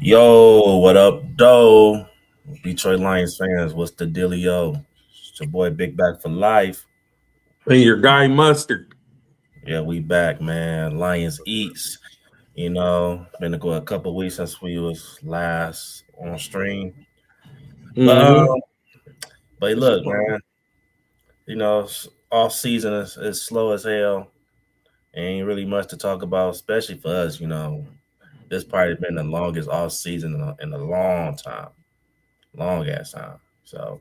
Yo, what up, though? Detroit Lions fans, what's the dealio? It's your boy Big Back for life. And your guy Mustard. Yeah, we back, man. Lions Eats. Been a couple weeks since we was last on stream. But Mm-hmm. look, man. Off season is slow as hell. Ain't really much to talk about, especially for us. This probably been the longest off season in a long time, long ass time. So.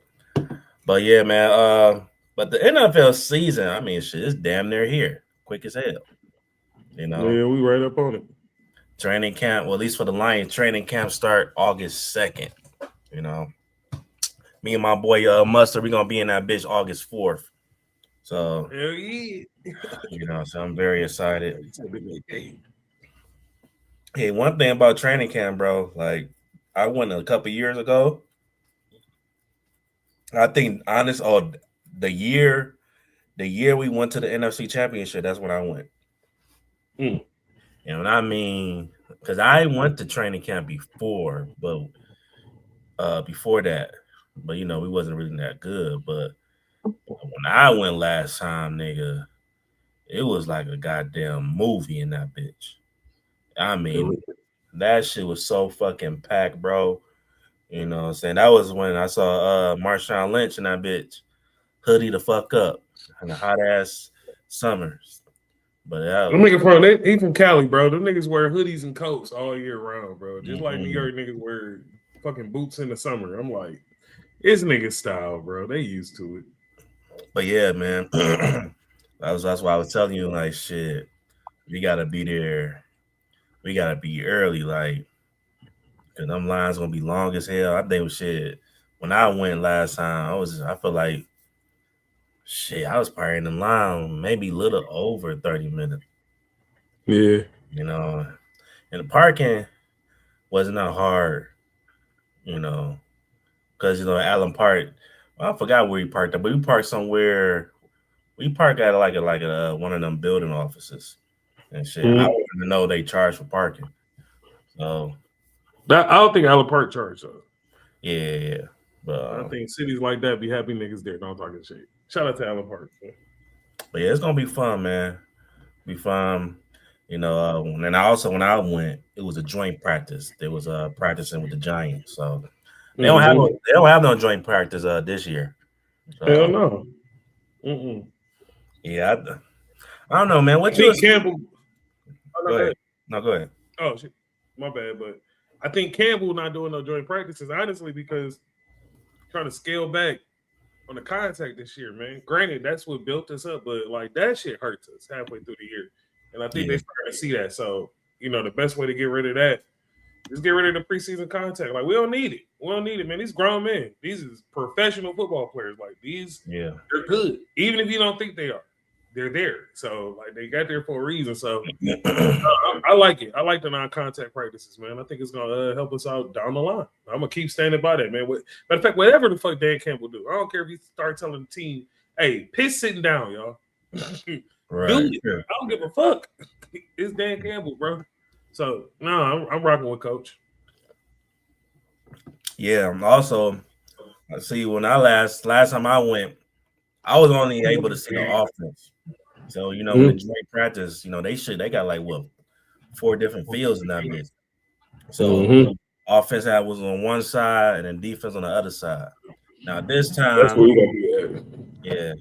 But yeah, man. But the NFL season, I mean, shit, it's damn near here, quick as hell. You know, Yeah, we right up on it. training camp. Well, at least for the Lions, training camp start August 2nd. You know, me and my boy Mustard, we gonna be in that bitch August 4th. So Hell yeah. so I'm very excited. Hey, one thing about training camp, bro. Like, I went a couple years ago. I think honest, the year, the year we went to the NFC Championship, that's when I went. Mm. You know what I mean? Because I went to training camp before, but before that, but we wasn't really that good. But when I went last time, nigga, it was like a goddamn movie in that bitch. I mean, that shit was so fucking packed, bro. You know what I'm saying? That was when I saw Marshawn Lynch in that bitch, hoodie the fuck up in the hot ass summers. But that Them was, niggas he from Cali, bro. Them niggas wear hoodies and coats all year round, bro. Just like New York niggas wear fucking boots in the summer. I'm like, it's nigga style, bro. They used to it. but yeah, man. That's why I was telling you, like, shit, we gotta be there. We gotta be early, like, cause them lines gonna be long as hell. I think shit. When I went last time, I feel like shit. I was probably in the line maybe a little over 30 minutes. Yeah. You know, and the parking wasn't that hard. You know, because Allen Park. Well, I forgot where we parked at, but we parked somewhere. We parked at like a one of them building offices and shit. I Mm-hmm. don't even know they charge for parking. So I don't think Allen Park charge though. yeah. But I think cities like that be happy niggas there. Don't talking shit. Shout out to Allen Park. Man. but yeah, it's gonna be fun, man. Be fun. And I also when I went, it was a joint practice. There was practicing with the Giants, so Mm-hmm. they don't have no joint practice this year. Hell So no. Mm-mm. yeah, I don't know, man. I What you think Campbell. Oh, no, go go ahead? ahead. No, go ahead. Oh shit, my bad. But I think Campbell not doing no joint practices honestly because trying to scale back on the contact this year, man. Granted, that's what built us up, but like that shit hurts us halfway through the year, and I think Yeah, they starting to see that. So the best way to get rid of that is get rid of the preseason contact. Like we don't need it. We don't need it, man. These grown men, these is professional football players. Like these, yeah, they're good, even if you don't think they are. They're there, so like they got there for a reason. So I like it. I like the non-contact practices, man. I think it's gonna help us out down the line. I'm gonna keep standing by that, man. Matter of fact, whatever the fuck Dan Campbell do, I don't care if he start telling the team, "Hey, piss sitting down, y'all." Do right. it. I don't give a fuck. It's Dan Campbell, bro. So no, I'm rocking with Coach. Yeah. Also, I see when I last time I went, I was only able to see the offense. So when the Mm-hmm. joint practice, they got like what 4 different fields in that bitch. So Mm-hmm. offense was on one side and then defense on the other side. Now this That's time, where you gonna be at. yeah,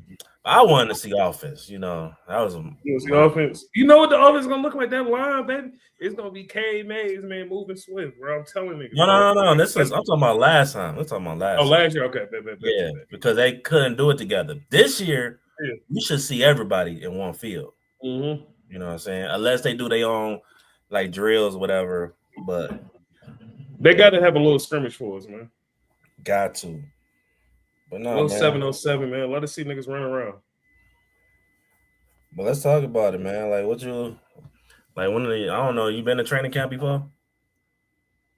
I wanted to see offense. That was You see my offense. You know what the offense is gonna look like that line, baby? It's gonna be K Mays, man, moving swift, bro. I'm telling niggas, no, bro. no, no, no. I'm talking about last time. We're talking about Oh, last time. last year, okay, bet. Yeah, because they couldn't do it together. This year, Yeah. you should see everybody in one field. Mm-hmm. You know what I'm saying? Unless they do their own like drills, whatever. But They yeah, got to have a little scrimmage for us, man. got to. But A no, little man. 707, man. Let us see niggas run around. But let's talk about it, man. Like, what you like? I don't know. You been to training camp before?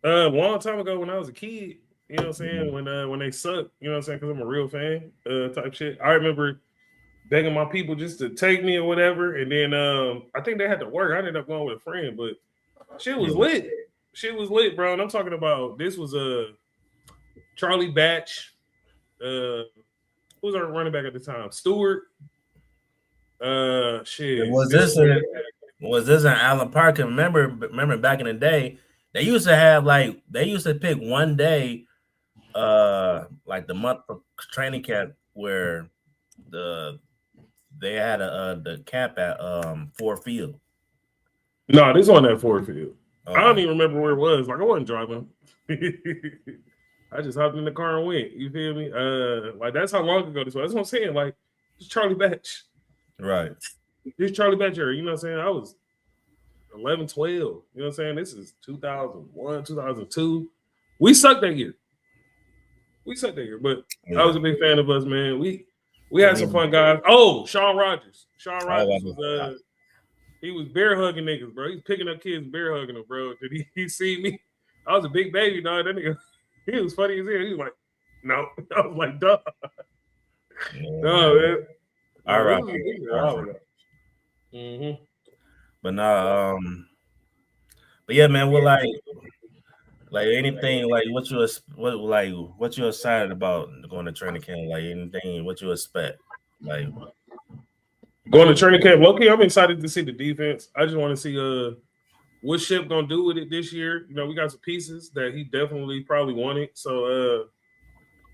A long time ago when I was a kid, you know what I'm saying? When they suck, you know what I'm saying? Because I'm a real fan, type shit. I remember begging my people just to take me or whatever, and then I think they had to work. I ended up going with a friend, but shit was Yeah. lit. shit was lit, bro. And I'm talking about this was a Charlie Batch. Who was our running back at the time? Stewart. Shit. Was this in Allen Park? Remember back in the day, they used to pick one day, like the month of training camp where they had the camp at Ford Field. No, this wasn't at Ford Field. I don't even remember where it was. Like I wasn't driving. I just hopped in the car and went. You feel me? Like that's how long ago this was. That's what I'm saying. Like it's Charlie Batch. Right. This Charlie Batch era. You know what I'm saying? I was 11, 12. You know what I'm saying? This is 2001, 2002. We sucked that year. But yeah. I was a big fan of us, man. We had some fun guys. Oh, Sean Rogers. Sean Rogers was he was bear hugging niggas, bro. He was picking up kids and bear hugging them, bro. Did he see me? I was a big baby, dog. That nigga, he was funny as hell. He was like, no. I was like, duh. No, man. All right. Mm-hmm. But no, but yeah, man, we're like anything, like what you excited about going to training camp, like anything, what you expect, like going to training camp. Low-key, I'm excited to see the defense. I just want to see what Shep gonna do with it this year. You know, we got some pieces that he definitely probably wanted. So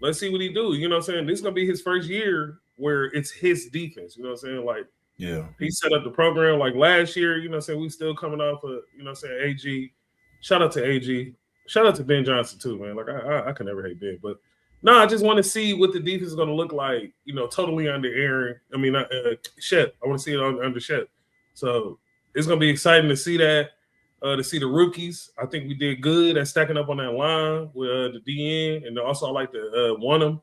let's see what he do. You know what I'm saying? This is gonna be his first year where it's his defense. You know what I'm saying? Like, yeah, he set up the program like last year. You know what I'm saying? We still coming off of, you know what I'm saying, AG. Shout out to AG. Shout out to Ben Johnson too, man. Like I can never hate Ben, but no, I just want to see what the defense is going to look like. You know, totally under Aaron. I mean, Shep. I want to see it under Shep. So it's going to be exciting to see that. To see the rookies. I think we did good at stacking up on that line with the DN, and also I like to want him.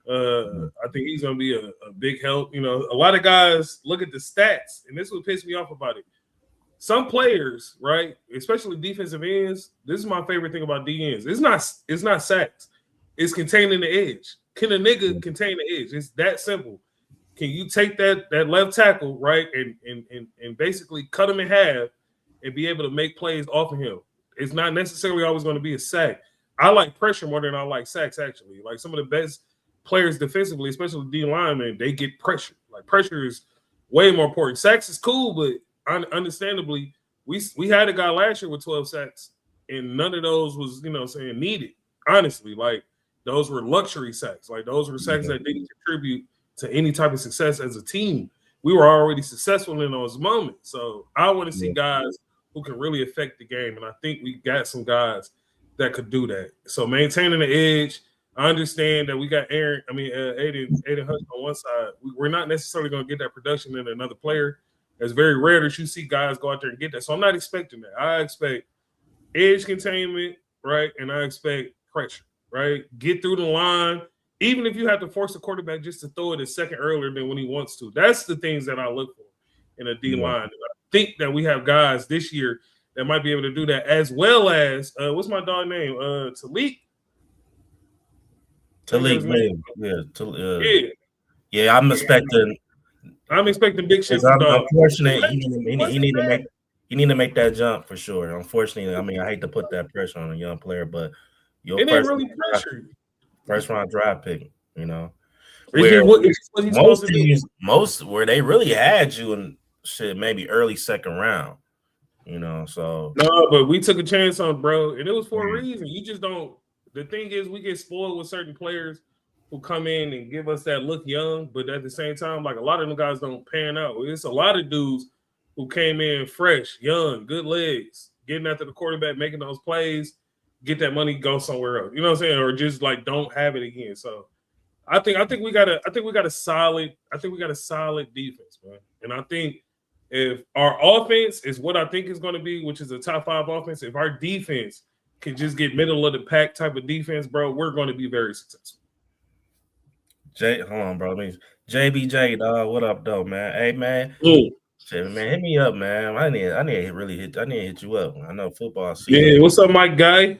I think he's going to be a big help. You know, a lot of guys look at the stats, and this would piss me off about it. Some players, right, especially defensive ends, this is my favorite thing about DNs. It's not sacks. It's containing the edge. Can a nigga contain the edge? It's that simple. Can you take that left tackle, right, and basically cut him in half and be able to make plays off of him? It's not necessarily always going to be a sack. I like pressure more than I like sacks, actually. Like some of the best players defensively, especially D linemen, they get pressure. Like pressure is way more important. Sacks is cool, but understandably, we had a guy last year with 12 sacks, and none of those was, you know, saying needed. Honestly, like those were luxury sacks. Like those were sacks that didn't contribute to any type of success as a team. We were already successful in those moments. So I want to see guys who can really affect the game, and I think we got some guys that could do that. So maintaining the edge. I understand that we got Aiden Hutch on one side. We're not necessarily going to get that production in another player. It's very rare that you see guys go out there and get that. So I'm not expecting that. I expect edge containment, right? And I expect pressure, right? Get through the line, even if you have to force the quarterback just to throw it a second earlier than when he wants to. That's the things that I look for in a D line. I think that we have guys this year that might be able to do that, as well as what's my dog name? Talik. Yeah. I'm expecting big shit. Unfortunately, he need to make that jump for sure. Unfortunately, I mean, I hate to put that pressure on a young player, but it ain't really pressure. First round draft pick, you know. Most where they really had you in shit, maybe early second round, you know. So no, but we took a chance on bro, and it was for a reason. You just don't. The thing is, we get spoiled with certain players who come in and give us that look young, but at the same time, like a lot of them guys don't pan out. It's a lot of dudes who came in fresh, young, good legs, getting after the quarterback, making those plays, get that money, go somewhere else. You know what I'm saying? Or just like don't have it again. So I think we got a solid defense, man. And I think if our offense is what I think is going to be, which is a top 5 offense, if our defense can just get middle of the pack type of defense, bro, we're going to be very successful. Hold on, bro. JBJ, dog. What up, though, man? Hey, man. Shit, man, hit me up, man. I need to hit you up. I know football season. Yeah, what's up, Mike guy?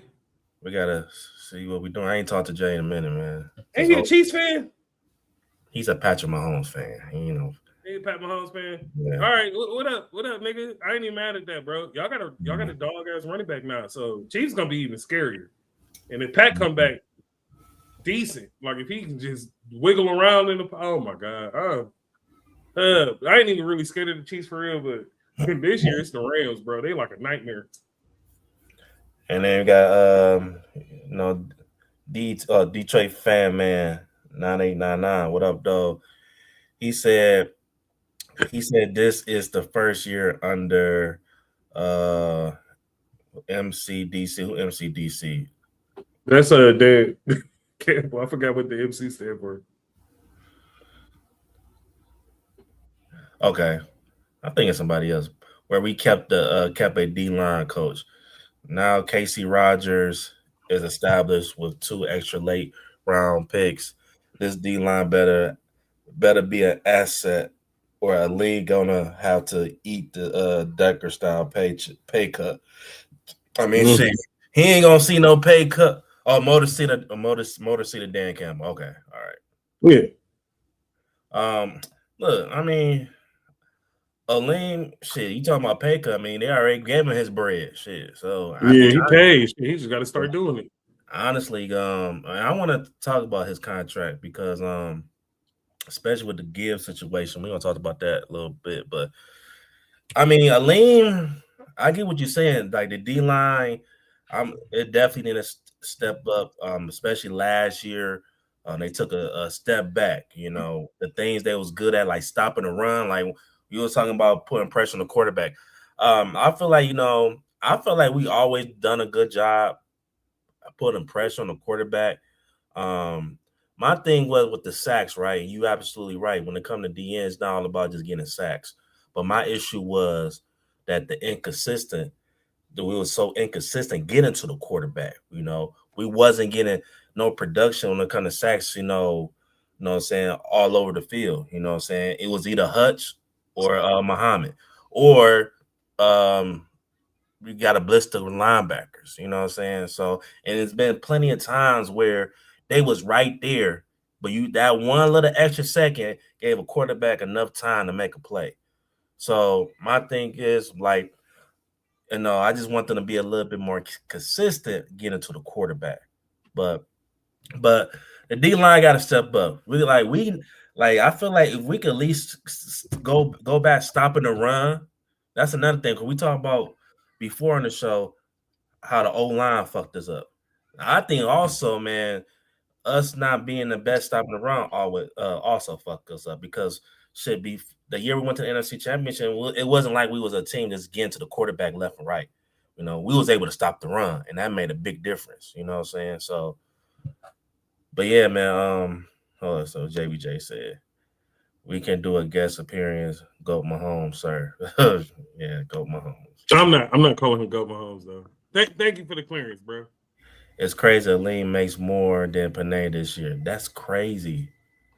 We gotta see what we doing. I ain't talked to Jay in a minute, man. Ain't he a Chiefs fan? He's a Patrick Mahomes fan. You know, Hey, Pat Mahomes fan. Yeah. All right, what up? What up, nigga? I ain't even mad at that, bro. Y'all got a dog ass running back now, so Chiefs gonna be even scarier. And if Pat come back decent, like if he can just wiggle around in the, oh my god, I ain't even really scared of the Chiefs for real, but this year it's the Rams, bro. They like a nightmare. And then we got Detroit fan man 9899. What up, dog? He said this is the first year under uh MCDC. Who MCDC? That's a dead. I forgot what the MC stand for. Okay, I think it's somebody else. Where we kept a D line coach. Now Casey Rogers is established with 2 extra late round picks. This D line better be an asset, or a league gonna have to eat the Decker style pay cut. I mean, shit, he ain't gonna see no pay cut. Oh, Motor City Dan Campbell. Okay, all right. Yeah. Look, I mean, Aleem, shit, you talking about pay cut? I mean, they already gave him his bread, shit. So I Yeah, mean, he pays. He just got to start doing it. honestly, I want to talk about his contract because, especially with the Gibbs situation, we're gonna talk about that a little bit. But I mean, Aleem, I get what you're saying. Like the D line, it definitely need to step up. Especially last year, they took a step back. You know, the things they was good at, like stopping the run, like you was talking about putting pressure on the quarterback. I feel like we always done a good job putting pressure on the quarterback. Um, my thing was with the sacks, right? You absolutely right. When it comes to DN, it's not all about just getting sacks. But my issue was that we were so inconsistent getting to the quarterback. You know, we wasn't getting no production when it comes to sacks, what I'm saying, all over the field. You know what I'm saying? It was either Hutch or Muhammad. Or we got a blister with linebackers, you know what I'm saying? So, and it's been plenty of times where they was right there, but that one little extra second gave a quarterback enough time to make a play. So my thing is like, I just want them to be a little bit more consistent getting to the quarterback. But the D line got to step up. I feel like if we could at least go back stopping the run, that's another thing. Cause we talk about before on the show how the O line fucked us up. I think also, man, us not being the best stopping the run always also fucked us up because the year we went to the NFC Championship, it wasn't like we was a team that's getting to the quarterback left and right. You know, we was able to stop the run, and that made a big difference. You know what I'm saying? So, but yeah, man. Hold on. So JBJ said we can do a guest appearance. Go Mahomes, sir. Yeah, go Mahomes. I'm not calling him Go Mahomes though. Thank you for the clearance, bro. It's crazy. Lean makes more than Panay this year. That's crazy.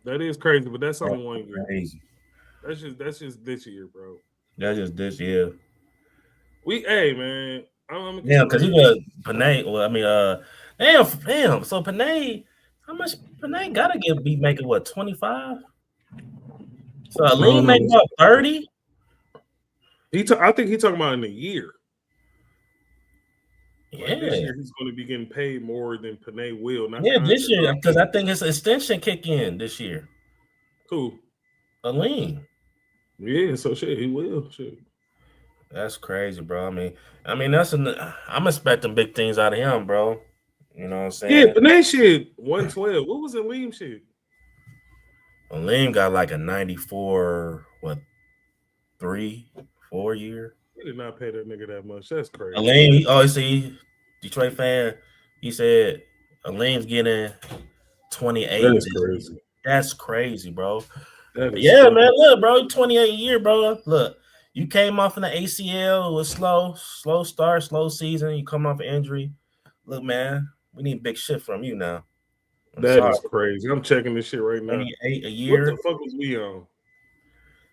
That is crazy, but that's only That's 1 year. crazy. That's just this year, bro. That's just this year. Hey man, I'm gonna keep Yeah, it because he real. was Panay. Well, I mean, damn. So Panay, how much Panay gotta be making? What 25? So I don't Lean make know. about 30. I think he's talking about in a year. Like this Yeah, year, he's going to be getting paid more than Panay will, not yeah, this contract. year because I think his extension kick in this year. Cool. A Lean. Yeah, so shit, he will. Shit. That's crazy, bro. I'm expecting big things out of him, bro. You know what I'm Yeah, saying? Panay shit 112. What was Aleem shit? Aleem got like a 94, 4 year. He did not pay that nigga that much. That's crazy. Aleem, he always see Detroit fan. He said Aleem's getting 28 That is this year. crazy. That's crazy, bro. That is Yeah, man. fucking. Look, bro, 28 a year, bro. Look, you came off in the ACL with slow start, slow season. You come off an injury. Look, man, we need big shit from you now. I'm That sorry. is crazy. I'm checking this shit right now. 28 a What the year. fuck was we on?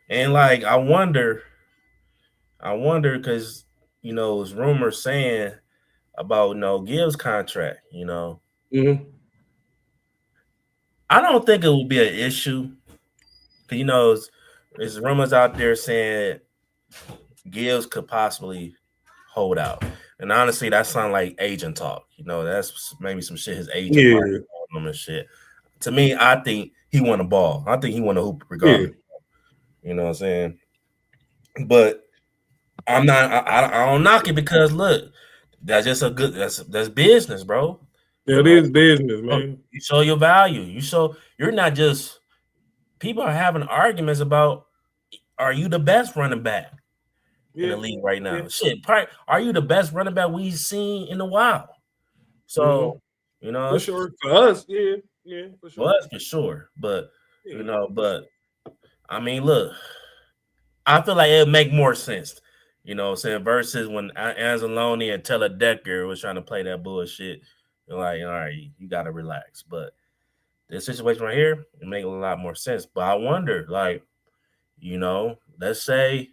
And like I wonder because it's rumors saying about Gibbs contract. Mm-hmm. I don't think it will be an issue. 'Cause, there's rumors out there saying Gibbs could possibly hold out. And honestly, that sounds like agent talk. That's maybe some shit his agent probably Yeah, told him and shit. To me, I think he want a ball. I think he want to hoop yeah, regardless. You know what I'm saying? But I'm not. I don't knock it because look, that's just a good. That's business, bro. You yeah. It know, is business, man. you show your value. You're not just. People are having arguments about, are you the best running back in the Yeah, league right yeah. now? Shit, are you the best running back we've seen in a while? Mm-hmm. So, you know, For sure. For us, yeah, yeah, for sure. was for sure. But Yeah, for sure. but I mean, look, I feel like it'd make more sense. What I'm saying, versus when Anzalone and Teller Decker was trying to play that bullshit. You're like, all right, you gotta relax. But this situation right here, it make a lot more sense. But I wonder, like, let's say,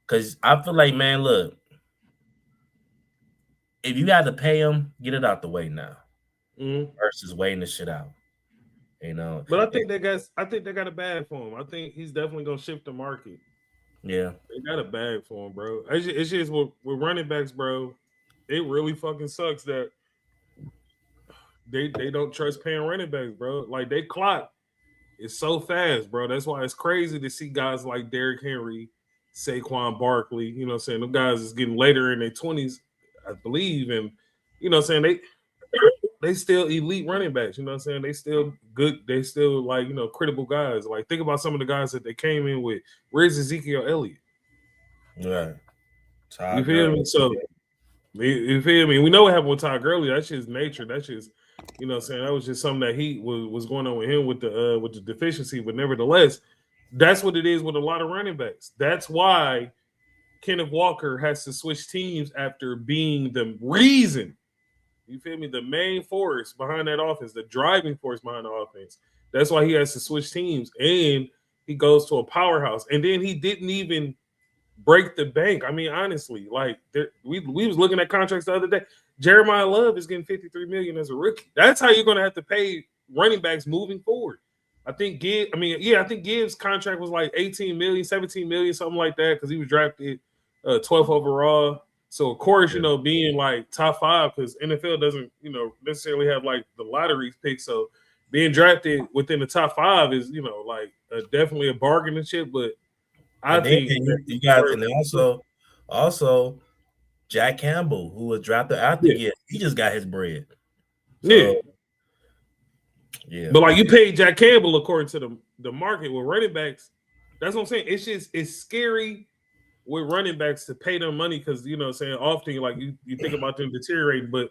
because I feel like, man, look, if you got to pay him, get it out the way now Mm-hmm. versus waiting the shit out. But I think they got a bag for him. I think he's definitely gonna shift the market. Yeah, They got a bag for him, bro. It's just with running backs, bro. It really fucking sucks that they don't trust paying running backs, bro. Like they clock is so fast, bro. That's why it's crazy to see guys like Derrick Henry, Saquon Barkley. You know what I'm saying? Them guys is getting later in their 20s, I believe, and you know what I'm saying they still elite running backs. You know what I'm saying? They still good. They still like credible guys. Like think about some of the guys that they came in with. Where's Ezekiel Elliott? right. You Todd feel Gurley. me? So you feel me? We know what happened with Todd Gurley. That's just nature. That's just what I'm saying, that was just something that he was going on with him with the deficiency. But nevertheless, that's what it is with a lot of running backs. That's why Kenneth Walker has to switch teams after being the reason. You feel me? The main force behind that offense, the driving force behind the offense. That's why he has to switch teams, and he goes to a powerhouse. And then he didn't even break the bank. I mean, honestly, like we was looking at contracts the other day. Jeremiah Love is getting 53 million as a rookie. That's how you're going to have to pay running backs moving forward. I think Gibbs' contract was like 18 million, 17 million, something like that, because he was drafted 12th overall. So of course, being like top 5, because NFL doesn't, necessarily have like the lottery pick. So being drafted within the top 5 is, like definitely a bargaining chip. But I And then think you got, and then also Jack Campbell, who was drafted after yeah, Gibbs, he just got his bread. yeah. So yeah, But like you paid Jack Campbell according to the market with running backs. That's what I'm saying. It's scary with running backs to pay them money because saying often like you think about them deteriorating, but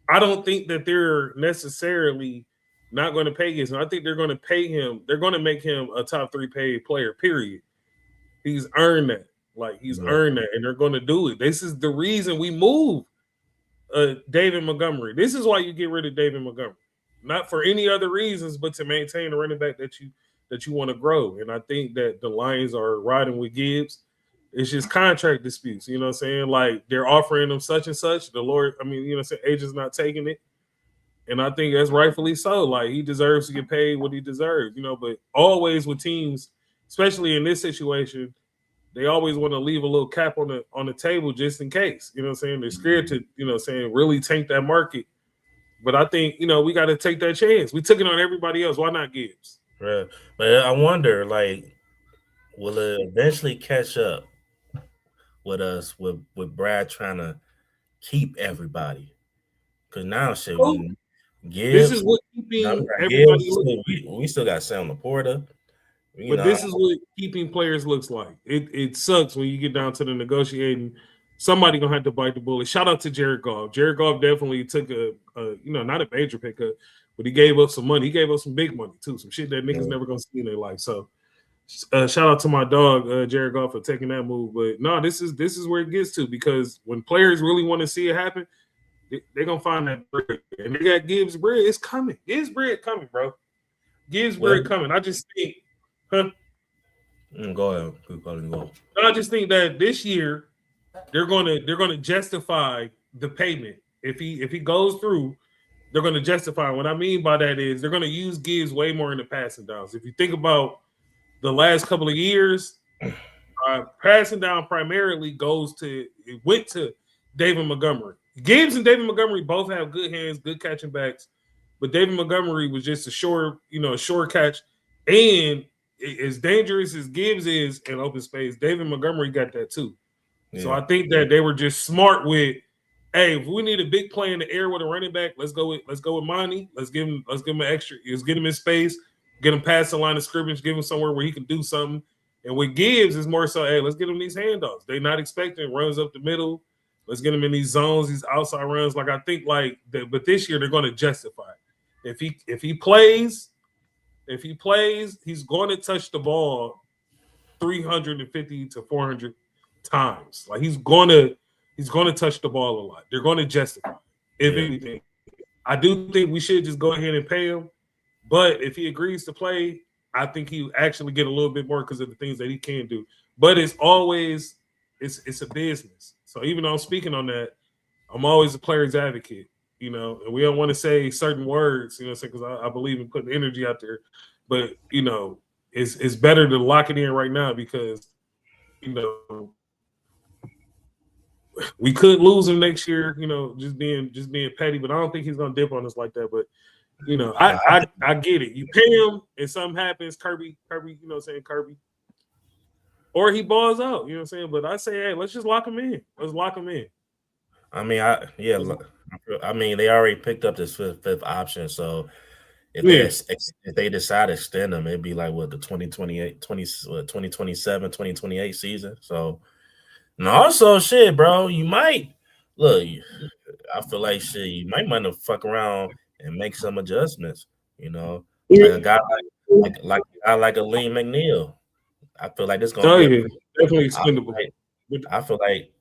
I don't think that they're necessarily not going to pay him. I think they're going to pay him. They're going to make him a top 3 paid player. Period. He's earned that. Like he's yeah. earned that, and they're going to do it. This is the reason we move David Montgomery. This is why you get rid of David Montgomery, not for any other reasons, but to maintain a running back that you want to grow. And I think that the Lions are riding with Gibbs. It's just contract disputes. You know what I'm saying? Like they're offering them such and such. The Lord, I mean, agent's not taking it. And I think that's rightfully so. Like he deserves to get paid what he deserves, but always with teams, especially in this situation, they always want to leave a little cap on the table just in case. You know what I'm saying? They're scared to, really tank that market. But I think, we got to take that chance. We took it on everybody else. Why not Gibbs? Right. But I wonder, like, will it eventually catch up with us with Brad trying to keep everybody? Because now shit, So we this Gibbs, is what now we keeping got everybody Gibbs, looks. we still got Sam Laporta. But this is what keeping players looks like. It sucks when you get down to the negotiating. Somebody gonna have to bite the bullet. Shout out to Jared Goff. Jared Goff definitely took a not a major pay cut, but he gave up some money. He gave up some big money too, some shit that niggas never gonna see in their life. So shout out to my dog Jared Goff for taking that move. But no, this is where it gets to, because when players really want to see it happen, they're gonna find that bread. And they got Gibbs bread. It's coming. Gibbs bread coming, bro. Gibbs bread coming. I just think, go ahead. Keep going. I just think that this year they're gonna justify the payment. If he goes through, they're gonna justify. What I mean by that is they're gonna use Gibbs way more in the passing downs. If you think about the last couple of years, passing down primarily went to David Montgomery. Gibbs and David Montgomery both have good hands, good catching backs, but David Montgomery was just a short catch. And as dangerous as Gibbs is in open space, David Montgomery got that too. Yeah. So I think that they were just smart with, hey, if we need a big play in the air with a running back, let's go with Monty. Let's give him an extra. Let's get him in space, get him past the line of scrimmage, give him somewhere where he can do something. And with Gibbs, it's more so, hey, let's get him these handoffs. They're not expecting runs up the middle. Let's get him in these zones, these outside runs. Like I think but this year they're going to justify it. If he plays, he's going to touch the ball 350 to 400 times. Like he's going to touch the ball a lot. They're going to justify it, if anything. I do think we should just go ahead and pay him. But if he agrees to play, I think he actually get a little bit more because of the things that he can do. But it's always it's a business. So even though I'm speaking on that, I'm always a player's advocate, and we don't want to say certain words, because I believe in putting energy out there. But it's better to lock it in right now because we could lose him next year, just being petty. But I don't think he's gonna dip on us like that. But I get it. You pay him and something happens, Kirby, Kirby. Or he balls out, But I say, hey, let's just lock him in. Let's lock him in. I mean, they already picked up this fifth option. So if they decide to extend him, it'd be like the 2027, 2028 season. So and also shit, bro, you might look. I feel like shit, you might want to fuck around and make some adjustments, like a guy like a Lean McNeil. I feel like this gonna be definitely expendable. I feel like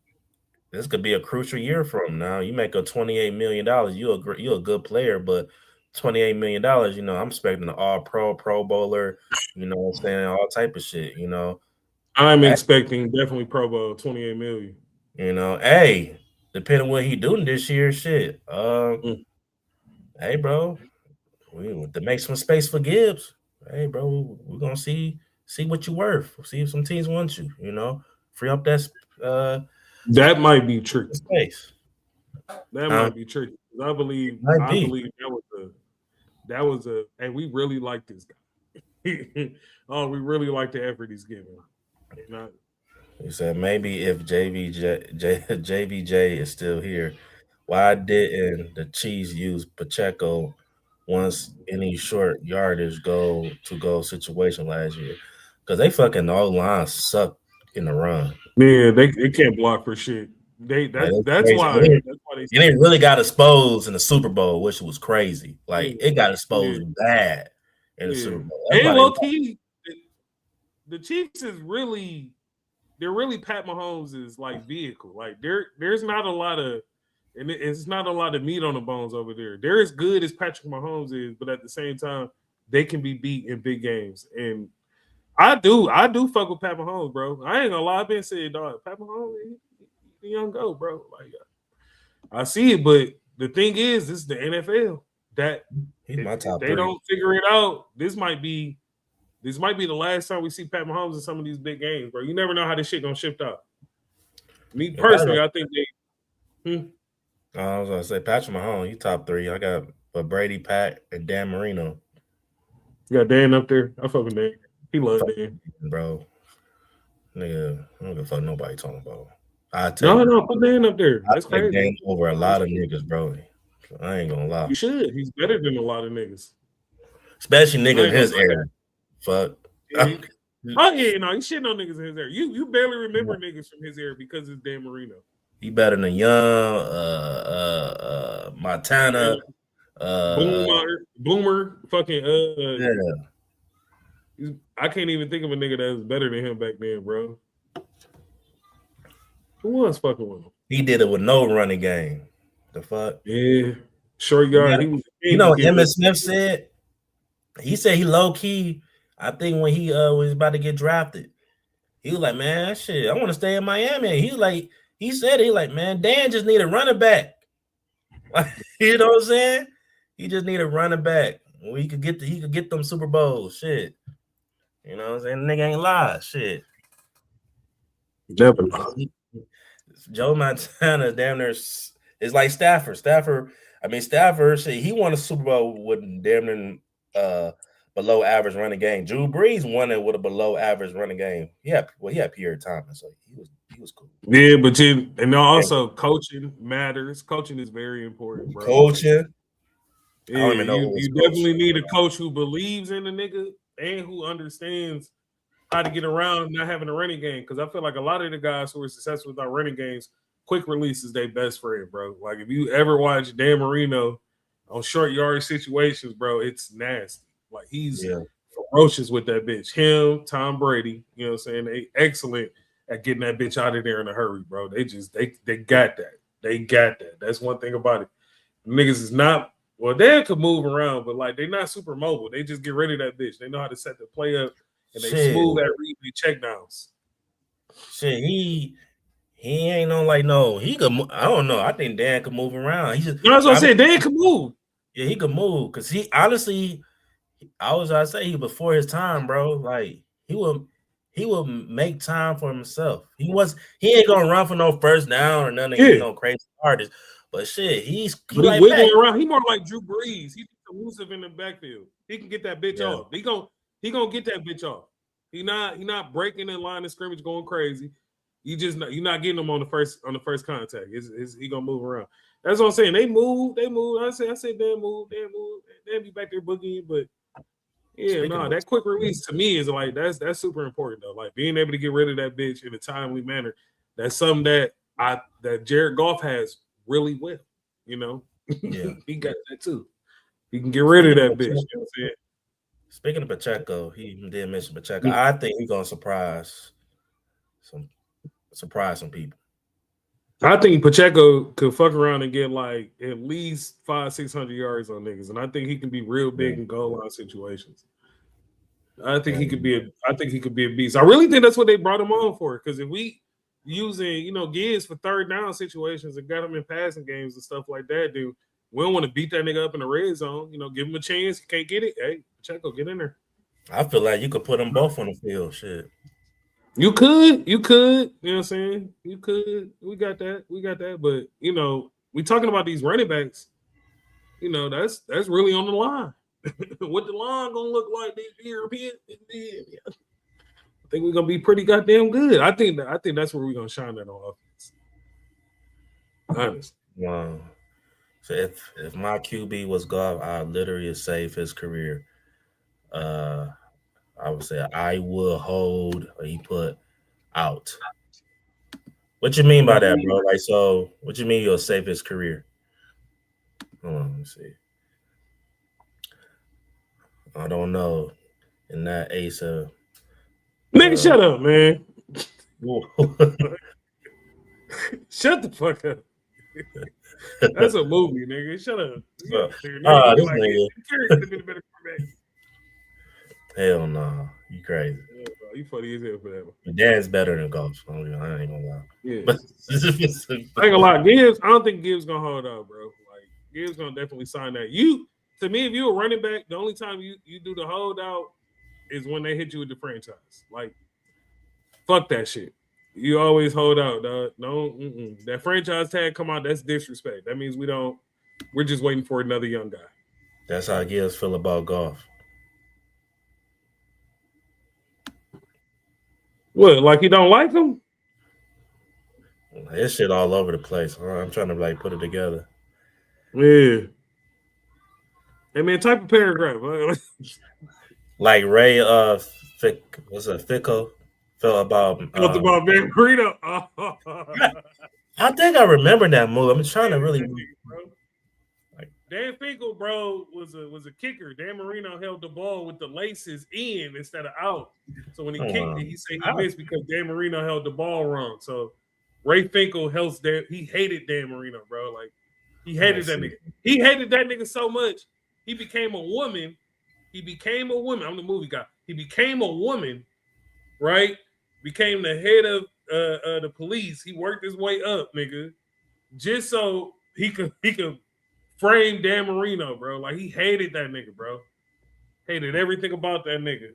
this could be a crucial year for him. Now you make a $28 million, you're a good player, but $28 million, I'm expecting an all-pro, Pro Bowler, what I'm saying, all type of shit, I'm expecting definitely Pro Bowl, $28 million. Hey, depending on what he doing this year, shit. Hey, bro, to make some space for Gibbs. Hey, bro, we're gonna see what you're worth. See if some teams want you. Free up that. That might be tricky. Space. That might be tricky. I believe that was a, and we really like this guy. We really like the effort he's giving. He said maybe if JVJ is still here, why didn't the Chiefs use Pacheco once any short yardage goal situation last year? Because they fucking all lines suck in the run. Yeah, they can't block for shit. That's why they really got exposed in the Super Bowl, which was crazy. Like it got exposed bad in the Super Bowl. And low key, the Chiefs they're really Pat Mahomes' like vehicle. Like there's not a lot of, and it's not a lot of meat on the bones over there. They're as good as Patrick Mahomes is, but at the same time, they can be beat in big games. And I do fuck with Pat Mahomes, bro. I ain't gonna lie. I've been saying, dog, Pat Mahomes, he young go, bro. Like I see it, but the thing is, this is the NFL. That he's my top. They don't figure it out. This might be the last time we see Pat Mahomes in some of these big games, bro. You never know how this shit gonna shift out. Me personally, I think they. I was gonna say Patrick Mahomes. He top 3. I got Brady, Pat, and Dan Marino. You got Dan up there. I fuck with Dan. He loves Dan, bro. Nigga, I don't give a fuck nobody talking about. No, put Dan up there. That's crazy. Dan over a lot of niggas, bro. I ain't gonna lie. You should. He's better than a lot of niggas, especially niggas in his era. Fuck. Oh yeah, you shitting on niggas in his era. You barely remember niggas from his era because it's Dan Marino. He better than Young, Montana, Boomer, fucking I can't even think of a nigga that was better than him back then, bro. Who was fucking with him? He did it with no running game. The fuck? Yeah. Short yard. Emmitt Smith said? He said he low key. I think when he was about to get drafted, he was like, man, shit, I want to stay in Miami. He was like, man, Dan just need a running back. You know what I'm saying? He just need a running back. He could get them Super Bowls. Shit. You know what I'm saying? The nigga ain't lie. Shit. Definitely. Joe Montana damn near is like Stafford. Stafford, shit, he won a Super Bowl with damn near below average running game. Drew Brees won it with a below average running game. He had Pierre Thomas, so he was cool. Yeah, but also coaching matters. Coaching is very important, bro. Coaching. Yeah, I don't even know you definitely need a coach who believes in the nigga and who understands how to get around not having a running game. Because I feel like a lot of the guys who are successful with our running games, quick release is their best friend, bro. Like if you ever watch Dan Marino on short yard situations, bro, it's nasty. Like he's ferocious with that bitch. Him, Tom Brady, you know what I'm saying? They excellent at getting that bitch out of there in a hurry, bro. They got that. They got that. That's one thing about it. Niggas is not. Well, they could move around, but like they're not super mobile. They just get rid of that bitch. They know how to set the play up, and they smooth that read the check downs. Shit, he ain't no. He could. I don't know. I think Dan could move around. He just. That's what I said. Dan could move. Yeah, he could move because he honestly. I say he before his time, bro. Like he will make time for himself. He ain't gonna run for no first down or nothing. You know, crazy artist. But shit, he like wiggling around. He more like Drew Brees. He's elusive in the backfield. He can get that bitch off. He gonna get that bitch off. He not breaking in line of scrimmage going crazy. You're not getting him on the first contact. He gonna move around. That's what I'm saying. They move. I said Dan move. Dan be back there boogieing, but yeah, that quick release to me is like that's super important though. Like being able to get rid of that bitch in a timely manner. That's something that Jared Goff has really well. You know, he got that too. He can get rid of that bitch. You know what I'm saying? Speaking of Pacheco, he did mention Pacheco. I think he's gonna surprise some people. I think Pacheco could fuck around and get like at least 500-600 yards on niggas, and I think he can be real big in goal line situations. I think he could be a beast. I really think that's what they brought him on for. Because if we using Gibbs for third down situations and got him in passing games and stuff like that, dude, we don't want to beat that nigga up in the red zone. Give him a chance. He can't get it. Hey, Pacheco, get in there. I feel like you could put them both on the field. Shit. You could. You know what I'm saying? You could. We got that. But we talking about these running backs. That's really on the line. What the line gonna look like this year? I think we're gonna be pretty goddamn good. I think that's where we're gonna shine that on offense. Honestly. Wow. So if my QB was Goff, I'd literally save his career. I would say I will hold or he put out. What you mean by that, bro? Like, so what you mean you'll save his career? Hold on, let me see. I don't know. In that ace of nigga, shut up, man. Shut the fuck up. That's a movie, nigga. Shut up. Hell no. You crazy. Yeah, bro, you funny as hell for that one. Your dad's better than Goff. So I ain't gonna lie. Yeah. But I ain't gonna lie. Gibbs, I don't think Gibbs gonna hold out, bro. Like Gibbs gonna definitely sign that. To me, if you're a running back, the only time you do the holdout is when they hit you with the franchise. Like, fuck that shit. You always hold out, dog. No, that franchise tag come out. That's disrespect. That means we're just waiting for another young guy. That's how Gibbs feel about Goff. What? Like he don't like him? This shit all over the place. I'm trying to put it together. Yeah. Hey man, type of paragraph. Like Ray Fickle felt about Ben Marino. I think I remember that move. I'm trying to really. Dan Finkel, bro, was a kicker. Dan Marino held the ball with the laces in instead of out. So when he kicked it, he said he missed because Dan Marino held the ball wrong. So Ray Finkel he hated Dan Marino, bro. Like he hated that nigga. He hated that nigga so much. He became a woman. I'm the movie guy. He became a woman, right? Became the head of the police. He worked his way up, nigga, just so he could frame Dan Marino, bro. Like he hated that nigga, bro. Hated everything about that nigga.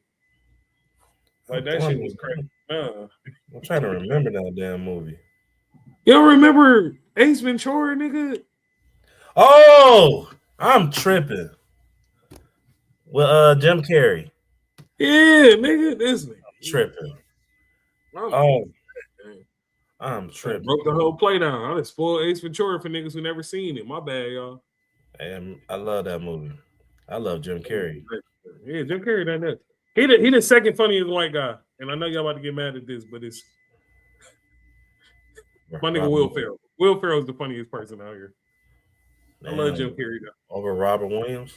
Like that shit was crazy. I'm trying to remember that damn movie. You don't remember Ace Ventura, nigga? Oh, I'm tripping. Well, Jim Carrey. Yeah, nigga, this nigga. Tripping. I'm tripping. Broke the whole play down. I just spoiled Ace Ventura for niggas who never seen it. My bad, y'all. And I love that movie. I love Jim Carrey. Yeah, Jim Carrey done that. He the second funniest white guy. And I know y'all about to get mad at this, but it's my nigga Will Ferrell. Will Ferrell's the funniest person out here. I love Jim Carrey though. Over Robert Williams?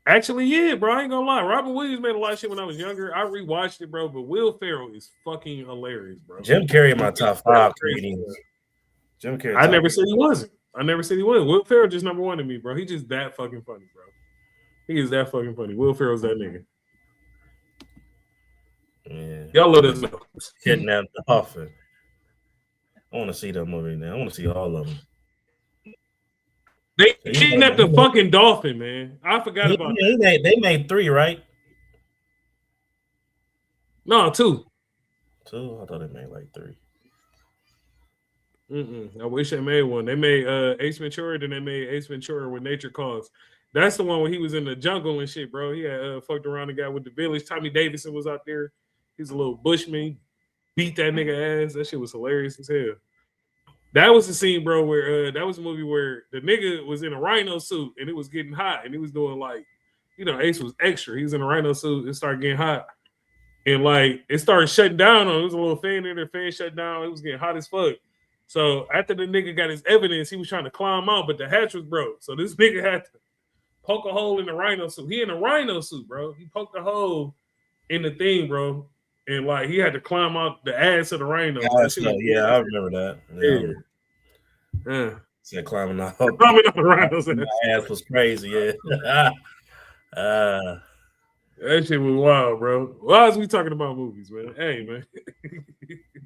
Actually, yeah, bro. I ain't gonna lie. Robert Williams made a lot of shit when I was younger. I rewatched it, bro. But Will Ferrell is fucking hilarious, bro. Jim Carrey in my top 5 comedians. Jim Carrey. I never said he wasn't. Will Ferrell just number one to me, bro. He just that fucking funny, bro. He is that fucking funny. Will Ferrell's that nigga. Yeah. Y'all let us know. Kidnapped Dolphin. I want to see that movie now. I want to see all of them. They kidnapped the fucking dolphin, man. I forgot about that. They made 3, right? No, 2. 2? I thought they made like 3. I wish they made one. They made Ace Ventura, then they made Ace Ventura When Nature Calls. That's the one where he was in the jungle and shit, bro. He had fucked around the guy with the village. Tommy Davidson was out there. He's a little bushman. Beat that nigga ass. That shit was hilarious as hell. That was the scene, bro, where that was a movie where the nigga was in a rhino suit and it was getting hot and he was doing like, Ace was extra. He was in a rhino suit. It started getting hot. And like, it started shutting down on him. There was a little fan in there. Fan shut down. It was getting hot as fuck. So after the nigga got his evidence, he was trying to climb out, but the hatch was broke. So this nigga had to poke a hole in the rhino suit. He in a rhino suit, bro. He poked a hole in the thing, bro. And like he had to climb out the ass of the rhino. Yeah, I remember that. Yeah. Said climbing out. Climbing up the rhino's ass. My ass was crazy, yeah. That shit was wild, bro. Why is we talking about movies, man? Hey, man.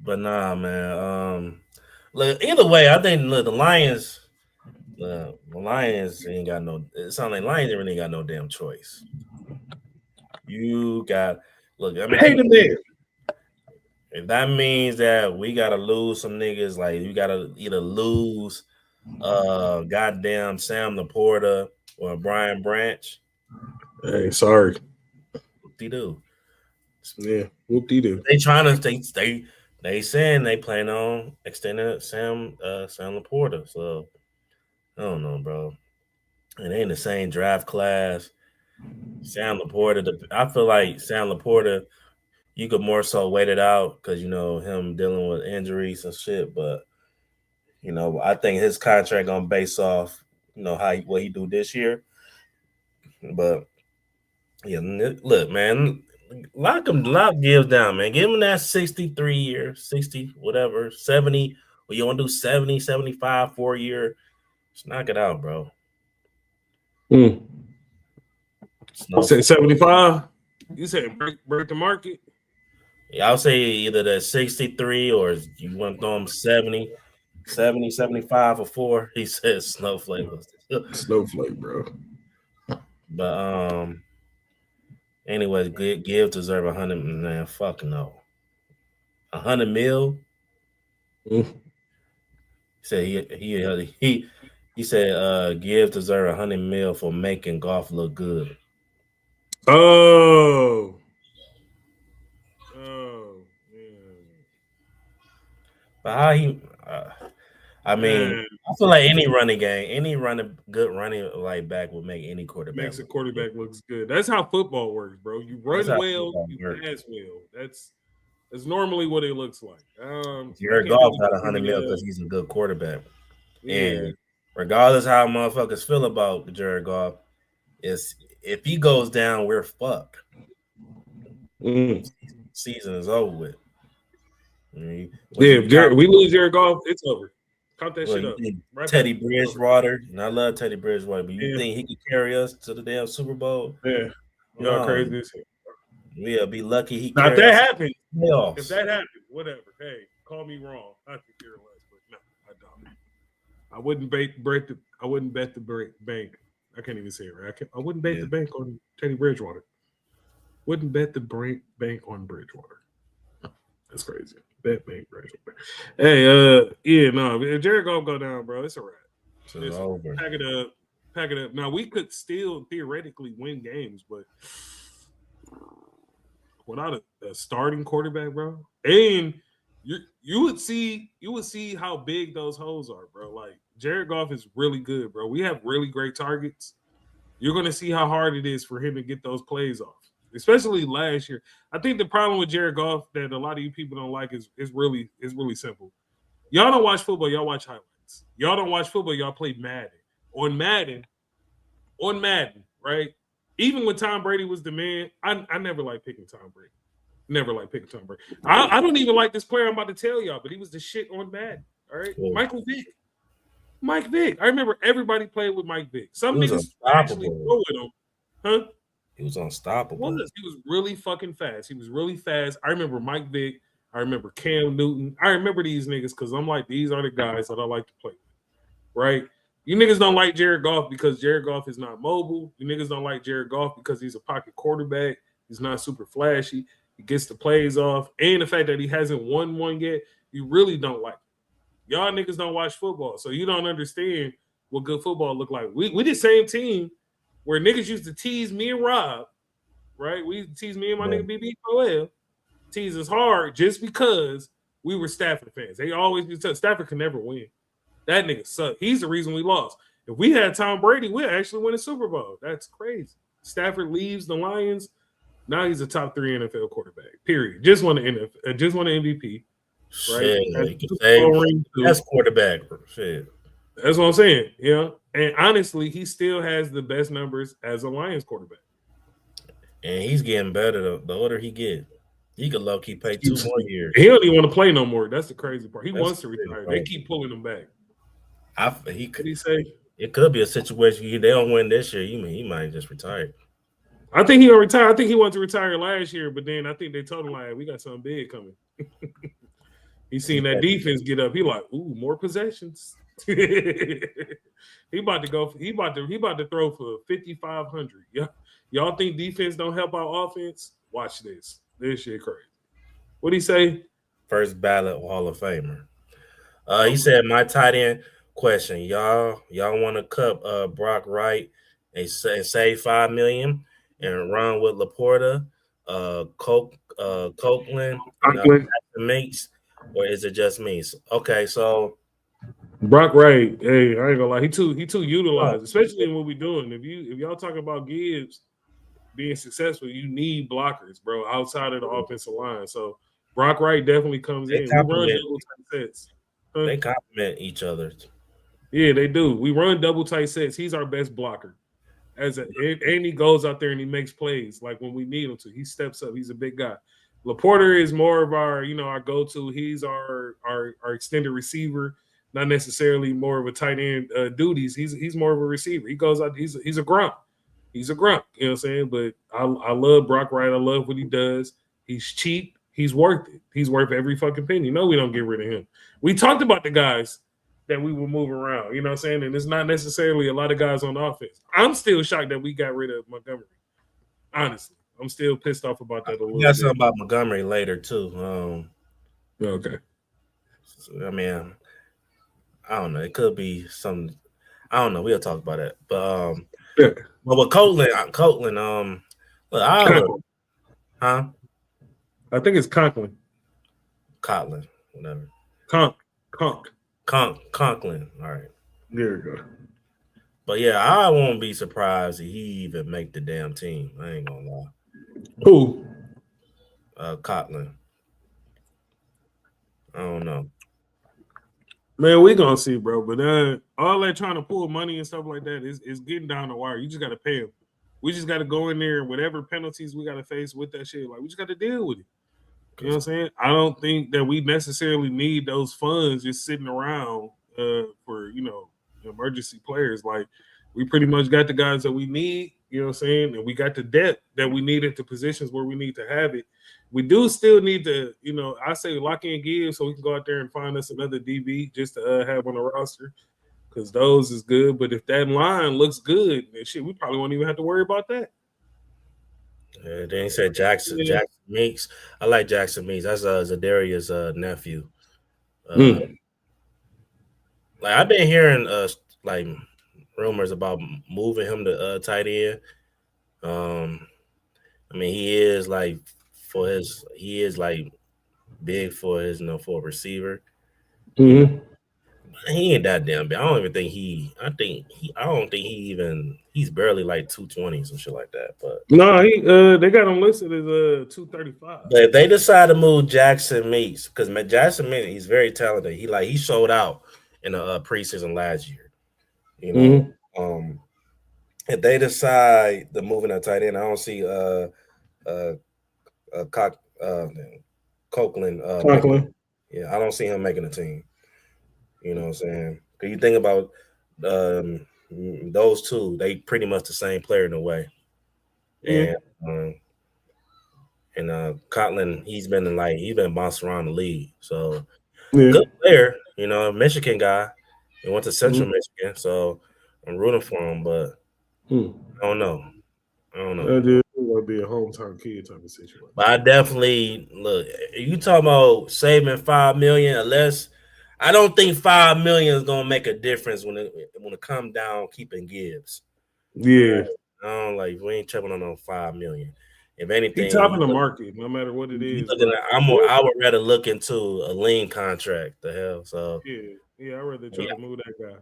But nah, man. Look, either way, I think the Lions ain't got no. It sounds like Lions really ain't got no damn choice. You got pay the man. If that means that we gotta lose some niggas, like you gotta either lose goddamn Sam Laporta or Brian Branch. Hey, sorry. Whoop-de-doo. Yeah, whoop-de-doo. They trying to they saying they plan on extending Sam Laporta. So I don't know, bro. It ain't the same draft class. Sam Laporta, I feel like Sam Laporta, you could more so wait it out because him dealing with injuries and shit. But I think his contract gonna base off what he do this year. But yeah, look, man, lock Gibbs down, man. Give him that 63 year, 60, whatever, 70. Or you want to do 70, 75, 4 year? Just knock it out, bro. You said 75? You said break the market? Yeah, I'll say either the 63 or you want to throw him 70, 75 or 4. He says snowflake. Snowflake, bro. But anyways, Gibbs deserve 100. Man, fuck no. 100 mil. He said he said Gibbs deserve 100 mil for making golf look good. Oh, yeah. But how he? I feel like any good running like back would make any quarterback. Makes a quarterback looks good. That's how football works, bro. You run well, you pass well. That's normally what it looks like. Jared Goff got 100 mil because he's a good quarterback. Yeah. And regardless how motherfuckers feel about Jared Goff, if he goes down, we're fucked. Season is over with. If we lose Jared Goff, it's over. Count that shit up. Right, Teddy Bridgewater, and I love Teddy Bridgewater, but you think he could carry us to the damn Super Bowl? Yeah, y'all crazy as hell. We'll be lucky he. Now, if that happens, playoffs. If that happens, whatever. Hey, call me wrong. I could care less, but no, I don't. I wouldn't bet the bank. I can't even say it right. I wouldn't bet the bank on Teddy Bridgewater. Wouldn't bet the bank on Bridgewater. That's crazy. Bet bank Bridgewater. Hey, yeah, no. If Jared Goff go down, bro, it's a wrap. It's It's over. pack it up. Pack it up. Now we could still theoretically win games, but without a starting quarterback, bro, and you would see how big those holes are, bro. Like Jared Goff is really good, bro. We have really great targets. You're gonna see how hard it is for him to get those plays off, especially last year. I think the problem with Jared Goff that a lot of you people don't like is really simple. Y'all don't watch football, y'all watch highlights. Y'all don't watch football, y'all play Madden. On Madden, on Madden, right? Even when Tom Brady was the man, I never liked picking Tom Brady. Never liked picking Tom Brady. I don't even like this player I'm about to tell y'all, but he was the shit on Madden. All right. Cool. Michael Vick. Mike Vick. I remember everybody played with Mike Vick. Some He was niggas actually unstoppable. throw with him. Huh? He was unstoppable. He was really fucking fast. He was really fast. I remember Mike Vick. I remember Cam Newton. I remember these niggas because I'm like, these are the guys that I like to play with. Right? You niggas don't like Jared Goff because Jared Goff is not mobile. You niggas don't like Jared Goff because he's a pocket quarterback. He's not super flashy. He gets the plays off. And the fact that he hasn't won one yet, you really don't like him. Y'all niggas don't watch football, so you don't understand what good football look like. We the same team where niggas used to tease me and Rob, right? We used to tease me and my nigga BB Joel, tease us hard just because we were Stafford fans. They always be tough. Stafford can never win. That nigga suck. He's the reason we lost. If we had Tom Brady, we'd actually win a Super Bowl. That's crazy. Stafford leaves the Lions. Now he's a top 3 NFL quarterback. Period. Just won an NFL, just won an MVP. Right? Shit, you can say that's quarterback. Shit. That's what I'm saying. Yeah. And honestly, he still has the best numbers as a Lions quarterback. And he's getting better the older he get. He could low key play 2 more years. He don't even want to play no more. That's the crazy part. He wants to retire. They keep pulling him back. He could. He say it could be a situation they don't win this year. He might just retire. I think he'll retire. I think he wanted to retire last year, but then I think they told him like, we got something big coming. He seen that defense get up. He like, ooh, more possessions. he about to go. He about to throw for 5,500. Yeah, y'all think defense don't help our offense? Watch this. This shit crazy. What do he say? First ballot Hall of Famer. He said, my tight end question. Y'all want to cut Brock Wright and save $5 million and run with Laporta, Copeland, Mates, or is it just me? Okay, so Brock Wright, hey, I ain't gonna lie, he too utilized, especially in what we doing. If y'all talk about Gibbs being successful, you need blockers, bro, outside of the offensive line. So Brock Wright definitely comes in. We run double tight sets. They complement each other. Yeah, they do. We run double tight sets. He's our best blocker. And he goes out there and he makes plays like when we need him to. He steps up. He's a big guy. Laporta is more of our go-to. He's our extended receiver, not necessarily more of a tight end duties. He's more of a receiver. He goes out. He's a grunt. He's a grunt. You know what I'm saying? But I love Brock Wright. I love what he does. He's cheap. He's worth it. He's worth every fucking penny. No, we don't get rid of him. We talked about the guys that we will move around. You know what I'm saying? And it's not necessarily a lot of guys on offense. I'm still shocked that we got rid of Montgomery. Honestly. I'm still pissed off about that a little bit. We got something about Montgomery later, too. Okay. I mean, I don't know. It could be some. I don't know. We'll talk about that. But but with Copeland, huh? I think it's Conklin. Conklin, whatever. Conklin. All right. There you go. But yeah, I won't be surprised if he even make the damn team. I ain't gonna lie. Who? Conklin. I don't know. Man, we gonna see, bro. But all that trying to pull money and stuff like that is getting down the wire. You just gotta pay him. We just gotta go in there and whatever penalties we gotta face with that shit. Like we just gotta deal with it. You know what I'm saying? I don't think that we necessarily need those funds just sitting around for emergency players. Like we pretty much got the guys that we need. You know what I'm saying? And we got the depth that we need at the positions where we need to have it. We do still need to, I say lock in Gibbs so we can go out there and find us another DB just to have on the roster because those is good. But if that line looks good, then shit, we probably won't even have to worry about that. Then he said Jackson Meeks. I like Jackson Meeks. That's Zadarius' nephew. Uh, Mm. like I've been hearing like rumors about moving him to tight end. Um, I mean he is like he is like big for his for a receiver. You know Mm-hmm. he ain't that damn big. I don't even think I don't think he's barely like 220 some shit like that. No, they got him listed as 235. But if they decide to move Jackson Meeks, because Jackson Meeks, he's very talented. He showed out in the preseason last year. You know, Mm-hmm. um, if they decide to move in that tight end, I don't see uh Cock Copeland making. Conklin. Yeah, I don't see him making a team. You know what I'm saying? Because you think about um, those two, they pretty much the same player in a way. And Mm-hmm. um, Cotlin, he's been bouncing around the league. So Yeah. good player, Michigan guy. He went to Central Mm-hmm. Michigan, so I'm rooting for him, but Mm. I don't know. I don't know. That just would be a hometown kid type of But situation. I definitely look. You talking about saving 5 million or less? I don't think 5 million is gonna make a difference when it come down keeping Gibbs. Yeah. I don't like we ain't tripping on no 5 million. If He anything, top in the market, no matter what it you is, looking bro. at, I would rather look into a lean contract. The hell, so Yeah. Yeah, I'd rather try yeah. to move that guy.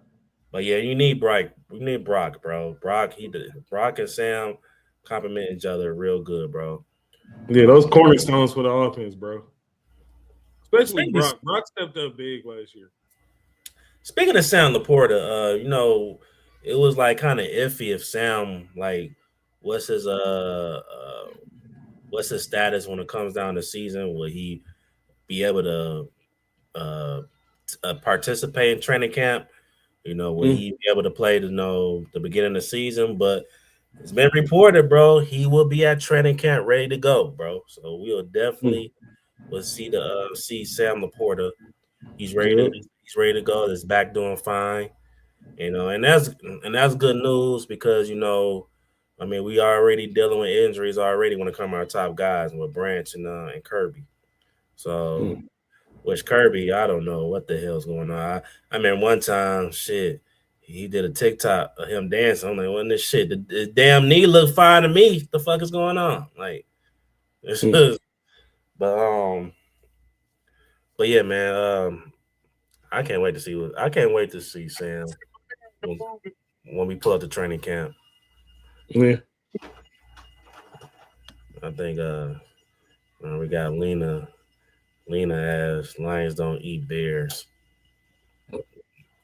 But yeah, you need Brock. We need Brock, bro. Brock and Sam complement each other real good, bro. Yeah, Uh, those cornerstones for the offense, bro. Especially speaking of, Brock. Brock stepped up big last year. speaking of Sam Laporta, it was like kind of iffy if Sam like what's his uh, uh what's his status when it comes down to season? Will he be able to participate in training camp? Will Mm, he be able to play the beginning of the season? But it's been reported, bro. He will be at training camp ready to go, bro. So we'll mm. definitely will see Sam Laporta. He's ready to Yep. he's ready to go. His back doing fine. And that's good news because I mean we already dealing with injuries already when it comes to our top guys with Branch and Kirby. So Mm. which Kirby, I don't know what the hell's going on. I mean, one time, shit, he did a TikTok of him dancing. I'm like, what this shit? The damn knee look fine to me. What the fuck is going on? Like, it's Mm. just, but but yeah, man. I can't wait to see Sam when, when we pull up the training camp. Yeah. I think we got Lena as Lions don't eat bears.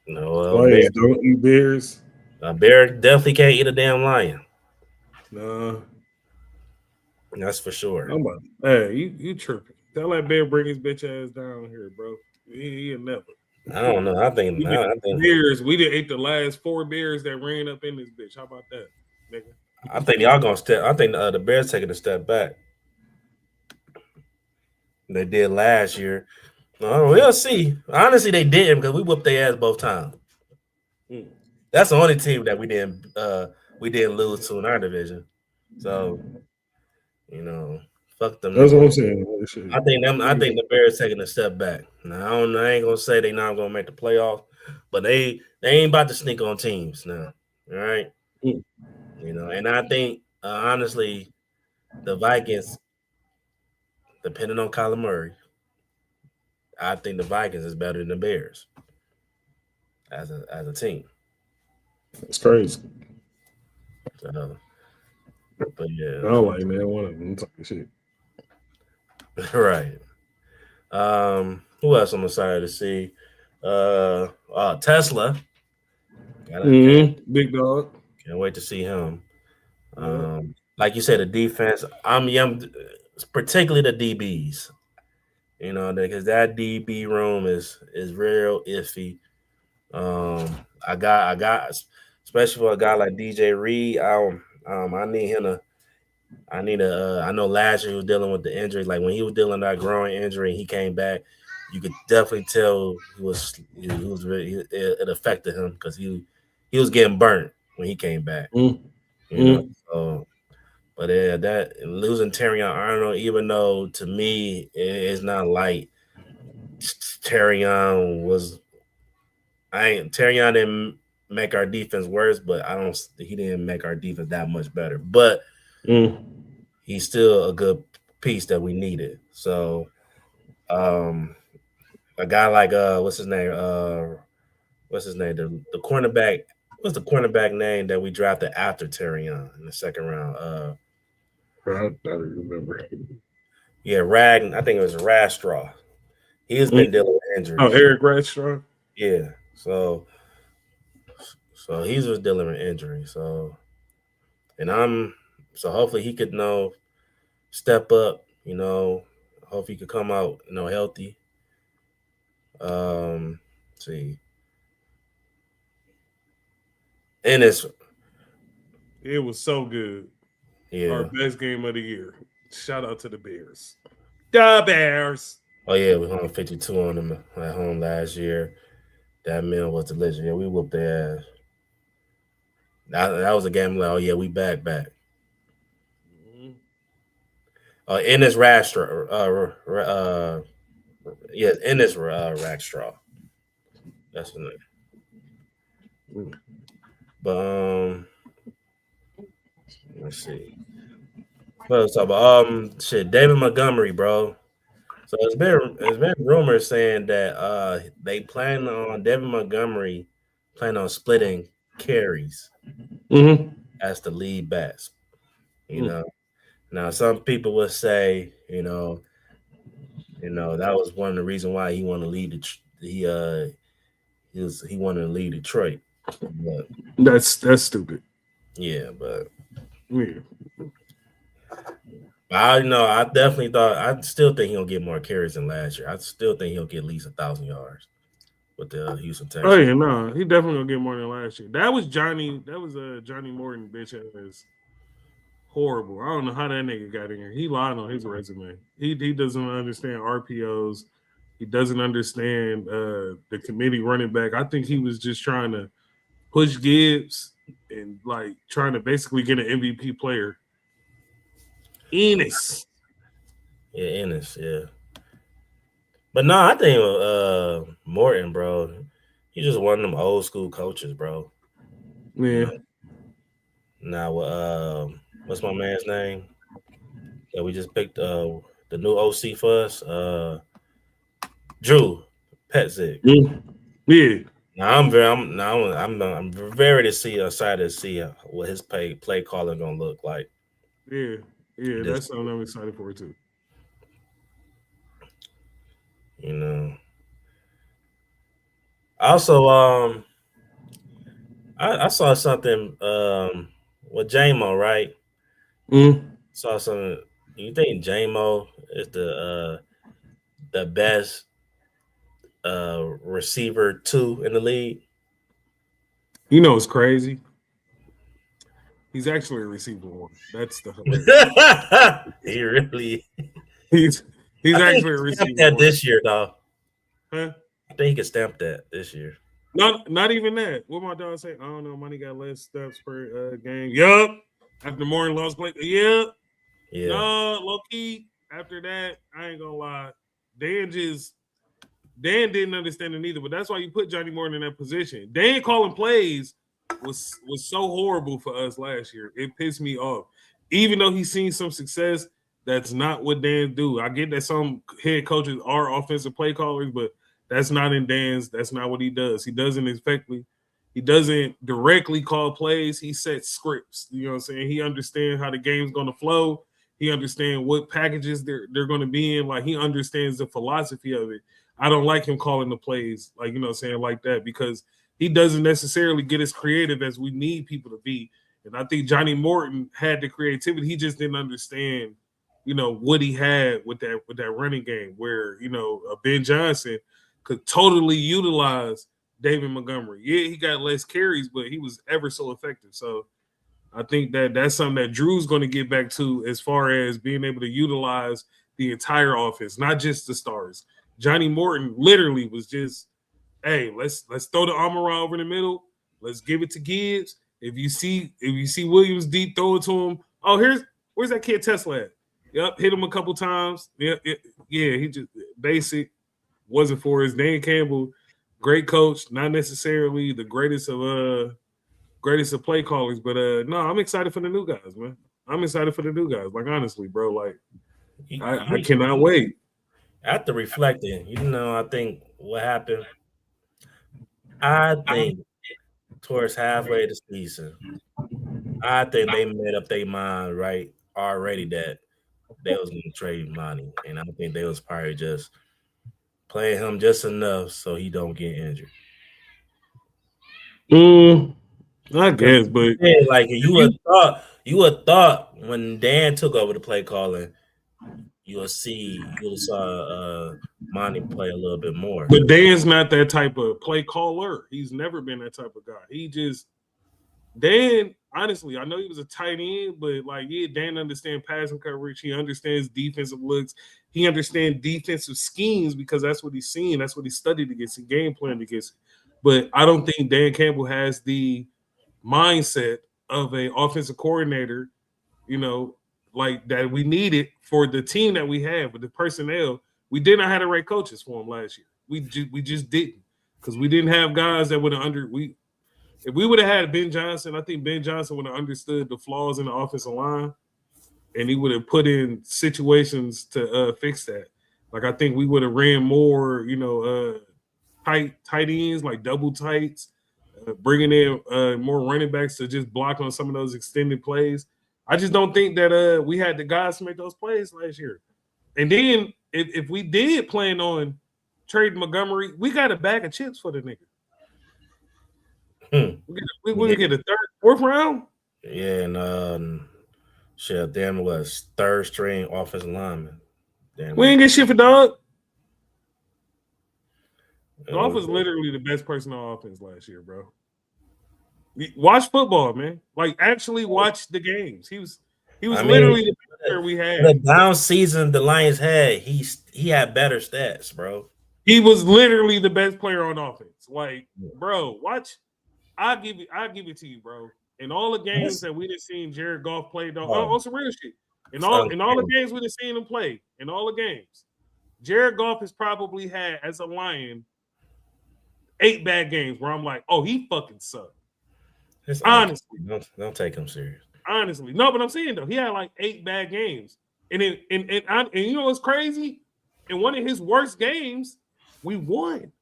No, Lions don't eat bears. a bear definitely can't eat a damn lion. Nah. That's for sure. I'm about, hey, you tripping. Tell that bear bring his bitch ass down here, bro. He never. I don't know. We did bears. We did ate the last 4 bears that ran up in this bitch. How about that, nigga? I think y'all gonna step. I think the Bears taking a step back. They did last year. We'll see. Honestly, they didn't because we whooped their ass both times. Mm. That's the only team that we didn't lose to in our division. So you know, fuck them That's what niggas. I'm saying. That shit. I think the Bears taking a step back. Now I ain't gonna say they not gonna make the playoffs, but they ain't about to sneak on teams now. All right, Mm. and I think honestly the Vikings, depending on Kyler Murray, I think the Vikings is better than the Bears as a team. That's crazy. So, but I yeah, don't like that one of them talking shit. right. Who else I'm excited to see? Tesla. Big dog. Can't wait to see him. Yeah. Like you said, the defense. Particularly the DBs. Because that DB room is real iffy. I got, especially for a guy like DJ Reed. I need him to. I need a. I know last year he was dealing with the injuries. Like when he was dealing with that growing injury, and he came back. You could definitely tell it affected him because he was getting burnt when he came back. Mm. You know. Mm. So, But yeah, that losing Terrion Arnold, even though to me it's not like Terrion was. I ain't Terrion didn't make our defense worse, but I don't. He didn't make our defense that much better. But he's still a good piece that we needed. So, a guy like what's his name? What's his name? The cornerback. What's the cornerback name that we drafted after Terrion in the second round? I don't remember. Yeah, Rag. I think it was Rastraw. He has been dealing with injuries. Oh, Eric Rastraw. Yeah. So he's just dealing with injury. So hopefully he could step up. Hopefully he could come out healthy. See. And it was so good. Yeah. Our best game of the year. Shout out to the Bears. The Bears. Oh yeah, we hung 52 on them at home last year. That meal was delicious. Yeah, we whooped their ass. That was a game like, oh yeah, we back. In this Rastraw, in this Rastraw. That's the name. But let's see. What else about David Montgomery, bro. So it's been rumors saying that they plan on David Montgomery on splitting carries as the lead back. Now some people would say, that was one of the reasons why he wanted to lead he wanted to lead Detroit. But, that's stupid. Yeah, but yeah. I definitely thought. I still think he'll get more carries than last year. I still think he'll get at least 1,000 yards with the Houston Texans. Oh yeah, no, he definitely gonna get more than last year. That was Johnny. That was Johnny Morton bitch ass. Horrible. I don't know how that nigga got in here. He lied on his resume. He doesn't understand RPOs. He doesn't understand the committee running back. I think he was just trying to push Gibbs and like trying to basically get an MVP player. Ennis. Yeah, Ennis, yeah. But no, I think Morton, bro, he's just one of them old school coaches, bro. Yeah. Now, what's my man's name? That we just picked the new OC for us, Drew Petzik. Yeah. Now I'm very excited to see what his play calling gonna look like. Yeah, that's something I'm excited for too. Also, I saw something with Jahmyr, right? Saw something. You think Jahmyr is the best receiver 2 in the league? It's crazy. He's actually a receiver 1. That's the hilarious. He really. He's actually a receiver. That this year, though. Huh? I think he can stamp that this year. Not even that. What my dog say? I don't know. Money got less stamps per game. Yup. After Morton lost play. Yep. Yeah. No, low key. After that, I ain't gonna lie. Dan didn't understand it either. But that's why you put Johnny Morton in that position. Dan calling plays was so horrible for us last year. It pissed me off. Even though he's seen some success, that's not what Dan do. I get that some head coaches are offensive play callers, but that's not in Dan's. That's not what he does. He doesn't directly call plays. He sets scripts. You know what I'm saying? He understands how the game's going to flow. He understands what packages they're going to be in. Like, he understands the philosophy of it. I don't like him calling the plays, like, you know what I'm saying, like that, because he doesn't necessarily get as creative as we need people to be. And I think Johnny Morton had the creativity. He just didn't understand, what he had with that running game, where, Ben Johnson could totally utilize David Montgomery. Yeah, he got less carries, but he was ever so effective. So I think that's something that Drew's going to get back to, as far as being able to utilize the entire offense, not just the stars. Johnny Morton literally was just, hey, let's throw the arm around over the middle. Let's give it to Gibbs. If you see Williams deep, throw it to him. Oh, Where's that kid Tesla at? Yep, hit him a couple times. Yeah, he just basic. Wasn't for his Dan Campbell, great coach, not necessarily the greatest of play callers, but no, I'm excited for the new guys, man. I'm excited for the new guys. Like honestly, bro, like I cannot wait. After reflecting, I think what happened. I think towards halfway the season, I think they made up their mind right already that they was gonna trade Monty, and I think they was probably just playing him just enough so he don't get injured. I guess, but yeah, like you would thought when Dan took over the play calling, you saw Monty play a little bit more. But Dan's not that type of play caller. He's never been that type of guy. Dan, honestly, I know he was a tight end, but Dan understands passing coverage. He understands defensive looks. He understands defensive schemes because that's what he's seen. That's what he studied against. He game planned against. But I don't think Dan Campbell has the mindset of an offensive coordinator, like that we needed for the team that we have with the personnel. We did not have the right coaches for him last year. We just didn't, because we didn't have guys that would have if we would have had Ben Johnson, I think Ben Johnson would have understood the flaws in the offensive line, and he would have put in situations to fix that. Like I think we would have ran more, tight ends, like double tights, bringing in more running backs to just block on some of those extended plays. I just don't think that we had the guys to make those plays last year. And then if we did plan on trading Montgomery, we got a bag of chips for the nigga. We get a fourth round. Yeah, and shit, damn was third string offensive lineman. Damn, we ain't get shit for dog. Goff was literally the best person on offense last year, bro. Watch football, man. Like actually watch the games. He was literally the best player we had. The down season the Lions had, he had better stats, bro. He was literally the best player on offense. Like, bro, watch. I'll give it to you, bro. In all the games that we done seen Jared Goff play, on some real shit. In all the games we done seen him play, in all the games, Jared Goff has probably had as a Lion 8 bad games where I'm like, oh, he fucking sucked. Honestly, don't take him serious. Honestly, no, but I'm saying though, he had like 8 bad games, and you know what's crazy? In one of his worst games, we won.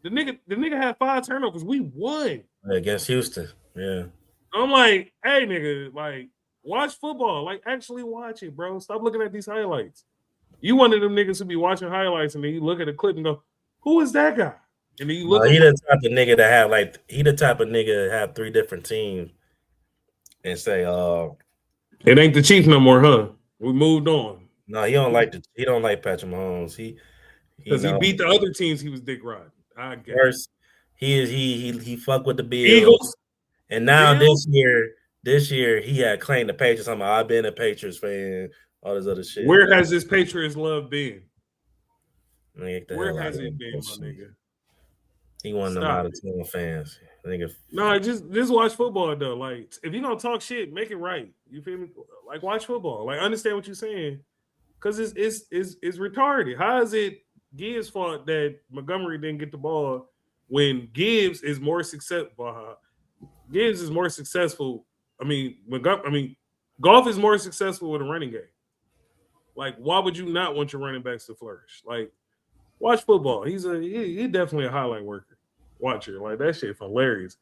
The nigga had 5 turnovers. We won against Houston. Yeah, I'm like, hey, nigga, like watch football. Like actually watch it, bro. Stop looking at these highlights. You one of them niggas who be watching highlights and then you look at the clip and go, "Who is that guy?" And then you look. He the type of nigga that have he the type of nigga that have 3 different teams and say, it ain't the Chiefs no more, huh? We moved on. No, he don't like Patrick Mahomes. Because he beat the other teams. He was dick riding. I guess. First, he fucked with the Bills. Eagles. And now this year he had claimed the Patriots. I've been a Patriots fan. All this other shit. Where has this Patriots love been? Where has it been, my nigga? He one of them out of town fans. No, just watch football though. Like if you're gonna talk shit, make it right. You feel me? Like watch football. Like understand what you're saying. Cause it's retarded. How is it Gibbs' fault that Montgomery didn't get the ball when Gibbs is more successful? Gibbs is more successful. Goff is more successful with a running game. Like, why would you not want your running backs to flourish? Like, watch football. He's definitely a highlight worker. Watcher. Like that shit hilarious.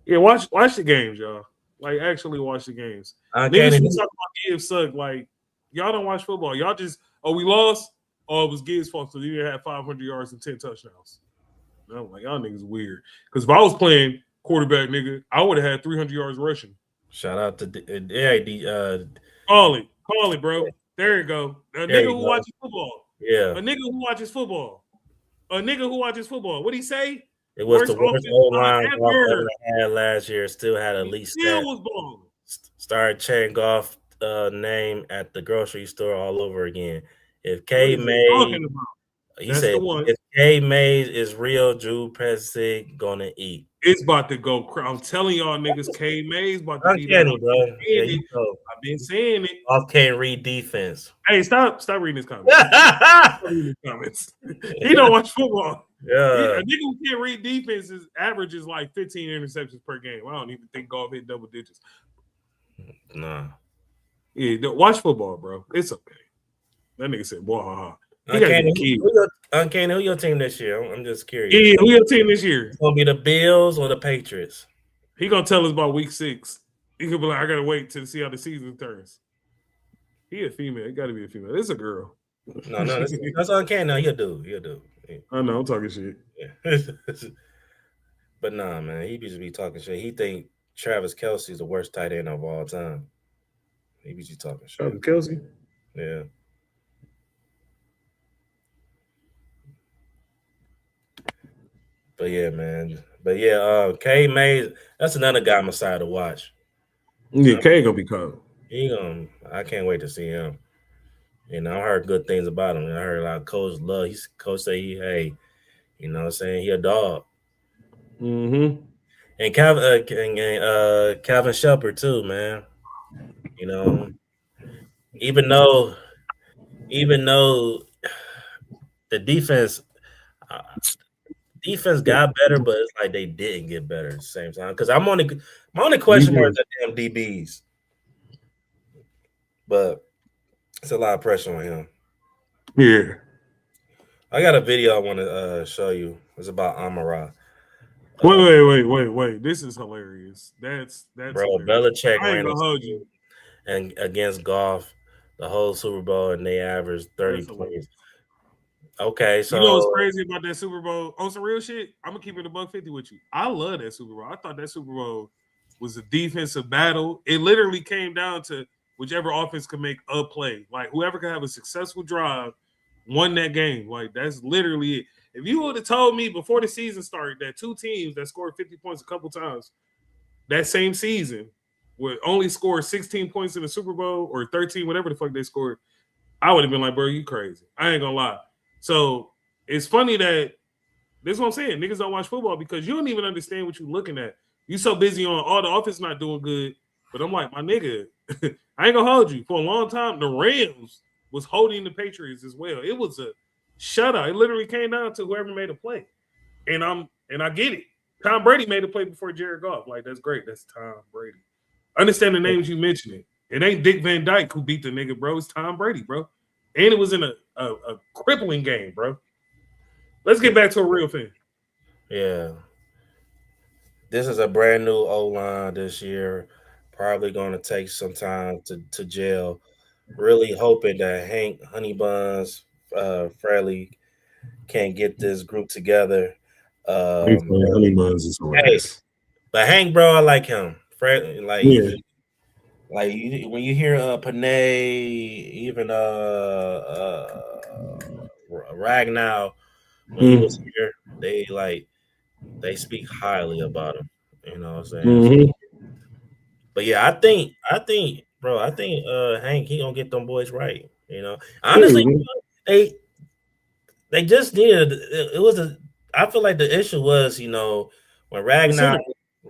Yeah, watch the games, y'all. Like, actually watch the games. Niggas who talk about Gibbs suck. Like, y'all don't watch football. Y'all just, we lost. Oh, it was Gibbs' fault. So you didn't have 500 yards and 10 touchdowns. And I'm like, y'all niggas weird. Because if I was playing quarterback, nigga, I would have had 300 yards rushing. Shout out to Call it, bro. There you go. A nigga who watches football. Yeah. A nigga who watches football. What'd he say? It was the worst O-line Goff ever had last year. Still had at least still was balling. Started chanting Goff name at the grocery store all over again. If K made He That's said, the one. if K Mays is real, Drew Pesci gonna eat. It's about to go. I'm telling y'all niggas, K Mays about to be that. Uncanny, bro. Yeah, you know. I've been saying it. Off can't read defense. Hey, stop reading his comments. Stop reading his comments. He don't watch football. Yeah. A nigga who can't read defenses averages like 15 interceptions per game. I don't even think golf hit double digits. Nah. Yeah, watch football, bro. It's okay. That nigga said, boy, haha. Uncanny, who your team this year? I'm just curious. Yeah, who your team this year? It's gonna be the Bills or the Patriots? He gonna tell us about week 6. He could be like, I gotta wait to see how the season turns. He a female. It gotta be a female. It's a girl. No, that's uncanny. No, he'll do. I know, I'm talking shit. Yeah. But nah, man, he used to be talking shit. He think Travis Kelce's the worst tight end of all time. He be talking shit. Travis Kelce? Yeah. But yeah, man. But yeah, K Mays, that's another guy I'm excited to watch. Yeah, K gonna be cold. I can't wait to see him. You know, I heard good things about him. I heard a lot of coach say hey, you know what I'm saying, he a dog. Mm-hmm. And Calvin Shepard too, man. You know, even though the defense got better, but it's like they didn't get better at the same time. Because my only question mark is the damn DBs, but it's a lot of pressure on him. Yeah, I got a video I want to show you. It's about Amara. Wait! This is hilarious. That's bro. hilarious. Belichick I ain't ran gonna hold you. And against golf the whole Super Bowl, and they averaged 30 points. Okay, so you know what's crazy about that Super Bowl? On some real shit, I'm gonna keep it $150 with you. I love that Super Bowl. I thought that Super Bowl was a defensive battle. It literally came down to whichever offense could make a play. Like whoever could have a successful drive won that game. Like that's literally it. If you would have told me before the season started that 2 teams that scored 50 points a couple times that same season would only score 16 points in the Super Bowl or 13, whatever the fuck they scored, I would have been like, bro, you crazy. I ain't gonna lie. So it's funny that this is what I'm saying. Niggas don't watch football because you don't even understand what you're looking at. You so busy on all the offense not doing good. But I'm like, my nigga, I ain't gonna hold you. For a long time, the Rams was holding the Patriots as well. It was a shutout. It literally came down to whoever made a play. And I get it. Tom Brady made a play before Jared Goff. Like, that's great. That's Tom Brady. Understand the names you mentioning. It ain't Dick Van Dyke who beat the nigga, bro. It's Tom Brady, bro. And it was in a crippling game, bro. Let's get back to a real thing. Yeah. This is a brand new O-line this year. Probably going to take some time to gel. Really hoping that Hank Honeybuns Fraley can get this group together. Honeybuns is hilarious. But Hank, bro, I like him. Like, yeah. When you hear Panay, even Ragnow, when he was here, they speak highly about him. You know what I'm saying? Mm-hmm. But yeah, I think Hank, he gonna get them boys right. You know, honestly, they just did. It was I feel like the issue was, you know, when Ragnow.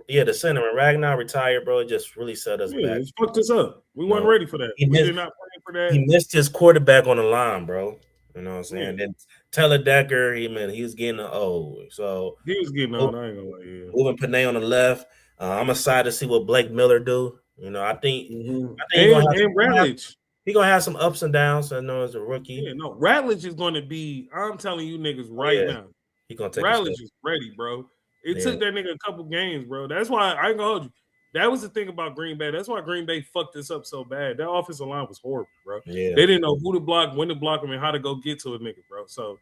Yeah, the center. When Ragnar retired, bro, it just really set us back. It fucked us up. We weren't ready for that. We did not plan for that. He missed his quarterback on the line, bro. You know what I'm saying? Yeah. Then Taylor Decker, he was getting old. So he was getting old. I ain't gonna lie. Yeah. Moving Panay on the left. I'm excited to see what Blake Miller do. You know, I think Ratledge. He's gonna have some ups and downs. I know as a rookie. Yeah, no, Ratledge is going to be. I'm telling you niggas now. He gonna take Ratledge is ready, bro. It took that nigga a couple games, bro. That's why I ain't gonna hold you. That was the thing about Green Bay. That's why Green Bay fucked this up so bad. That offensive line was horrible, bro. Yeah. They didn't know who to block, when to block them, and how to go get to a nigga, bro. So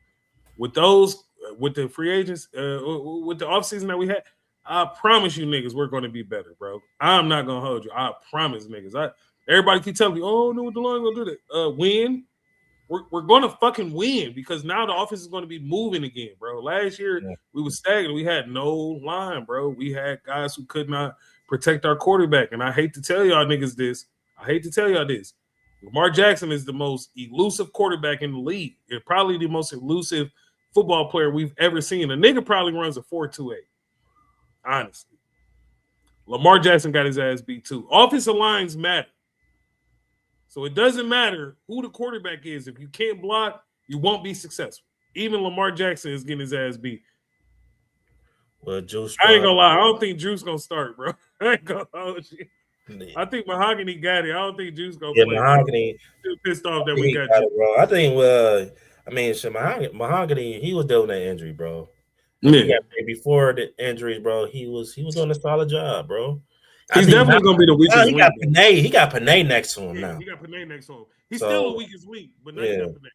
with the free agents, with the offseason that we had, I promise you niggas we're going to be better, bro. I'm not going to hold you. I promise niggas. Everybody keep telling me, oh, no, the line going to do that. Win. We're going to fucking win because now the offense is going to be moving again, bro. Last year, we were stagnant. We had no line, bro. We had guys who could not protect our quarterback. And I hate to tell y'all niggas this. Lamar Jackson is the most elusive quarterback in the league. And probably the most elusive football player we've ever seen. A nigga probably runs a 4.28. Honestly. Lamar Jackson got his ass beat too. Offensive lines matter. So it doesn't matter who the quarterback is. If you can't block, you won't be successful. Even Lamar Jackson is getting his ass beat. Well, Juice I ain't gonna lie. I don't think Juice gonna start, bro. I ain't gonna hold you. I think Mahogany got it. I don't think Juice gonna play. Mahogany. Still pissed off that we got it, bro. I think. I mean, Mahogany. He was dealing with that injury, bro. Yeah. Before the injuries, bro, he was doing a solid job, bro. He's definitely gonna be the weakest link. He got Panay next to him now. He got Panay next to him. He's still the weakest link, but now he got Panay.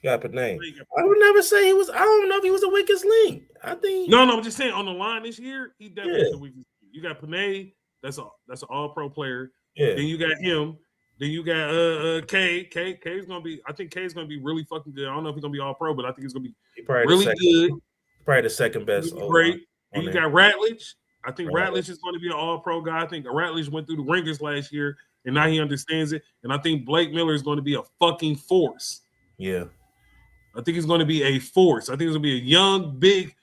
Got Panay. I would never say he was. I don't know if he was the weakest link. I think. No, I'm just saying on the line this year, he definitely is the weakest. You got Panay. That's an all-pro player. Yeah. Then you got him. Then you got K. K's gonna be. I think K's gonna be really fucking good. I don't know if he's gonna be all-pro, but I think he's gonna be really good. Probably the second best. Great. And you got Ratledge. I think Ratledge is going to be an all-pro guy. I think Ratledge went through the ringers last year, and now he understands it. And I think Blake Miller is going to be a fucking force. Yeah. I think he's going to be a force. I think he's going to be a young, big,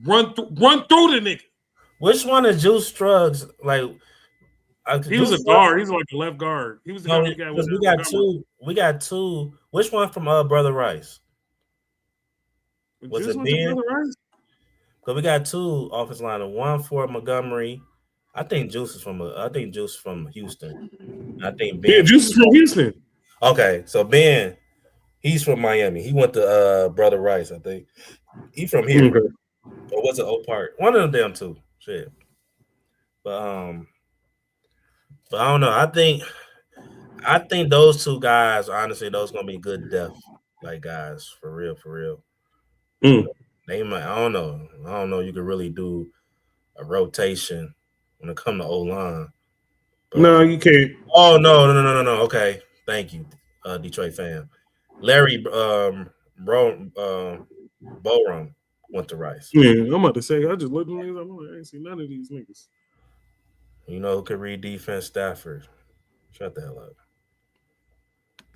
run through the nigga. Which one of Juice Struggs? Like, he was a guard. He's like a left guard. He was the guy. We got two. We got two. Which one from Brother Rice? Was it Ben? Because we got two offensive linemen. One for Montgomery. I think Juice is from Houston. I think Ben. Yeah, Juice is from Houston. Okay, so Ben, he's from Miami. He went to Brother Rice, I think. He from here. Okay. Or was it Oak Park? One of them damn two. Shit. But I don't know. I think those two guys, honestly, those gonna be good depth, like guys, for real. They might. I don't know. You could really do a rotation when it comes to O-line. No, you can't. Oh no. Okay, thank you, Detroit fan. Larry Borum went to Rice. Yeah, I'm about to say. I just looked at these. I ain't seen none of these niggas. You know who could read defense? Stafford. Shut the hell up.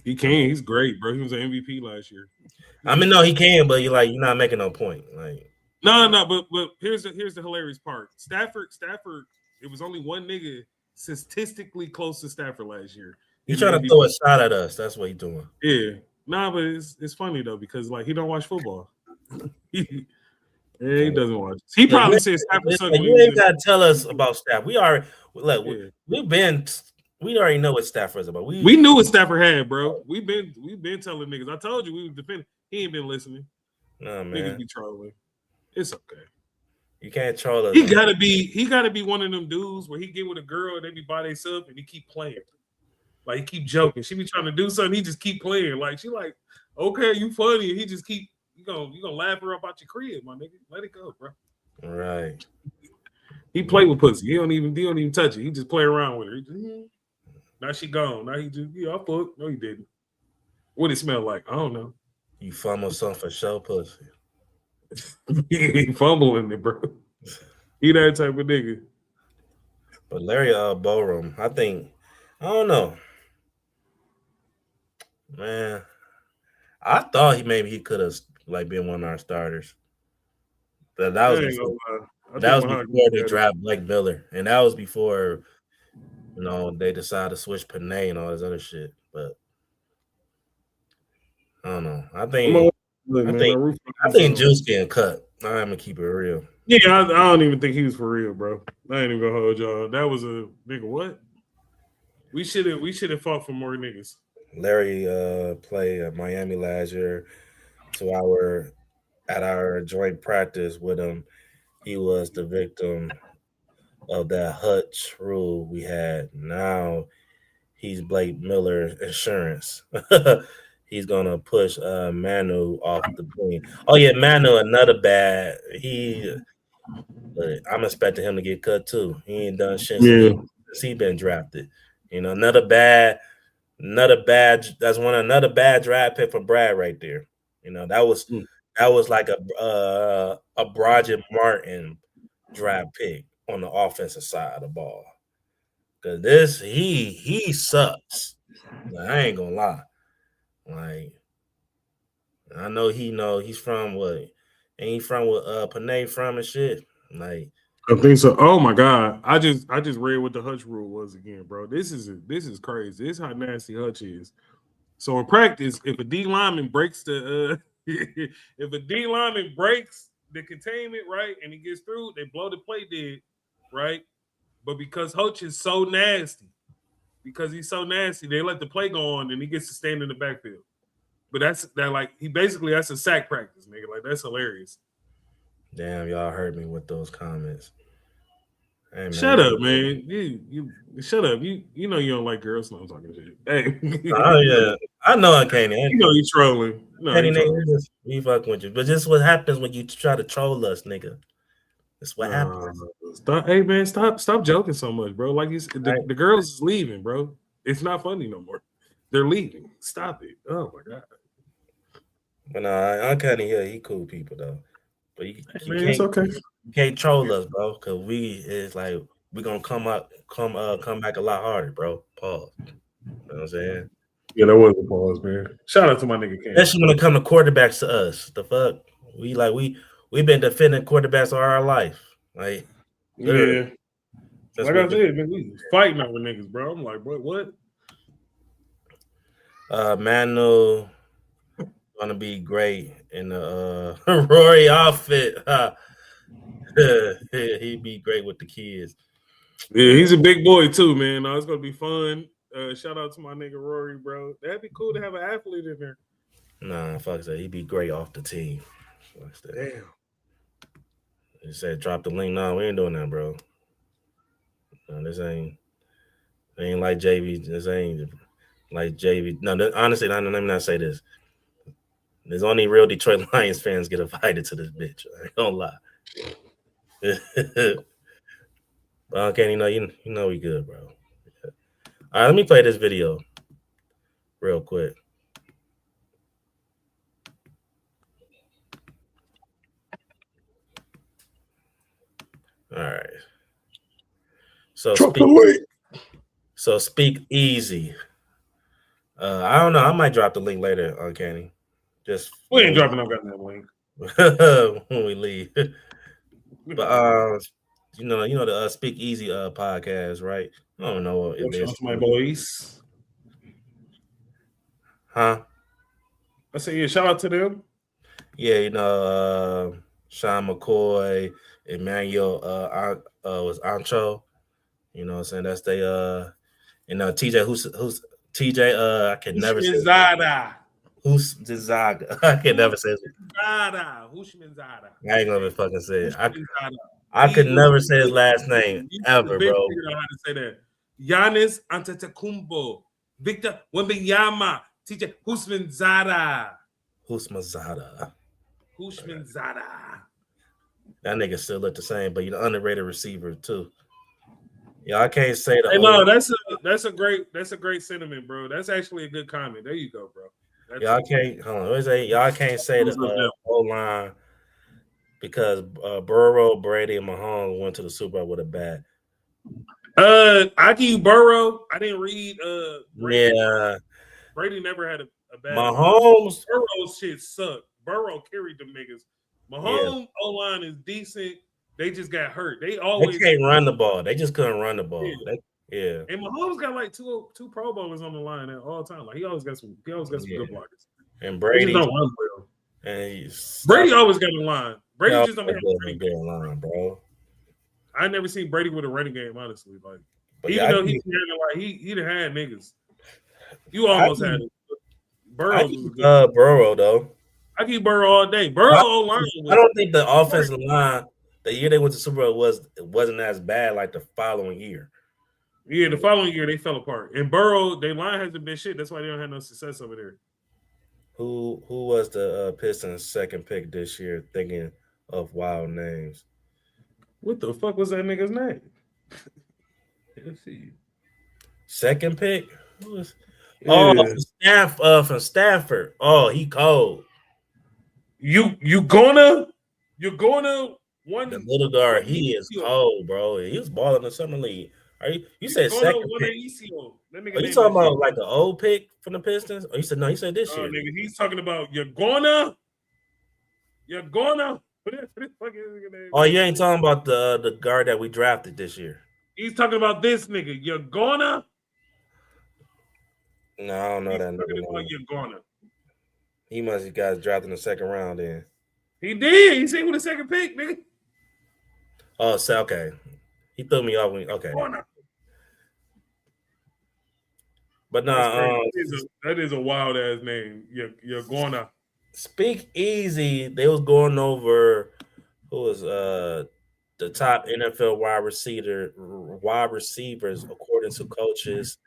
He can. He's great, bro. He was an MVP last year. I mean, no, he can, but you're not making no point. Like, no. But here's the hilarious part. Stafford. It was only one nigga statistically close to Stafford last year. He's trying to throw a shot at us. That's what he's doing. Yeah. Nah, but it's funny though because he don't watch football. He doesn't watch. He probably said Stafford. You ain't got to tell us about Stafford. We already we already know what Stafford's about. We knew what Stafford had, bro. We've been telling niggas. I told you we was defending. He ain't been listening. No, man. Niggas be trolling. It's okay. You can't troll us. He gotta be one of them dudes where he get with a girl and they be by themselves and he keep playing. Like he keep joking. She be trying to do something, he just keep playing. Like she like, okay, you funny. And he just keep you gonna laugh her up out your crib, my nigga. Let it go, bro. All right. He play with pussy. He don't even touch it. He just play around with her. Now she gone. Now he just I fucked. No, he didn't. What it smell like? I don't know. You fumble something for show pussy. He ain't fumbling it, bro. He that type of nigga. But Larry Borum, I don't know. Man, I thought he could have been one of our starters. But that was before they drafted Blake Miller, and that was before they decided to switch Panay and all this other shit. But I don't know. I think Juice getting cut. I'm gonna keep it real. Yeah, I don't even think he was for real, bro. I ain't even gonna hold y'all. That was a nigga. What? We should have fought for more niggas. Larry played at Miami last year. At our joint practice with him, he was the victim of that Hutch rule we had. Now he's Blake Miller insurance. He's gonna push Manu off the plane. Oh yeah, Manu another bad. But I'm expecting him to get cut too. He ain't done shit since he been drafted. Another bad. That's another bad draft pick for Brad right there. That was like a Broderick Martin draft pick on the offensive side of the ball. Because he sucks. Like, I ain't gonna lie. Like, I know he's from what? Ain't he from what Panay from and shit? Like, I think so. Oh my god! I just read what the Hutch rule was again, bro. This is crazy. This is how nasty Hutch is. So in practice, if a D lineman breaks the if a D lineman breaks the containment, right, and he gets through, they blow the play dead, right? But because Hutch is so nasty, they let the play go on and he gets to stand in the backfield. But that's a sack practice, nigga. Like that's hilarious. damn, y'all heard me with those comments. Hey, man, Shut up, man. You shut up. You know you don't like girls. No, I'm talking shit. Hey. Oh yeah, I know I can't. You know you trolling. No, you trolling. We fucking with you, but this is what happens when you try to troll us, nigga. That's what happens. Stop, hey man, stop joking so much, bro. Like the girls is leaving, bro. It's not funny no more. They're leaving. Stop it. Oh my god. But no, I kind of hear he cool people though. But you man, it's okay. You can't troll us, bro, because we gonna come back a lot harder, bro. Pause. You know what I'm saying? Yeah, that was a pause, man. Shout out to my nigga Cam. Especially when it come to quarterbacks to us. The fuck? We've been defending quarterbacks all our life. Like, yeah. Like I said, man, we fighting over niggas, bro. I'm like, what? Manu gonna be great in the Rory outfit. He'd be great with the kids. Yeah, he's a big boy too, man. It's gonna be fun. Shout out to my nigga Rory, bro. That'd be cool to have an athlete in there. Nah, fuck that. He'd be great off the team. Damn. He said, drop the link. No, we ain't doing that, bro. No, this ain't like JV. This ain't like JV. No, honestly, let me not say this. There's only real Detroit Lions fans get invited to this bitch. I ain't gonna lie. But okay, you know we good, bro. Yeah. All right, let me play this video real quick. All right. So speak easy. I don't know. I might drop the link later, Uncanny. Just we ain't dropping no goddamn link when we leave. But you know the Speak Easy podcast, right? I don't know if there's my boys. Huh? I say, yeah, shout out to them. Yeah, Sean McCoy, Emmanuel was Ancho. You know what I'm saying? That's they TJ who's TJ I can never say who's Zaga. I can never say it. I ain't gonna fucking say it. I could never say his last name ever, bro. I don't know how to say that. Giannis Antetokounmpo, Victor Wembanyama, TJ Husmanzada. That nigga still look the same, but you're the underrated receiver too. Yeah, I can't say that. Hey, no, that's a great sentiment, bro. That's actually a good comment. There you go, bro. Y'all can't say the O-line because Burrow, Brady, and Mahomes went to the Super Bowl with a bad. I give you Burrow. I didn't read Brady. Yeah. Brady never had a bad Mahomes. Burrow's shit sucked. Burrow carried them niggas. Mahomes O-line is decent. They just got hurt. They can't run the ball. They just couldn't run the ball. Yeah. And Mahomes got like two Pro Bowlers on the line at all time. Like he always got some good blockers. And Brady don't run well. And Brady always got in line. Brady just don't have a running game, bro. I never seen Brady with a running game, honestly. Like even though he'd have had niggas. You almost had it. Burrow though. I keep Burrow all day. Burrow line. I don't think the offensive line the year they went to Super Bowl wasn't as bad like the following year. Yeah, the following year they fell apart. And Burrow, their line hasn't been shit. That's why they don't have no success over there. Who was the Pistons' second pick this year? Thinking of wild names. What the fuck was that nigga's name? Let's see. Second pick? From Stanford. Oh, he cold. You're gonna one the little guard. He is cold, bro. He was balling in the summer league. You said Going second on one pick? AECO. That nigga Are you name talking is about like an old pick from the Pistons? Or you said no? You said this year. nigga. He's talking about you're gonna. What the fuck is his name? Oh, you ain't talking about the guard that we drafted this year. He's talking about this nigga. You're gonna. No, I don't know He's that talking nigga about name. you're gonna. He must have got drafted in the second round then. He did. He said with the second pick, nigga. Oh, so okay. He threw me off. Okay. Gonna. But That's crazy. no, That is a wild ass name. You're gonna. Speak Easy. They was going over who was the top NFL wide receivers according to coaches,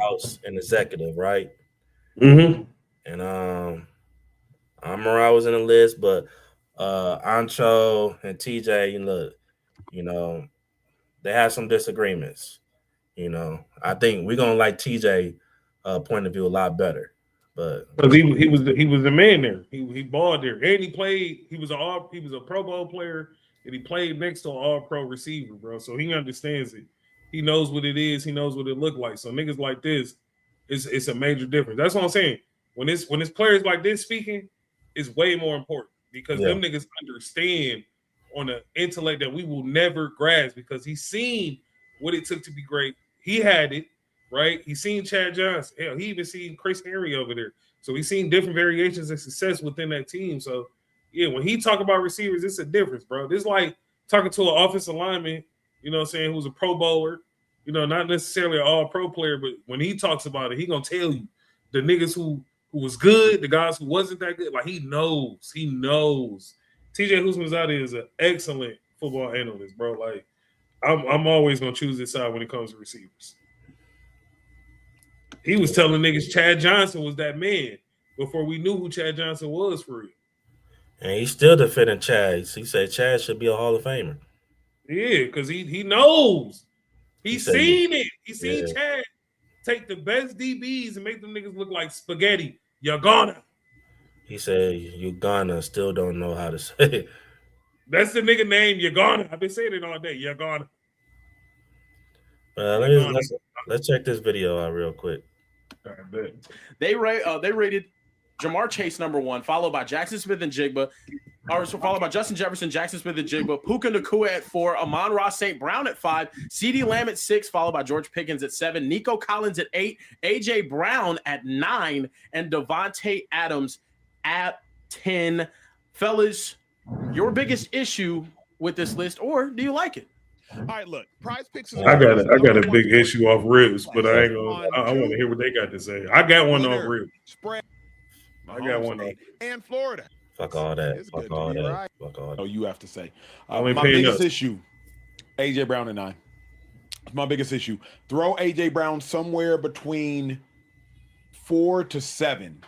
house, and executive, right? Mm-hmm. And Amara was in the list, but Ancho and TJ, they had some disagreements. I think we're gonna like TJ point of view a lot better. But Because he was the man there. He balled there, and he played. He was a Pro Bowl player, and he played next to an All Pro receiver, bro. So he understands it. He knows what it is. He knows what it looked like. So niggas like this, it's a major difference. That's what I'm saying. When it's players like this speaking, it's way more important because them niggas understand on an intellect that we will never grasp because he's seen what it took to be great. He had it. Right? He's seen Chad Johnson. Hell, he even seen Chris Henry over there. So he's seen different variations of success within that team. So, yeah, when he talk about receivers, it's a difference, bro. This like talking to an offensive lineman, you know what I'm saying, who's a Pro Bowler, not necessarily an all-pro player, but when he talks about it, he going to tell you the niggas who was good, the guys who wasn't that good, like he knows. He knows. TJ Houshmandzadeh is an excellent football analyst, bro. Like, I'm always going to choose this side when it comes to receivers. He was telling niggas Chad Johnson was that man before we knew who Chad Johnson was for real. And he's still defending Chad. He said Chad should be a Hall of Famer. Yeah, because he knows. He's seen it. He's seen Chad take the best DBs and make them niggas look like spaghetti. You're gonna. He said you gonna still don't know how to say it. That's the nigga name. You're gonna. I've been saying it all day. You're gonna. Let's check this video out real quick. They rated Jahmyr Chase number 1, followed by Jackson Smith and Jigba, followed by Justin Jefferson, Jackson Smith and Jigba, Puka Nacua at 4, Amon-Ra St. Brown at 5, CeeDee Lamb at 6, followed by George Pickens at 7, Nico Collins at 8, AJ Brown at 9, and Devontae Adams at 10. Fellas, your biggest issue with this list, or do you like it? All right, look, Prize Picks. I got a big issue off ribs, but I ain't gonna. I want to hear what they got to say. I got one off ribs. I got one off. And Florida. Fuck all that. Fuck all that. Right. Fuck all that. Oh, you have to say. My biggest issue, AJ Brown at 9. It's my biggest issue. Throw AJ Brown somewhere between 4 to 7.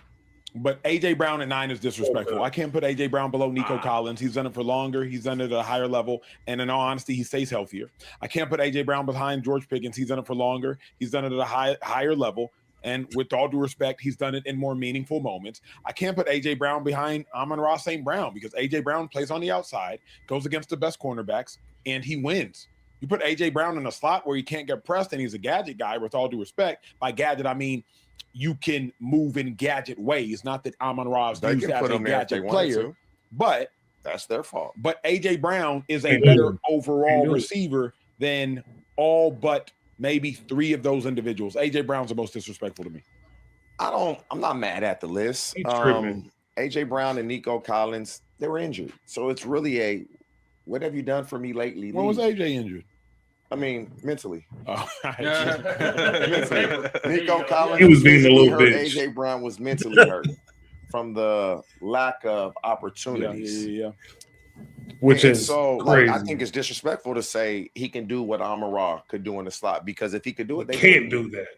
But AJ Brown at 9 is disrespectful. I can't put AJ Brown below Nico Collins. He's done it for longer. He's done it at a higher level. And in all honesty, he stays healthier. I can't put AJ Brown behind George Pickens. He's done it for longer. He's done it at a higher level. And with all due respect, he's done it in more meaningful moments. I can't put AJ Brown behind Amon-Ra St. Brown because AJ Brown plays on the outside, goes against the best cornerbacks, and he wins. You put AJ Brown in a slot where he can't get pressed and he's a gadget guy, with all due respect. By gadget, I mean you can move in gadget ways. Not that Amon-Ra is used as a gadget player, but that's their fault. But AJ Brown is a better overall receiver than all but maybe 3 of those individuals. AJ Brown's the most disrespectful to me. I'm not mad at the list. AJ Brown and Nico Collins, they were injured. So it's really what have you done for me lately? When was AJ injured? I mean, mentally. Oh, mentally. Nico Collins, he was being a little bitch. AJ Brown was mentally hurt from the lack of opportunities. Yeah. Which is so crazy. I think it's disrespectful to say he can do what Amon-Ra could do in the slot, because if he could do it, they can't do that.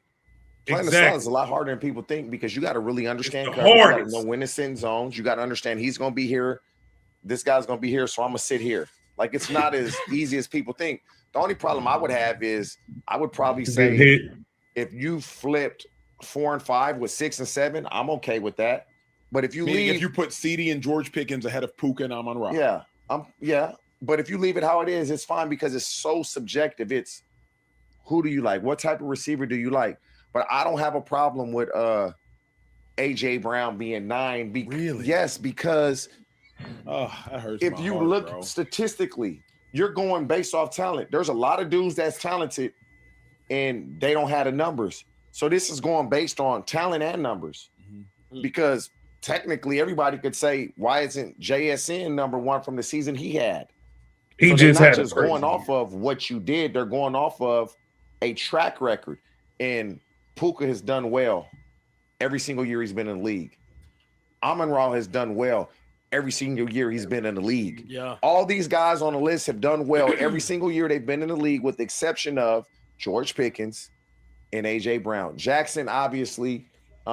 Playing the slot is a lot harder than people think, because you got to really understand. You got to know when to sit in zones. You got to understand he's going to be here. This guy's going to be here, so I'm going to sit here. Like, it's not as easy as people think. The only problem I would have is I would probably say if you flipped 4 and 5 with 6 and 7, I'm okay with that. But if you if you put CeeDee and George Pickens ahead of Puka and Amon-Ra, but if you leave it how it is, it's fine, because it's so subjective. It's Who do you like? What type of receiver do you like? But I don't have a problem with AJ Brown being 9. Really? Yes, because that hurts if you look statistically, you're going based off talent. There's a lot of dudes that's talented and they don't have the numbers. So this is going based on talent and numbers. Because technically everybody could say, why isn't JSN number 1 from the season he had? He so just they're not had just going off of what you did. They're going off of a track record. And Puka has done well every single year he's been in the league. Amon-Ra has done well every single year he's been in the league. Yeah. All these guys on the list have done well every single year they've been in the league, with the exception of George Pickens and AJ Brown. Jackson, obviously,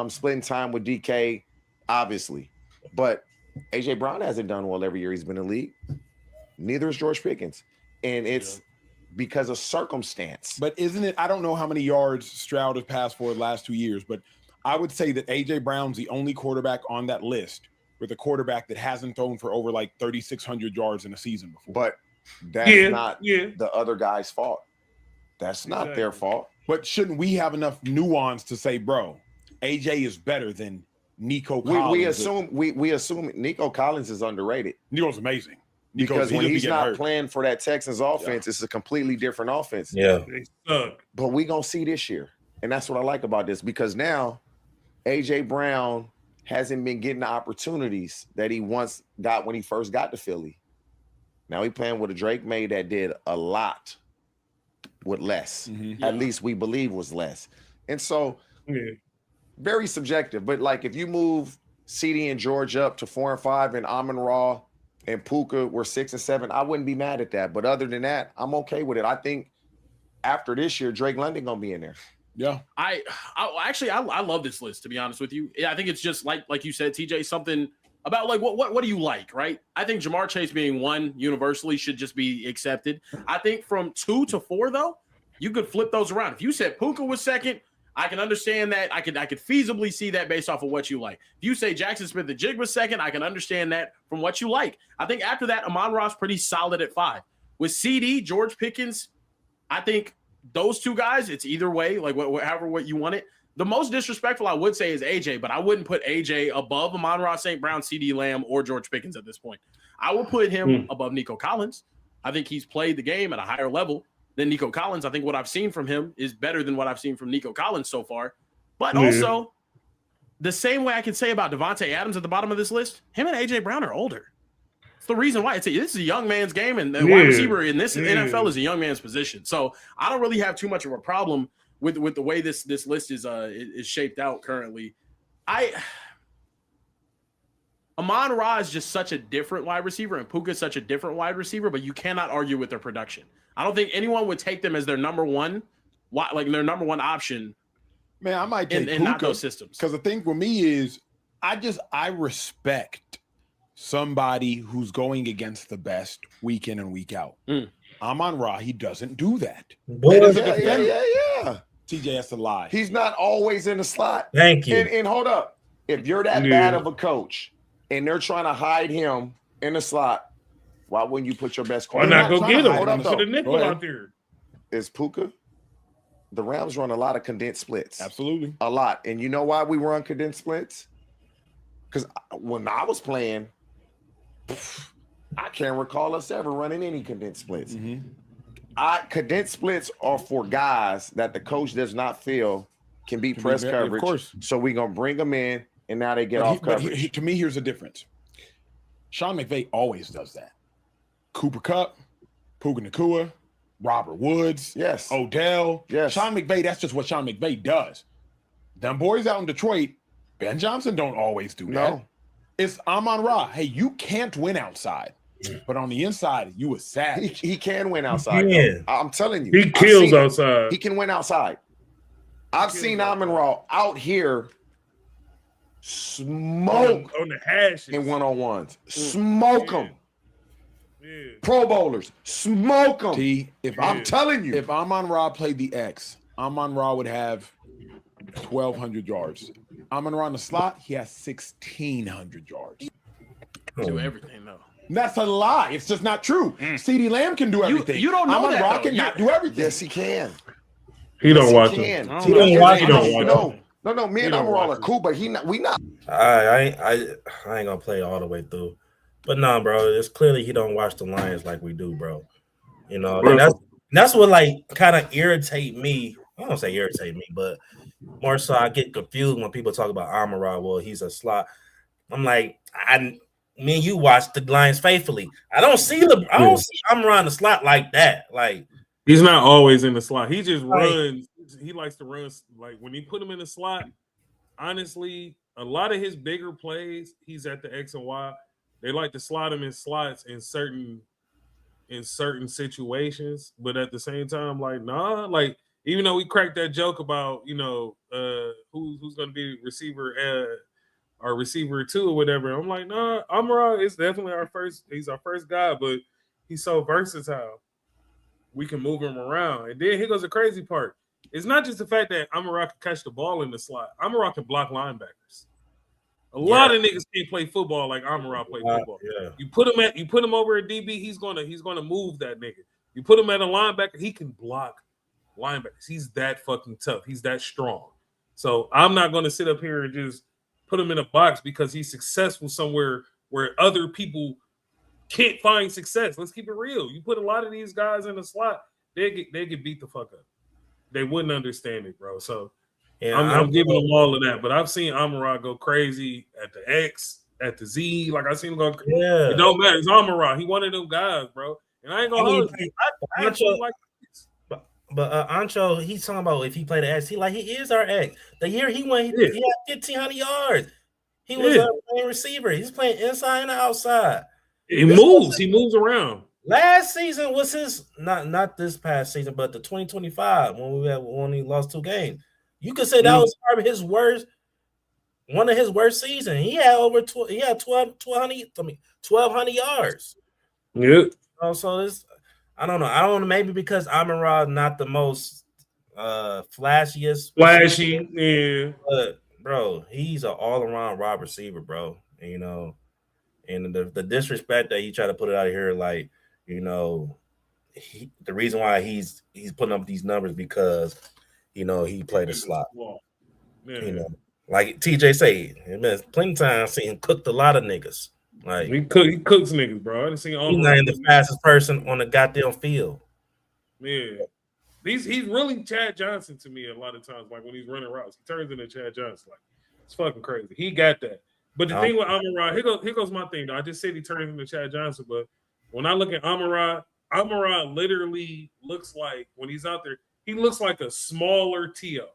splitting time with DK, obviously. But AJ Brown hasn't done well every year he's been in the league. Neither is George Pickens. And it's because of circumstance. But isn't it, I don't know how many yards Stroud has passed for the last 2 years, but I would say that AJ Brown's the only quarterback on that list with a quarterback that hasn't thrown for over like 3,600 yards in a season before. But that's not the other guy's fault. That's not their fault. But shouldn't we have enough nuance to say, bro, AJ is better than Nico Collins? We assume Nico Collins is underrated. Nico's amazing. Because when he's not playing for that Texans offense, it's a completely different offense. Yeah. But we're going to see this year. And that's what I like about this, because now AJ Brown hasn't been getting the opportunities that he once got when he first got to Philly. Now he's playing with a Drake May that did a lot with less. At least we believe was less. And so very subjective. But like if you move CD and George up to 4 and 5 and Amon-Ra and Puka were 6 and 7, I wouldn't be mad at that. But other than that, I'm okay with it. I think after this year, Drake London gonna be in there. Yeah. I actually love this list, to be honest with you. I think it's just like you said, TJ, something about like what do you like, right? I think Ja'Marr Chase being 1 universally should just be accepted. I think from 2 to 4 though, you could flip those around. If you said Puka was 2nd, I can understand that. I could feasibly see that based off of what you like. If you say Jackson Smith and Jig was 2nd, I can understand that from what you like. I think after that, Amon-Ra's pretty solid at 5. With CD, George Pickens, I think those 2 guys, it's either way, like however what you want it. The most disrespectful I would say is AJ, but I wouldn't put AJ above Amon-Ra St. Brown, CD Lamb, or George Pickens at this point. I would put him above Nico Collins. I think he's played the game at a higher level than Nico Collins. I think what I've seen from him is better than what I've seen from Nico Collins so far. But also, the same way I can say about Devontae Adams at the bottom of this list, him and AJ Brown are older. It's the reason why. This is a young man's game, and the wide receiver in this NFL is a young man's position. So I don't really have too much of a problem with the way this list is shaped out currently. Amon-Ra is just such a different wide receiver, and Puka is such a different wide receiver, but you cannot argue with their production. I don't think anyone would take them as their number one option. Man, I might take in not those systems. Because the thing for me is, I respect somebody who's going against the best week in and week out. Amon-Ra, he doesn't do that. Yeah. TJ has to lie. He's not always in the slot. Thank you. And hold up. If you're that bad of a coach and they're trying to hide him in the slot, why wouldn't you put your best Why corner? not go get him? Hold up, Put a nickel out there. Is Puka? The Rams run a lot of condensed splits. Absolutely. A lot. And you know why we run condensed splits? Because when I was playing, I can't recall us ever running any condensed splits. Condensed splits are for guys that the coach does not feel can beat press coverage. Of course. So we're going to bring them in, and now they get off coverage. To me, here's the difference. Sean McVay always does that. Cooper Kupp, Puka Nacua, Robert Woods, Odell. Sean McVay, that's just what Sean McVay does. Them boys out in Detroit, Ben Johnson don't always do that. No. It's Amon-Ra. Hey, you can't win outside. But on the inside, you a savage. He can win outside. I'm telling you. He kills outside. He can win outside. I've seen Amon-Ra out here smoke on the hashes in one-on-ones. Smoke them. Pro bowlers, smoke them. I'm telling you. If Amon-Ra played the X, Amon-Ra would have 1,200 yards. Amon-Ra in the slot, he has 1,600 yards. Do everything, though. That's a lie. It's just not true. CeeDee Lamb can do everything. You don't know Amon-Ra that, cannot do everything. Yes, he can. He don't watch it. He don't watch it. No. Me and Amaral are cool, but we not. I ain't gonna play all the way through. But no, bro, it's clearly he don't watch the Lions like we do, bro. You know, and that's what like kind of irritate me. I don't say irritate me, but more so I get confused when people talk about Amon-Ra. Well, he's a slot. I'm like, me and you watch the Lions faithfully. I don't see Amon-Ra in the slot like that. Like he's not always in the slot. He just runs. He likes to run. Like when he put him in the slot, honestly, a lot of his bigger plays, he's at the X and Y. They like to slot him in slots in certain situations, but at the same time, like, nah, like even though we cracked that joke about, you know, who's gonna be receiver our receiver 2 or whatever. I'm like, nah, Amon-Ra is definitely he's our first guy, but he's so versatile. We can move him around. And then here goes the crazy part. It's not just the fact that Amon-Ra can catch the ball in the slot. Amon-Ra can block linebackers. A lot of niggas can't play football like Amon-Ra play football. Yeah. You put him over at DB, he's gonna move that nigga. You put him at a linebacker, he can block linebackers. He's that fucking tough. He's that strong. So I'm not gonna sit up here and just put him in a box because he's successful somewhere where other people can't find success. Let's keep it real. You put a lot of these guys in the slot, they get beat the fuck up. They wouldn't understand it, bro. So yeah, I'm giving them all of that. But I've seen Amon-Ra go crazy at the X, at the Z. Like I seen him go crazy. Yeah. It don't matter. It's Amon-Ra. He one of them guys, bro. And I ain't gonna hold you. I actually like this. But Ancho, he's talking about if he played the X, he is our X. The year he went, he had 1,500 yards. He was a playing receiver. He's playing inside and outside. He moves around. Last season was his not this past season, but the 2025 when he lost 2 games. You could say that was probably one of his worst seasons. He had 1,200 yards. Yeah. So this, I don't know. Maybe because Amon-Ra not the most flashiest. Flashy, yeah. But bro, he's an all-around wide receiver, bro. And, you know, and the disrespect that he tried to put it out of here, like, you know, the reason why he's putting up these numbers because, you know, he played a slot. Yeah. You know, like TJ said, there's plenty of times seen him cooked a lot of niggas. Like he cooks niggas, bro. I didn't see he's not the fastest person on the goddamn field. Yeah. He's really Chad Johnson to me a lot of times. Like when he's running routes, he turns into Chad Johnson. Like it's fucking crazy. He got that. But the thing with Amon-Ra, here goes my thing though. I just said he turns into Chad Johnson, but when I look at Amon-Ra literally looks like when he's out there, he looks like a smaller T.O.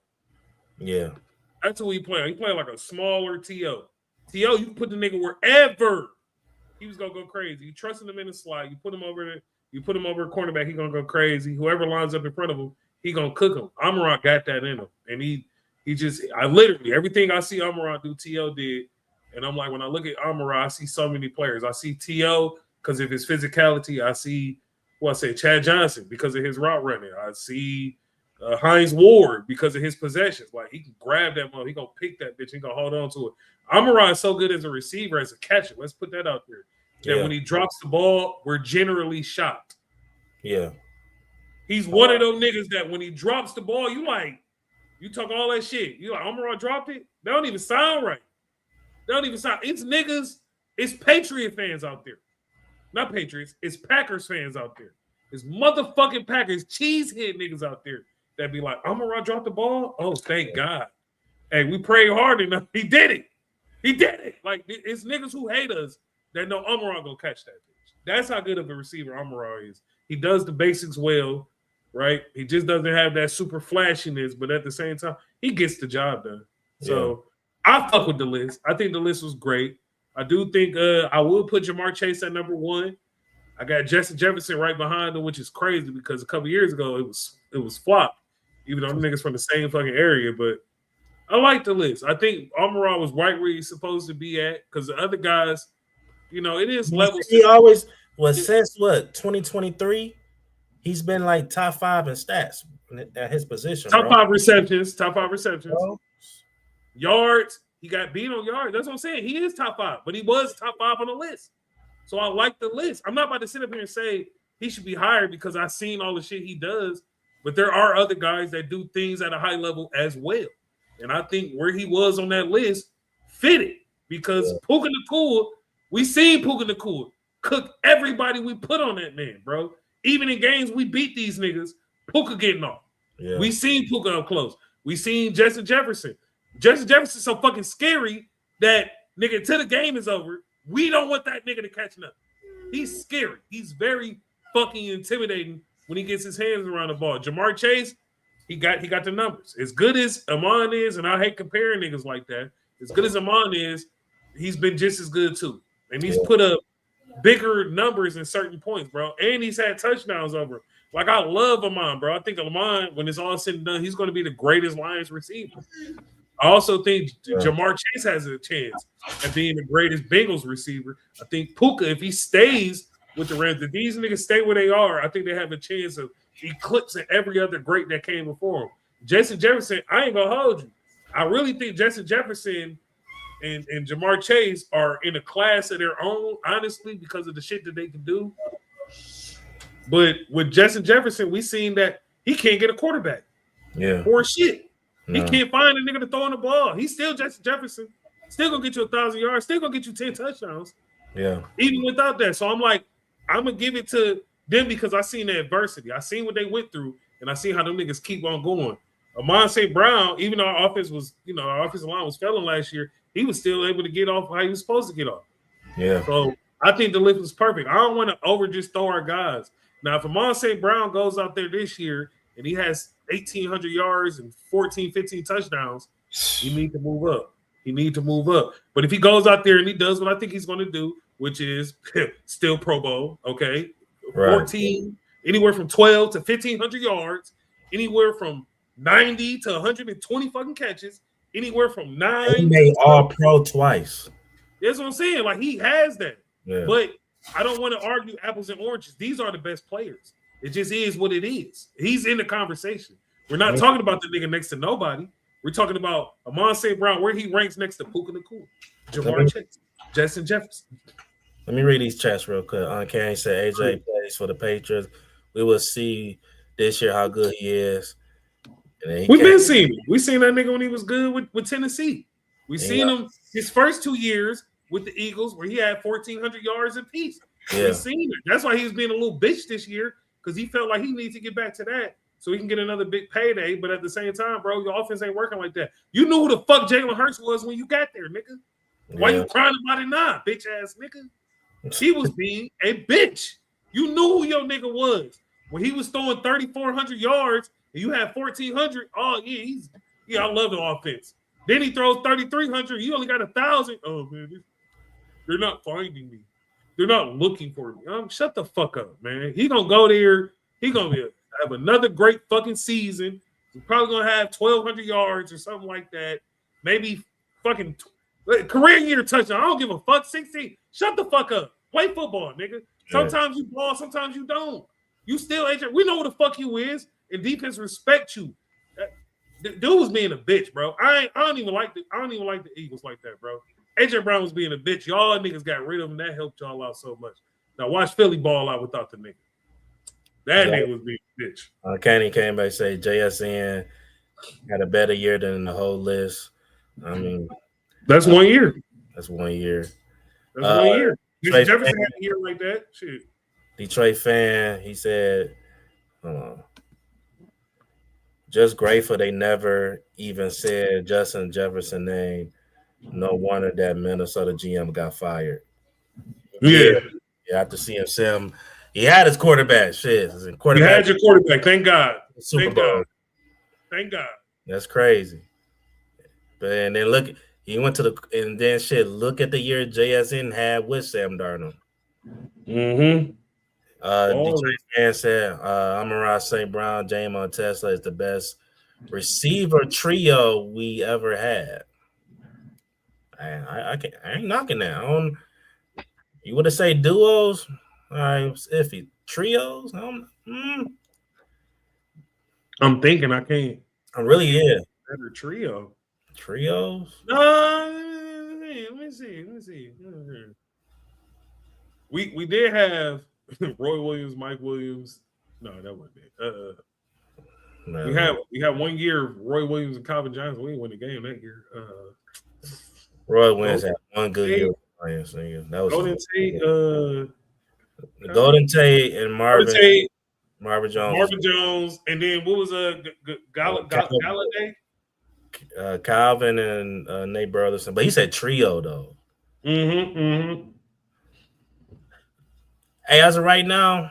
Yeah. That's who he playing. He playing like a smaller T.O. T.O., you put the nigga wherever. He was gonna go crazy. You trusting him in the slot. You put him over a cornerback, he gonna go crazy. Whoever lines up in front of him, he gonna cook him. Amon-Ra got that in him. And I literally everything I see Amon-Ra do, T.O. did. And I'm like, when I look at Amon-Ra, I see so many players. I see T.O. because of his physicality. I see Chad Johnson because of his route running. I see Hines Ward because of his possessions. Like he can grab that one, he gonna pick that bitch, he gonna hold on to it. Amon-Ra is so good as a receiver, as a catcher. Let's put that out there. That when he drops the ball, we're generally shocked. Yeah. He's one of those niggas that when he drops the ball, you talk all that shit. You like Amon-Ra dropped it? They don't even sound right. It's niggas, it's Patriot fans out there. Not Patriots, it's Packers fans out there. It's motherfucking Packers cheesehead niggas out there that be like, Amon-Ra dropped the ball? Oh, thank God. Hey, we prayed hard enough. He did it. Like, it's niggas who hate us that know Amon-Ra gonna catch that bitch. That's how good of a receiver Amon-Ra is. He does the basics well, right? He just doesn't have that super flashiness, but at the same time, he gets the job done. So I fuck with the list. I think the list was great. I do think I will put Jahmyr Chase at number 1. I got Justin Jefferson right behind him, which is crazy because a couple years ago it was flopped, even though the niggas from the same fucking area. But I like the list. I think Amon-Ra was right where he's supposed to be at because the other guys, you know, it is levels. He always was since 2023. He's been like top 5 in stats at his position. Top 5 receptions. Bro. Yards. He got beat on yards. That's what I'm saying. He is top 5, but he was top 5 on the list. So I like the list. I'm not about to sit up here and say he should be higher because I've seen all the shit he does. but there are other guys that do things at a high level as well. And I think where he was on that list fitted because Puka Nacua, we seen Puka Nacua cook everybody we put on that man, bro. Even in games we beat these niggas, Puka getting off. Yeah. We seen Puka up close. We seen Justin Jefferson. Justin Jefferson's so fucking scary that nigga till the game is over, we don't want that nigga to catch nothing. He's scary. He's very fucking intimidating when he gets his hands around the ball. Ja'Marr Chase, he got the numbers. As good as Amon is, and I hate comparing niggas like that, as good as Amon is, he's been just as good too. And he's put up bigger numbers in certain points, bro. And he's had touchdowns over. Like, I love Amon, bro. I think Amon, when it's all said and done, he's going to be the greatest Lions receiver. I also think Ja'Marr Chase has a chance at being the greatest Bengals receiver. I think Puka, if he stays with the Rams, if these niggas stay where they are, I think they have a chance of eclipsing every other great that came before him. Justin Jefferson, I ain't gonna hold you. I really think Justin Jefferson and Ja'Marr Chase are in a class of their own, honestly, because of the shit that they can do. But with Justin Jefferson, we seen that he can't get a quarterback. Yeah. Or shit. No. He can't find a nigga to throw in the ball. He's still Justin Jefferson. Still gonna get you 1,000 yards. Still gonna get you 10 touchdowns. Yeah. Even without that. So I'm like, I'm gonna give it to them because I seen the adversity. I seen what they went through, and I seen how them niggas keep on going. Amon St. Brown, even though our offense was, our offensive line was failing last year, he was still able to get off how he was supposed to get off. Yeah. So I think the lift was perfect. I don't want to just throw our guys. Now, if Amon St. Brown goes out there this year and he has 1,800 yards and 14, 15 touchdowns, he need to move up. He need to move up. But if he goes out there and he does what I think he's going to do, which is still Pro Bowl, okay? Right. 14, anywhere from 12 to 1,500 yards, anywhere from 90 to 120 fucking catches, anywhere from 9. He made All-Pro twice. That's what I'm saying. Like, he has that. Yeah. But I don't want to argue apples and oranges. These are the best players. It just is what it is. He's in the conversation. We're not talking about the nigga next to nobody. We're talking about Amon St. Brown, where he ranks next to Puka Nacua, Ja'Marr Chase, Justin Jefferson. Let me read these chats real quick. Kane said AJ plays for the Patriots. We will see this year how good he is. We've been seeing him. We seen that nigga when he was good with Tennessee. We seen him his first 2 years with the Eagles where he had 1,400 yards apiece. Yeah. We seen it. That's why he was being a little bitch this year because he felt like he needs to get back to that so he can get another big payday. But at the same time, bro, your offense ain't working like that. You knew who the fuck Jalen Hurts was when you got there, nigga. Why you crying about it now, bitch ass nigga? He was being a bitch. You knew who your nigga was when he was throwing 3,400 yards and you had 1,400. Oh yeah, I love the offense. Then he throws 3,300. You only got 1,000. Oh man, they're not finding me. They're not looking for me. Shut the fuck up, man. He gonna go there. He gonna have another great fucking season. He's probably gonna have 1,200 yards or something like that. Maybe fucking career year touchdown. I don't give a fuck. 16. Shut the fuck up. Play football, nigga. Sometimes you ball, sometimes you don't. You still AJ. We know who the fuck you is, and defense respect you. The dude was being a bitch, bro. I don't even like the Eagles like that, bro. AJ Brown was being a bitch. Y'all niggas got rid of him. That helped y'all out so much. Now watch Philly ball out without the nigga. That nigga was being a bitch. Kenny came back and say JSN had a better year than the whole list. I mean, that's 1 year. That's 1 year. That's 1 year. Jefferson had a year like that. Shit. Detroit fan, he said, just grateful they never even said Justin Jefferson name. No wonder that Minnesota GM got fired. Yeah. After seeing Sam, he had his quarterback. Shit. You had your quarterback. Thank God. Super Bowl. Thank God. That's crazy. But and then look, he went to look at the year JSN had with Sam Darnold. Mm-hmm. Detroit fan said, Amon St. Brown, Jahmyr Tesla is the best receiver trio we ever had. I ain't knocking that. You would have say duos? All right, iffy. Trios? I'm thinking I can't. I really is. Better trio. Trios? No, let me see. We did have Roy Williams, Mike Williams. No, that wasn't it. No. We had 1 year Roy Williams and Calvin Johnson. We didn't win the game that year. Roy Williams had one good year. That was Golden Tate. Golden Tate and Marvin Jones. Marvin Jones, and then what was Galladay? Calvin and Nate Burleson, but he said trio though. Hey, as of right now,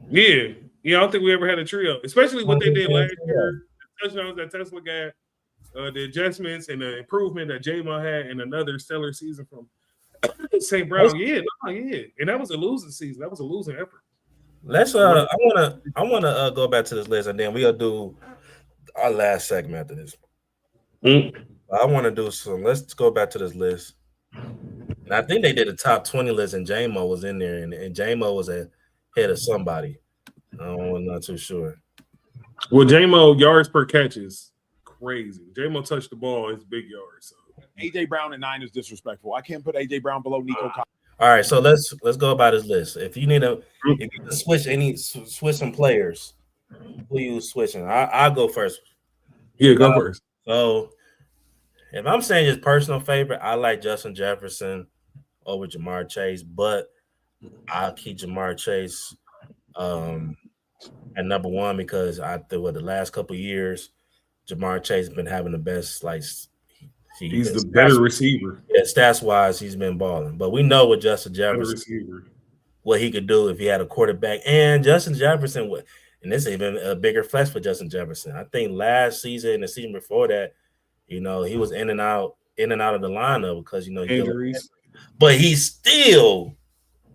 yeah, I don't think we ever had a trio, especially what they did last year. The touchdowns that Tesla got, the adjustments and the improvement that Jahmyr had, and another stellar season from St. Brown. Yeah, and that was a losing season. That was a losing effort. Let's I wanna go back to this list, and then we'll do our last segment after this. I want to do some. Let's go back to this list. And I think they did a top 20 list, and Jahmyr was in there, and Jahmyr was ahead of somebody. I'm not too sure. Well, Jahmyr yards per catch is crazy. Jahmyr touched the ball, it's big yards. So AJ Brown at 9 is disrespectful. I can't put AJ Brown below Nico Collins. All right, so let's go about his list. If you need if you can switch some players, who you switching? I'll go first. Yeah, go first. So, if I'm saying his personal favorite, I like Justin Jefferson over Ja'Marr Chase, but I'll keep Ja'Marr Chase at number one because the last couple of years, Ja'Marr Chase has been having the best, he's the better receiver. Yeah, stats-wise, he's been balling. But we know with Justin Jefferson, what he could do if he had a quarterback. And Justin Jefferson and this is even a bigger flex for Justin Jefferson. I think last season and the season before that, he was in and out of the lineup because injuries. But he's still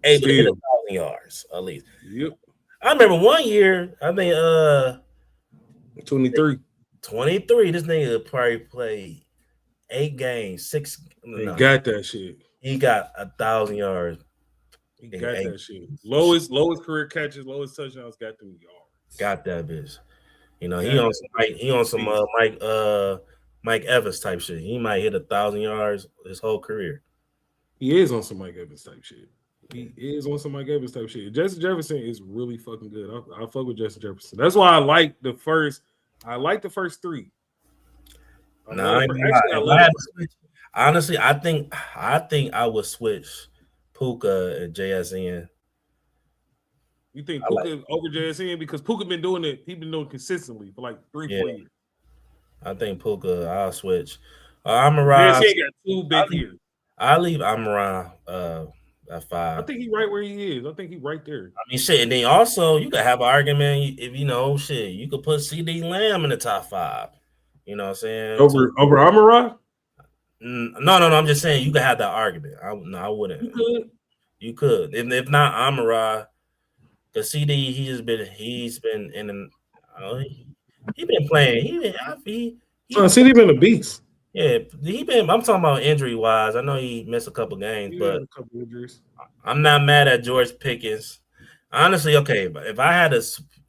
able to hit 1,000 yards at least. Yep. I remember one year, I think 23. 23. This nigga probably played 8 games, 6. He got that shit. He got 1,000 yards. He got that shit. Lowest career catches, lowest touchdowns, got them yards. Got that bitch. He on some Mike Evans type shit. He might hit 1,000 yards his whole career. He is on some Mike Evans type shit. Justin Jefferson is really fucking good. I fuck with Justin Jefferson. That's why I like the first 3. Honestly, I think I would switch Puka and JSN. You think Puka over JSN because Puka been doing it? He been doing it consistently for like 3-4 years. I think Puka. I'll switch. Amara. JSN got 2 big years. I leave Amara at 5. I think he right where he is. I think he right there. I mean, shit. And then also you could have an argument if you could put CD Lamb in the top 5. You know what I'm saying? Over Amara? No. I'm just saying you could have that argument. I wouldn't. You could. If not Amara. The CD, he's been in he been playing. CD been a beast. Yeah, I'm talking about injury wise. I know he missed a couple games, but a couple injuries. I'm not mad at George Pickens. Honestly, okay, but if I had to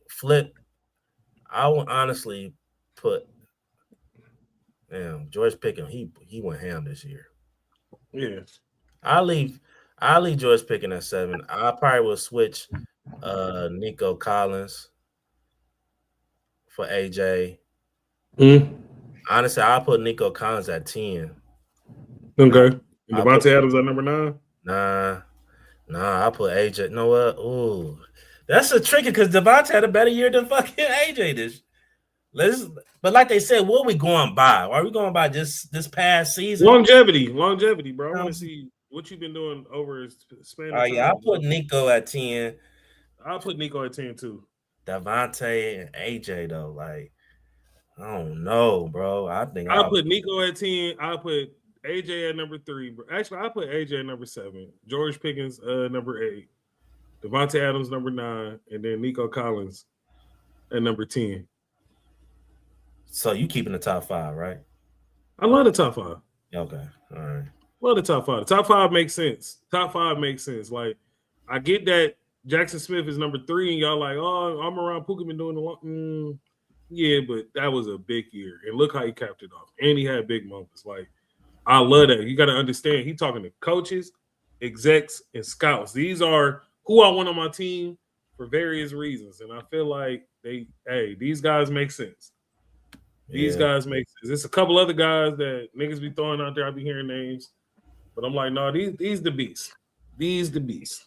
flip, I would honestly put George Pickens. He went ham this year. Yeah, I'll leave George Pickens at 7. I probably will switch Nico Collins for AJ. Honestly, I'll put Nico Collins at 10. Okay. And Devontae Adams at number 9? Nah, I'll put AJ. You know what? Ooh. That's a tricky because Devontae had a better year than fucking AJ but like they said, what are we going by? Are we going by just this past season? Longevity, bro. I want to see what you've been doing over a span of time. Yeah, I'll put Nico at 10. I'll put Nico at 10 too. Devontae and AJ though, I don't know, bro. I think I'll put Nico at 10. I'll put AJ at number 3. Actually, I'll put AJ at number 7. George Pickens number 8. Devontae Adams number 9, and then Nico Collins at number 10. So you keeping the top 5, right? I love the top 5. Okay, all right. Love the top 5. The top 5 makes sense. Like I get that Jackson Smith is number 3, and y'all like, oh, I'm around Puka been doing a lot. Yeah, but that was a big year, and look how he capped it off. And he had big moments. Like I love that. You got to understand. He talking to coaches, execs, and scouts. These are who I want on my team for various reasons, and I feel like these guys make sense. These guys make sense. There's a couple other guys that niggas be throwing out there. I be hearing names, but I'm like, no, these the beasts. These the beasts.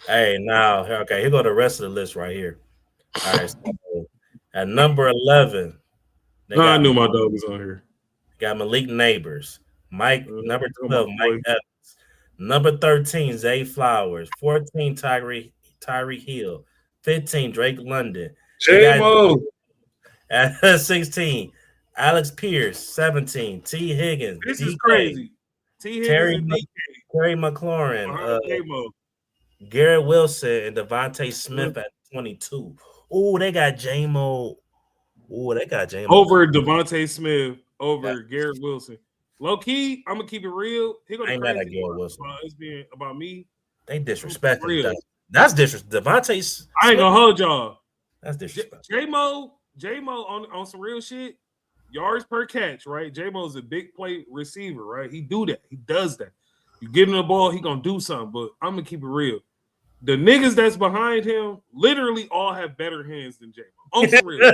Hey, now, okay, here go the rest of the list right here. All right, so at number 11, I knew my dog was on here. Got Malik Neighbors. Number 12, Mike Evans. Number 13, Zay Flowers. 14, Tyree Hill. 15, Drake London. J-Mo. At 16, Alex Pierce. 17, T. Higgins. This is crazy. T. Higgins Terry McLaurin. Garrett Wilson and Devontae Smith at 22. Oh, they got J-Mo. Oh, they got J-Mo. Over Devontae Smith, over Garrett wilson. Low key, I'm gonna keep it real. He gonna crazy Garrett Wilson. About me. They disrespecting that. That's disrespect. Devontae. I ain't gonna hold y'all. That's disrespect. J-Mo on some real shit. Yards per catch, right? J-Mo's a big play receiver, right? He do that. He does that. You give him the ball, he gonna do something. But I'm gonna keep it real. The niggas that's behind him literally all have better hands than J-Mo. On some real,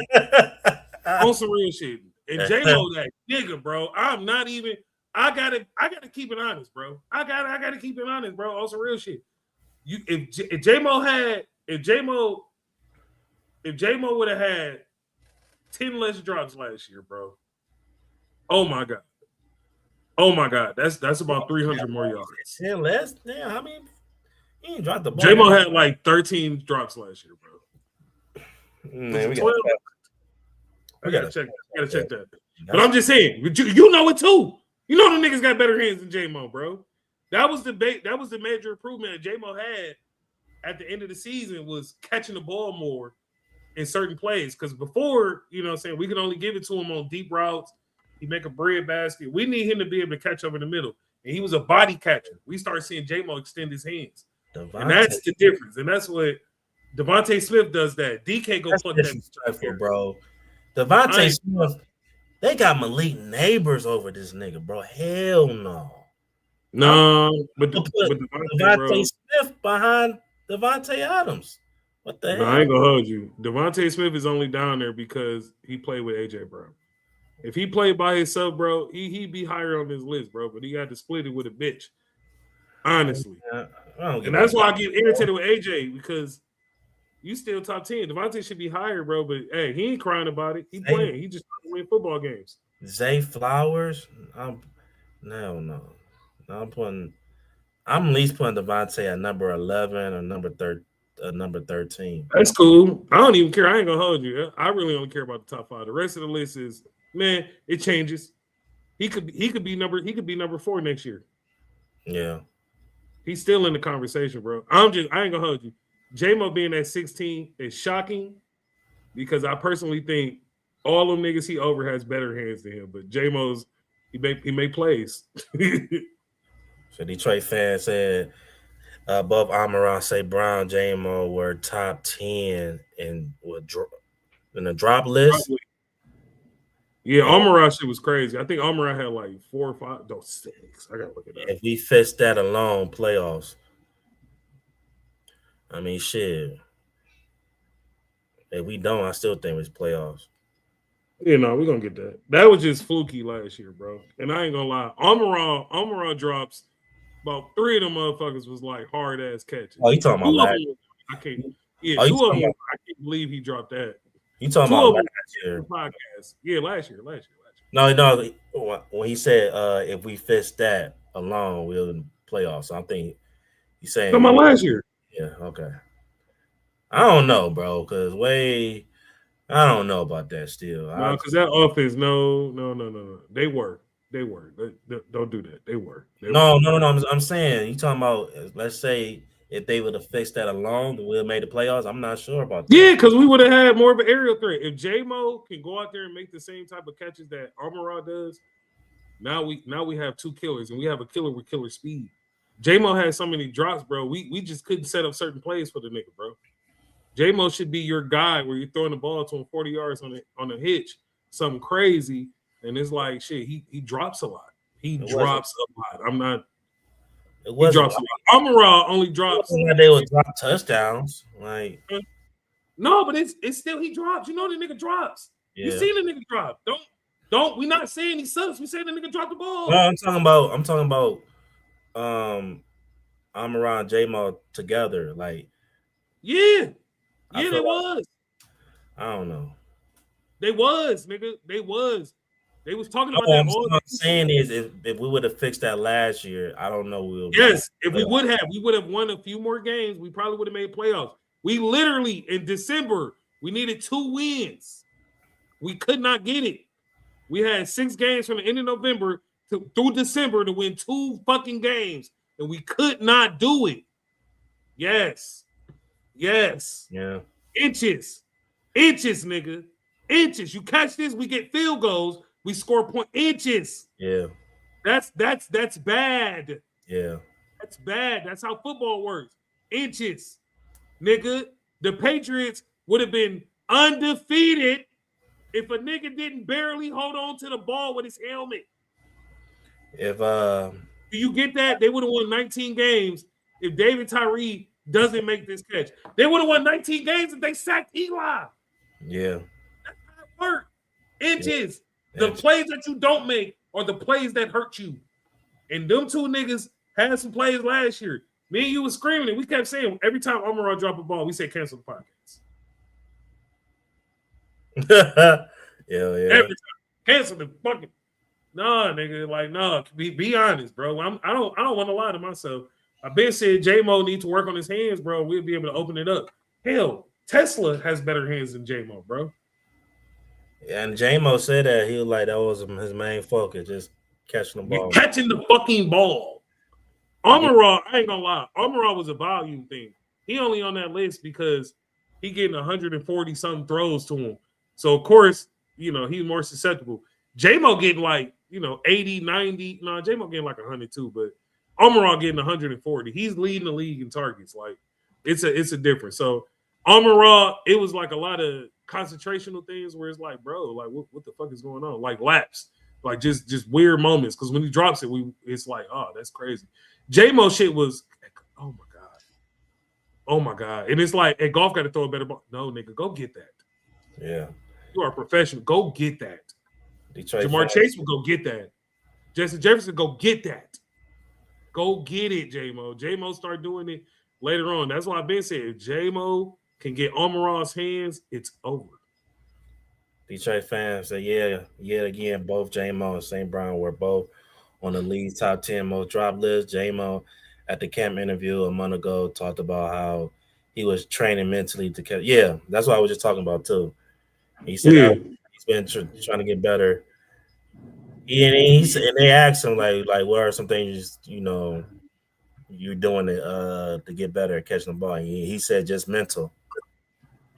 on some real shit. And J-Mo that nigga, bro. I'm not even. I gotta keep it honest, bro. I gotta keep it honest, bro. On some real shit. If J-Mo would have had 10 less drops last year, bro. Oh my god. That's about 300 more yards. 10 less? Damn, how many? He ain't dropped the ball. J-Mo had like 13 drops last year, bro. Man, we gotta check that. But I'm just saying, you know it too. You know the niggas got better hands than J-Mo, bro. That was the major improvement that J-Mo had at the end of the season was catching the ball more in certain plays. Because before, you know what I'm saying, we could only give it to him on deep routes. He make a bread basket. We need him to be able to catch over the middle. And he was a body catcher. We started seeing J-Mo extend his hands. And that's the difference. And that's what Devontae Smith does that. DK go put that, bro. Devontae Smith, they got Malik Neighbors over this nigga, bro. Hell no. No, but Devontae Smith behind Devontae Adams. What the hell? I ain't gonna hold you. Devontae Smith is only down there because he played with AJ Brown. If he played by himself, bro, he'd be higher on this list, bro. But he got to split it with a bitch. Honestly. And that's why I get irritated with AJ because you still top 10. Devontae should be higher, bro. But hey, he ain't crying about it. He playing. He just trying to win football games. Zay Flowers? No. I'm at least putting Devontae at number 11 or number 13. That's cool. I don't even care. I ain't gonna hold you. I really don't care about the top 5. The rest of the list is, man, it changes. He could be number 4 next year. Yeah. He's still in the conversation, bro. I ain't gonna hold you. J-Mo being at 16 is shocking because I personally think all them niggas he over has better hands than him. But J-Mo's he make plays. So Detroit fans said above Amon-Ra St. Brown, J-Mo were top 10 in the drop list. Yeah, Amon-Ra shit was crazy. I think Amon-Ra had like 4 or 5, 6. I gotta look it up. If we fix that alone, playoffs. I mean, shit. If we don't, I still think it's playoffs. Yeah, no, we're gonna get that. That was just fluky last year, bro. And I ain't gonna lie. Amon-Ra drops. About 3 of them motherfuckers was like hard ass catches. Oh, you talking about last year? I can't. Yeah, 2 of them. I can't believe he dropped that. You talking about last year? Podcast. Yeah, last year. No. When he said if we fix that alone, we'll in playoffs. So I think he's saying talking about last year. Yeah. Okay. I don't know, bro. Because I don't know about that still. No, because that offense. No. They were. Don't do that. They were. No. I'm saying you talking about. Let's say if they would have fixed that alone, we would have made the playoffs. I'm not sure about that. Yeah, because we would have had more of an aerial threat. If J-Mo can go out there and make the same type of catches that Amon-Ra does, now we have 2 killers and we have a killer with killer speed. J-Mo had so many drops, bro. We just couldn't set up certain plays for the nigga, bro. J-Mo should be your guy where you're throwing the ball to him 40 yards on a hitch, something crazy, and it's like shit. He drops a lot. He drops a lot. It wasn't. Amon-Ra only drops. They would drop touchdowns. Like no, but it's still he drops. You know the nigga drops. Yeah. You see the nigga drop. Don't. We not saying he sucks. We saying the nigga dropped the ball. No, I'm talking about. Amon-Ra and J-Mo together. Like yeah, they was. I don't know. They was, nigga. They was. They was talking about that. What I'm saying is, if we would have fixed that last year, I don't know. Yes, if we would have won a few more games. We probably would have made playoffs. We literally in December we needed 2 wins. We could not get it. We had 6 games from the end of November through December to win 2 fucking games, and we could not do it. Yes. Yeah. Inches, nigga. Inches. You catch this, we get field goals. We score point inches. Yeah. That's bad. Yeah. That's bad. That's how football works. Inches. Nigga, the Patriots would have been undefeated if a nigga didn't barely hold on to the ball with his helmet. Do you get that? They would have won 19 games if David Tyree doesn't make this catch. They would have won 19 games if they sacked Eli. Yeah. That's how it works. Inches. Yeah. The plays that you don't make are the plays that hurt you. And them 2 niggas had some plays last year. Me and you was screaming it. We kept saying every time Amon-Ra dropped a ball, we said cancel the podcast. yeah. Every time. Cancel the fucking. Nah, nigga. Like, nah. Be honest, bro. I don't want to lie to myself. I've been saying J-Mo need to work on his hands, bro. We'll be able to open it up. Hell, Tesla has better hands than J-Mo, bro. Yeah, and J-Mo said that he was like that was his main focus, just catching the ball. Catching the fucking ball. Amon-Ra, I ain't gonna lie. Amon-Ra was a volume thing. He only on that list because he getting 140 something throws to him. So of course, he's more susceptible. J-Mo getting like 80, 90. No, J-Mo getting like 102, but Amon-Ra getting 140. He's leading the league in targets. Like it's a difference. So Amon-Ra, it was like a lot of concentrational things where it's like, bro, like what the fuck is going on? Like laps, like just weird moments. Because when he drops it, it's like, oh, that's crazy. J-Mo shit was, oh my god, and it's like, hey, golf got to throw a better ball. No, nigga, go get that. Yeah, you are a professional. Go get that. Detroit Jamar Chase will go get that. Justin Jefferson, go get that. Go get it, J-Mo. J-Mo start doing it later on. That's why I've been saying, if J-Mo can get Amon-Ra's hands, it's over. Detroit fans say, yeah, again, both J-Mo and St. Brown were both on the league's top 10 most drop list. J-Mo at the camp interview a month ago talked about how he was training mentally to catch. Yeah, that's what I was just talking about too. He said he's been trying to get better. And they asked him like what are some things you're doing to get better at catching the ball? He said just mental.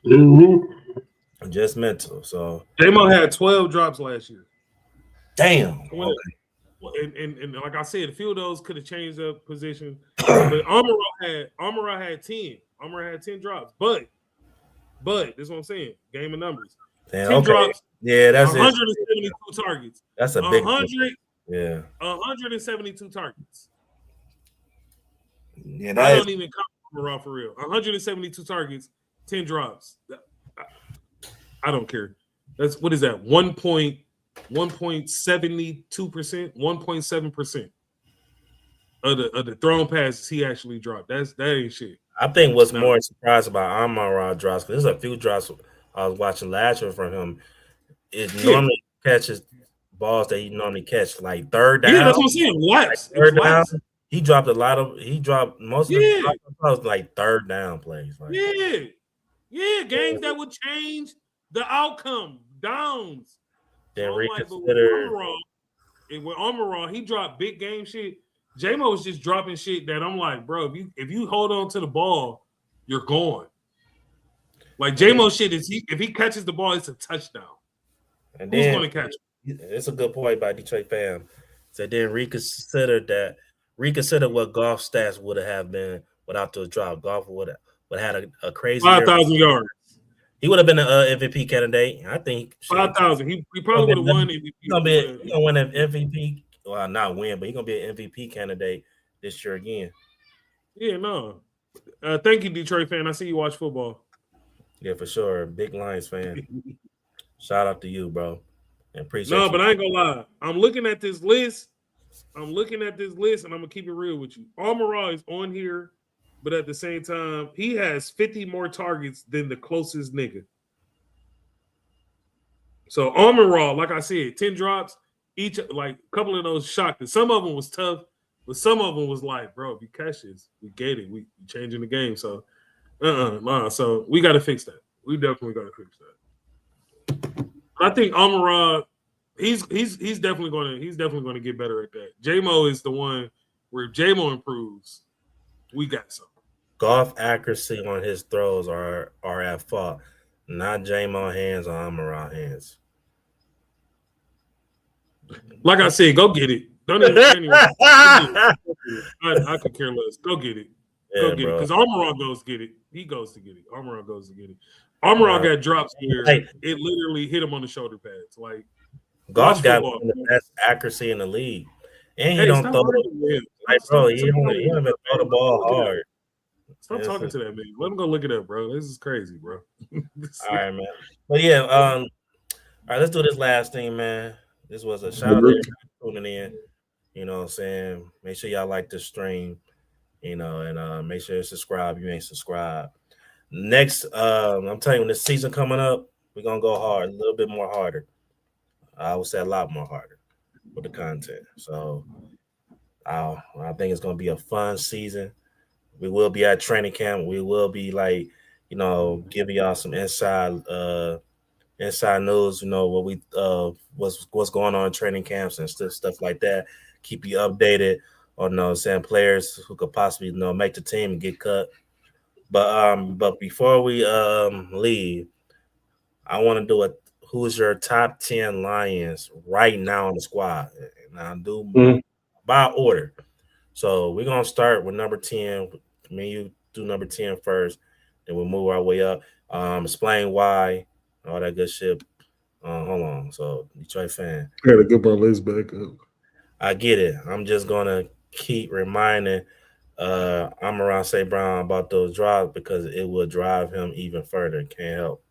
Mm-hmm. Just mental. So J-Mo had 12 drops last year. Damn. Okay. And like I said, a few of those could have changed the position. But Amon-Ra had 10. Amon-Ra had 10 drops. But this is what I'm saying. Game of numbers. Damn, 10 drops. Yeah, that's 172 targets. That's a big 172 targets. Yeah, I don't even count Amon-Ra for real. 172 targets, 10 drops. I don't care. That's what is that? 1.72%, 1.7% of the thrown passes he actually dropped. That ain't shit. I think what's more surprised about Amon-Ra drops, because there's a few drops I was watching last year from him. It normally catches balls that he normally catch, like third down. Yeah, that's what I'm saying. Laps. Third down. He dropped most of the drops like third down plays. Like, games that would change the outcome. Downs. Then so reconsider. With Amon-Ra, he dropped big game shit. J-Mo was just dropping shit that I'm like, bro, if you hold on to the ball, you're gone. Like J-Mo shit is if he catches the ball, it's a touchdown. And who's going to catch it? It's a good point by Detroit fam. So then reconsider what golf stats would have been without the drop. Golf would have had a crazy 5,000 yards. He would have been an MVP candidate. I think 5,000. He probably would have won MVP. He's gonna win an MVP. Well, not win, but he's gonna be an MVP candidate this year again. Yeah, no. Thank you, Detroit fan. I see you watch football. Yeah, for sure. Big Lions fan. Shout out to you, bro. And appreciate No, you. but I ain't gonna lie. I'm looking at this list, and I'm gonna keep it real with you. Amon-Ra is on here, but at the same time, he has 50 more targets than the closest nigga. So Amon-Ra, like I said, 10 drops each. Like a couple of those shocked. Some of them was tough, but some of them was like, bro, if you catch this, we get it. We changing the game. So, nah. So we got to fix that. We definitely got to fix that. I think Amon-Ra, he's definitely gonna get better at that. J-Mo is the one where if J-Mo improves, we got something. Golf accuracy on his throws are at fault, not J-Mo hands or Amon-Ra hands. Like I said, go get it. Don't even anyway. I could care less. Go get it. Go get it. Because Amon-Ra goes get it. He goes to get it. Amon-Ra goes to get it. Amon-Ra got drops where it literally hit him on the shoulder pads. Like Golf got the best accuracy in the league. And he don't throw it. Like, bro, he don't even throw the ball hard. Stop talking to that man. Let him go look it up, bro. This is crazy, bro. All right, man. But yeah, all right, let's do this last thing, man. This was a shout out to tuning in. You know what I'm saying? Make sure y'all like this stream, you know, and make sure you subscribe. You ain't subscribed. Next, I'm telling you, when this season coming up, we're gonna go hard, a little bit more harder. I would say a lot more harder with the content. So I think it's gonna be a fun season. We will be at training camp. We will be like, you know, giving y'all some inside news, you know, what we what's going on in training camps and stuff like that. Keep you updated on saying players who could possibly make the team and get cut. But before we leave, I want to do who's your top 10 Lions right now on the squad. And I'll do by order. So we're gonna start with number 10. Me and you do number 10 first, then we'll move our way up. Explain why, all that good shit. Hold on. So Detroit fan. I gotta get my list back up. I get it. I'm just gonna keep reminding Amon-Ra St. Brown about those drops because it will drive him even further. Can't help.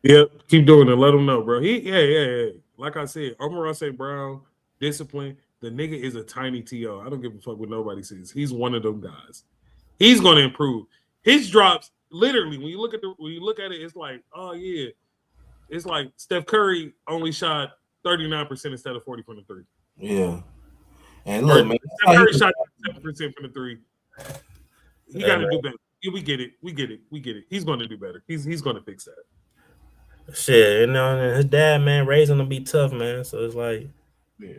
Yep, keep doing it. Let him know, bro. Yeah. Like I said, Amon-Ra St. Brown, discipline. The nigga is a tiny TO. I don't give a fuck what nobody says. He's one of them guys. He's gonna improve. His drops, literally, when you look at it, it's like, oh yeah, it's like Steph Curry only shot 39% instead of 40 from the three. Yeah, and look, man, Steph Curry shot 7% from the three. He got to do better. Yeah, we get it. He's going to do better. He's going to fix that. Shit, you know, his dad, man, raising him to be tough, man. So it's like, yeah.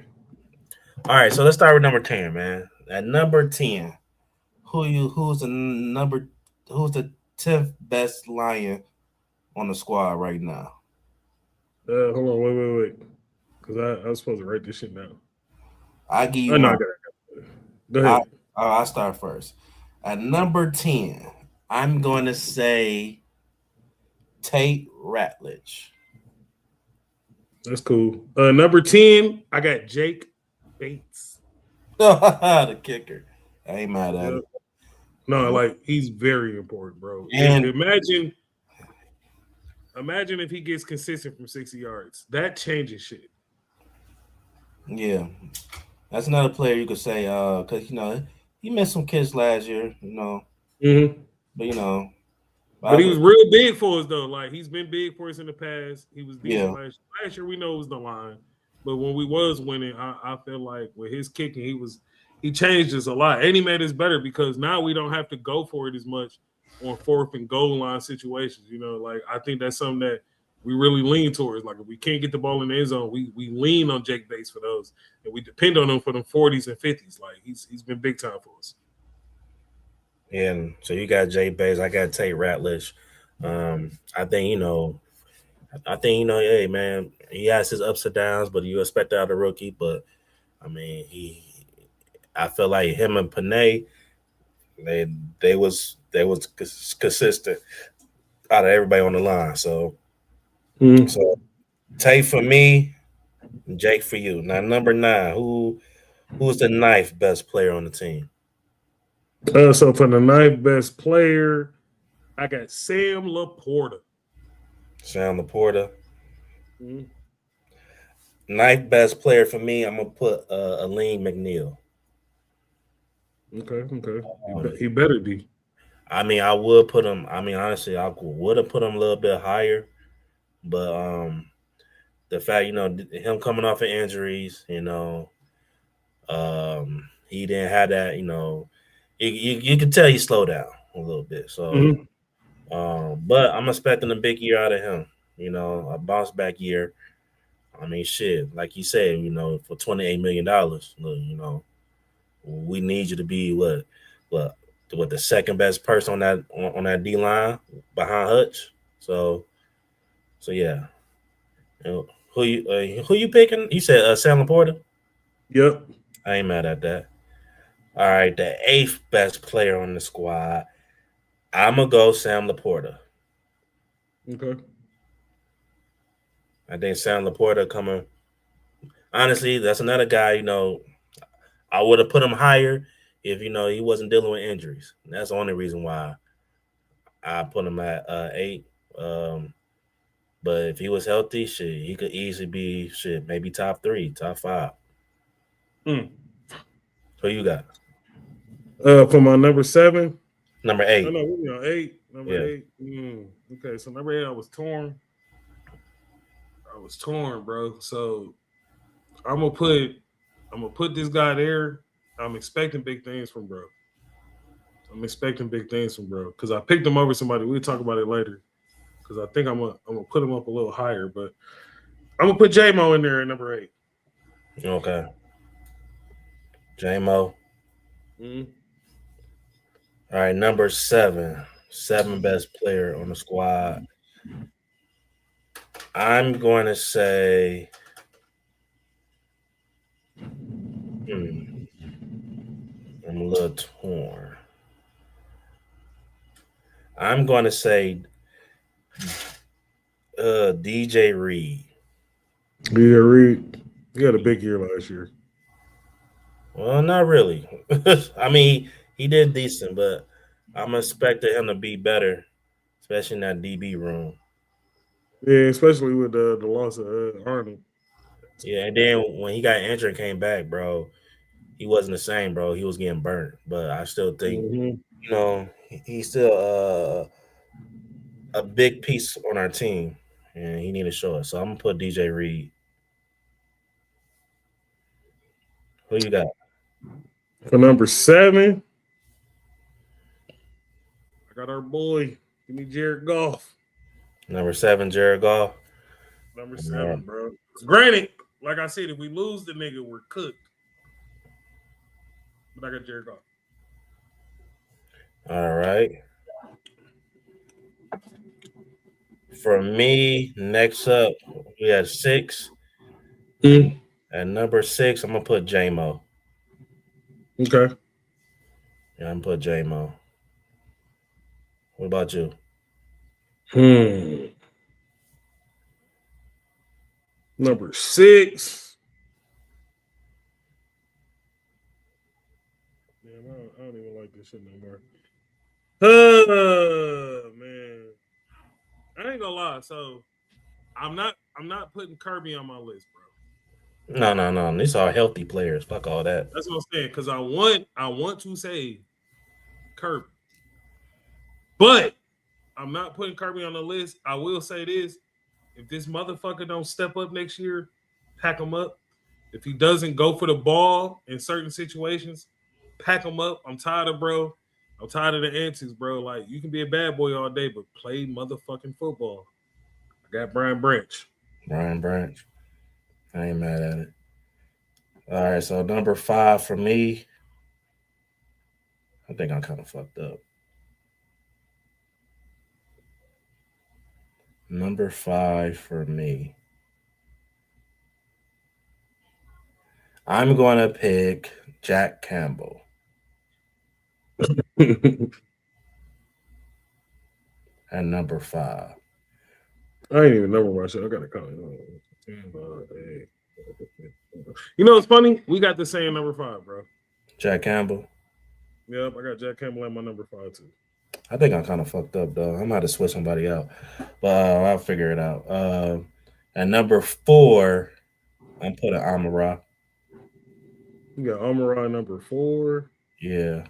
All right, so let's start with number 10, man. At number 10, who's the 10th best Lion on the squad right now? Hold on, wait. Because I was supposed to write this shit down. I give you. Go ahead. I'll start first. At number 10, I'm going to say Tate Ratledge. That's cool. Number 10, I got Jake Bates. The kicker. I ain't mad at it. No, like he's very important, bro. And imagine if he gets consistent from 60 yards. That changes shit. Yeah. That's another player you could say, because he missed some kicks last year, Mm-hmm. But But he was real big for us though. Like he's been big for us in the past. He was decent last year. We know it was the line. But when we was winning, I feel like with his kicking, he changed us a lot. And he made us better because now we don't have to go for it as much on fourth and goal line situations. Like I think that's something that we really lean towards. Like if we can't get the ball in the end zone, we lean on Jake Bates for those. And we depend on him for them 40s and 50s. Like he's been big time for us. And so you got Jay Bates, I got Tate Ratledge. I think, hey man, he has his ups and downs, but you expect that out of a rookie. But I mean, I feel like him and Panay, they was consistent out of everybody on the line. So, So Tate for me, Jake for you. Now number 9, who's the 9th best player on the team? So for the 9th best player, I got Sam Laporta. Sam Laporta. Mm-hmm. 9th best player for me, I'm gonna put Aleem McNeil. Okay. He better be. I mean, I would put him. I mean, honestly, I would have put him a little bit higher, but the fact, him coming off of injuries, he didn't have that. You can tell he slowed down a little bit. So, but I'm expecting a big year out of him. A bounce back year. I mean, shit, like you said, for $28 million, we need you to be what the second best person on that D line behind Hutch. So yeah. Who you picking? You said Sam Laporta? Yep. I ain't mad at that. All right, the 8th best player on the squad. I'm gonna go Sam Laporta. Okay. I think Sam Laporta coming. Honestly, that's another guy. I would have put him higher if he wasn't dealing with injuries. That's the only reason why I put him at 8. But if he was healthy, shit, he could easily be maybe top 3, top 5. Who you got? For my number 7. Number 8. No, we're on 8. Number 8. Okay, so number 8, I was torn. Bro. So I'm gonna put this guy there. I'm expecting big things from bro. Because I picked him over somebody. We'll talk about it later. Because I think I'm gonna put him up a little higher, but I'm gonna put J-Mo in there at number 8. Okay. J-Mo. All right, number 7. 7 best player on the squad. I'm going to say I'm a little torn. I'm going to say DJ Reed. DJ Reed, he had a big year last year. Well, not really. I mean, he did decent, but I'm expecting him to be better, especially in that DB room. Yeah, especially with the loss of Arnold. Yeah, and then when he got injured and came back, bro, he wasn't the same, bro. He was getting burnt. But I still think, he's still a big piece on our team, and he need to show us. So I'm going to put DJ Reed. Who you got? For number 7, I got our boy. Give me Jared Goff. Number 7, Jared Goff. Number 7, bro. Granted, like I said, if we lose the nigga, we're cooked. But I got Jared Goff. All right. For me, next up, we have 6. At number 6, I'm going to put J-Mo. Okay. Yeah, I'm going to put J-Mo. What about you? Number 6. Man, I don't even like this shit no more. Man. I ain't gonna lie. So I'm not putting Kirby on my list, bro. No. These are healthy players. Fuck all that. That's what I'm saying. Because I want to say Kirby. But I'm not putting Kirby on the list. I will say this. If this motherfucker don't step up next year, pack him up. If he doesn't go for the ball in certain situations, pack him up. I'm tired of the antics, bro. Like, you can be a bad boy all day, but play motherfucking football. I got Brian Branch. I ain't mad at it. All right, so number 5 for me. I think I'm kind of fucked up. Number 5 for me. I'm going to pick Jack Campbell. At number 5. I ain't even number my shit. I got to call it. You know what's funny? We got the same number 5, bro. Jack Campbell. Yep, I got Jack Campbell at my number 5 too. I think I'm kind of fucked up though. I'm gonna have to switch somebody out, but I'll figure it out. At number 4, I'm putting Amara. You got Amara number 4. Yeah.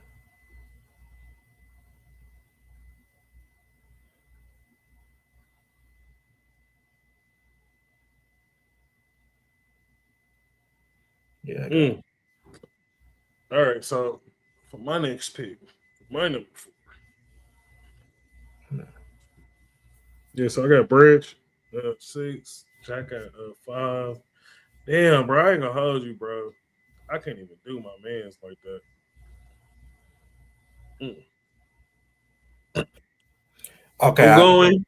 Yeah. All right, so for my next pick, my number 4. No. Yeah, so I got Branch 6, Jack at 5. Damn, bro, I ain't gonna hold you, bro. I can't even do my mans like that. Okay, I'm going.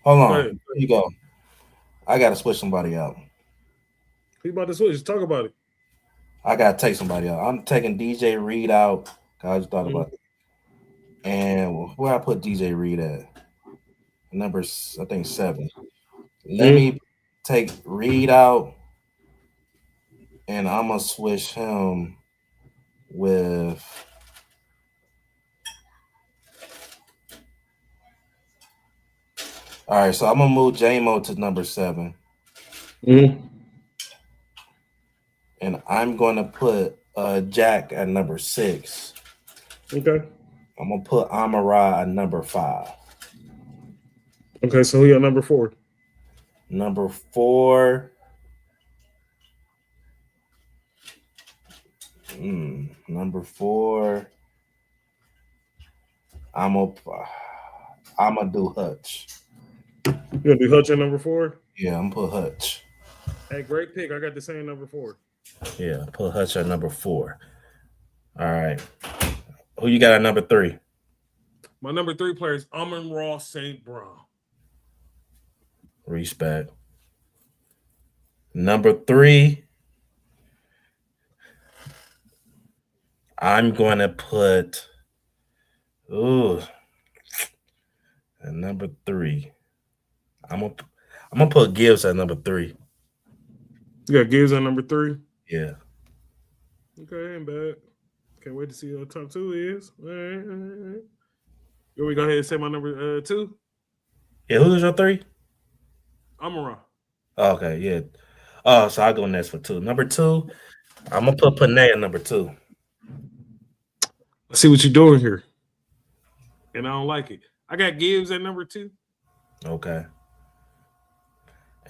Hold on. Here you go. I gotta switch somebody out. Who about to switch? Talk about it. I gotta take somebody out. I'm taking DJ Reed out. I just thought about it. And where I put DJ Reed at? Number, I think 7. Let me take Reed out, and I'm gonna switch him with. All right, so I'm gonna move Jahmyr to number 7. And I'm gonna put Jack at number 6. Okay. I'm gonna put Amara at number 5. Okay, so who got number 4? Number 4. Number 4. I'm gonna do Hutch. You gonna do Hutch at number 4? Yeah, I'm gonna put Hutch. Hey, great pick. I got the same number 4. Yeah, put Hutch at number 4. All right. Who you got at number 3? My number 3 player is Amon-Ra St. Brown. Respect. Number 3. I'm going to put. At number 3. I'm gonna put Gibbs at number 3. You got Gibbs at number 3? Yeah. Okay, ain't bad. Can't wait to see what top 2 is. All right. You want me to go ahead and say my number 2? Yeah, who's your 3? Amon-Ra. Okay, yeah. Oh, so I'll go next for 2. Number 2, I'm gonna put Panay at number 2. I see what you're doing here, and I don't like it. I got Gibbs at number 2. Okay.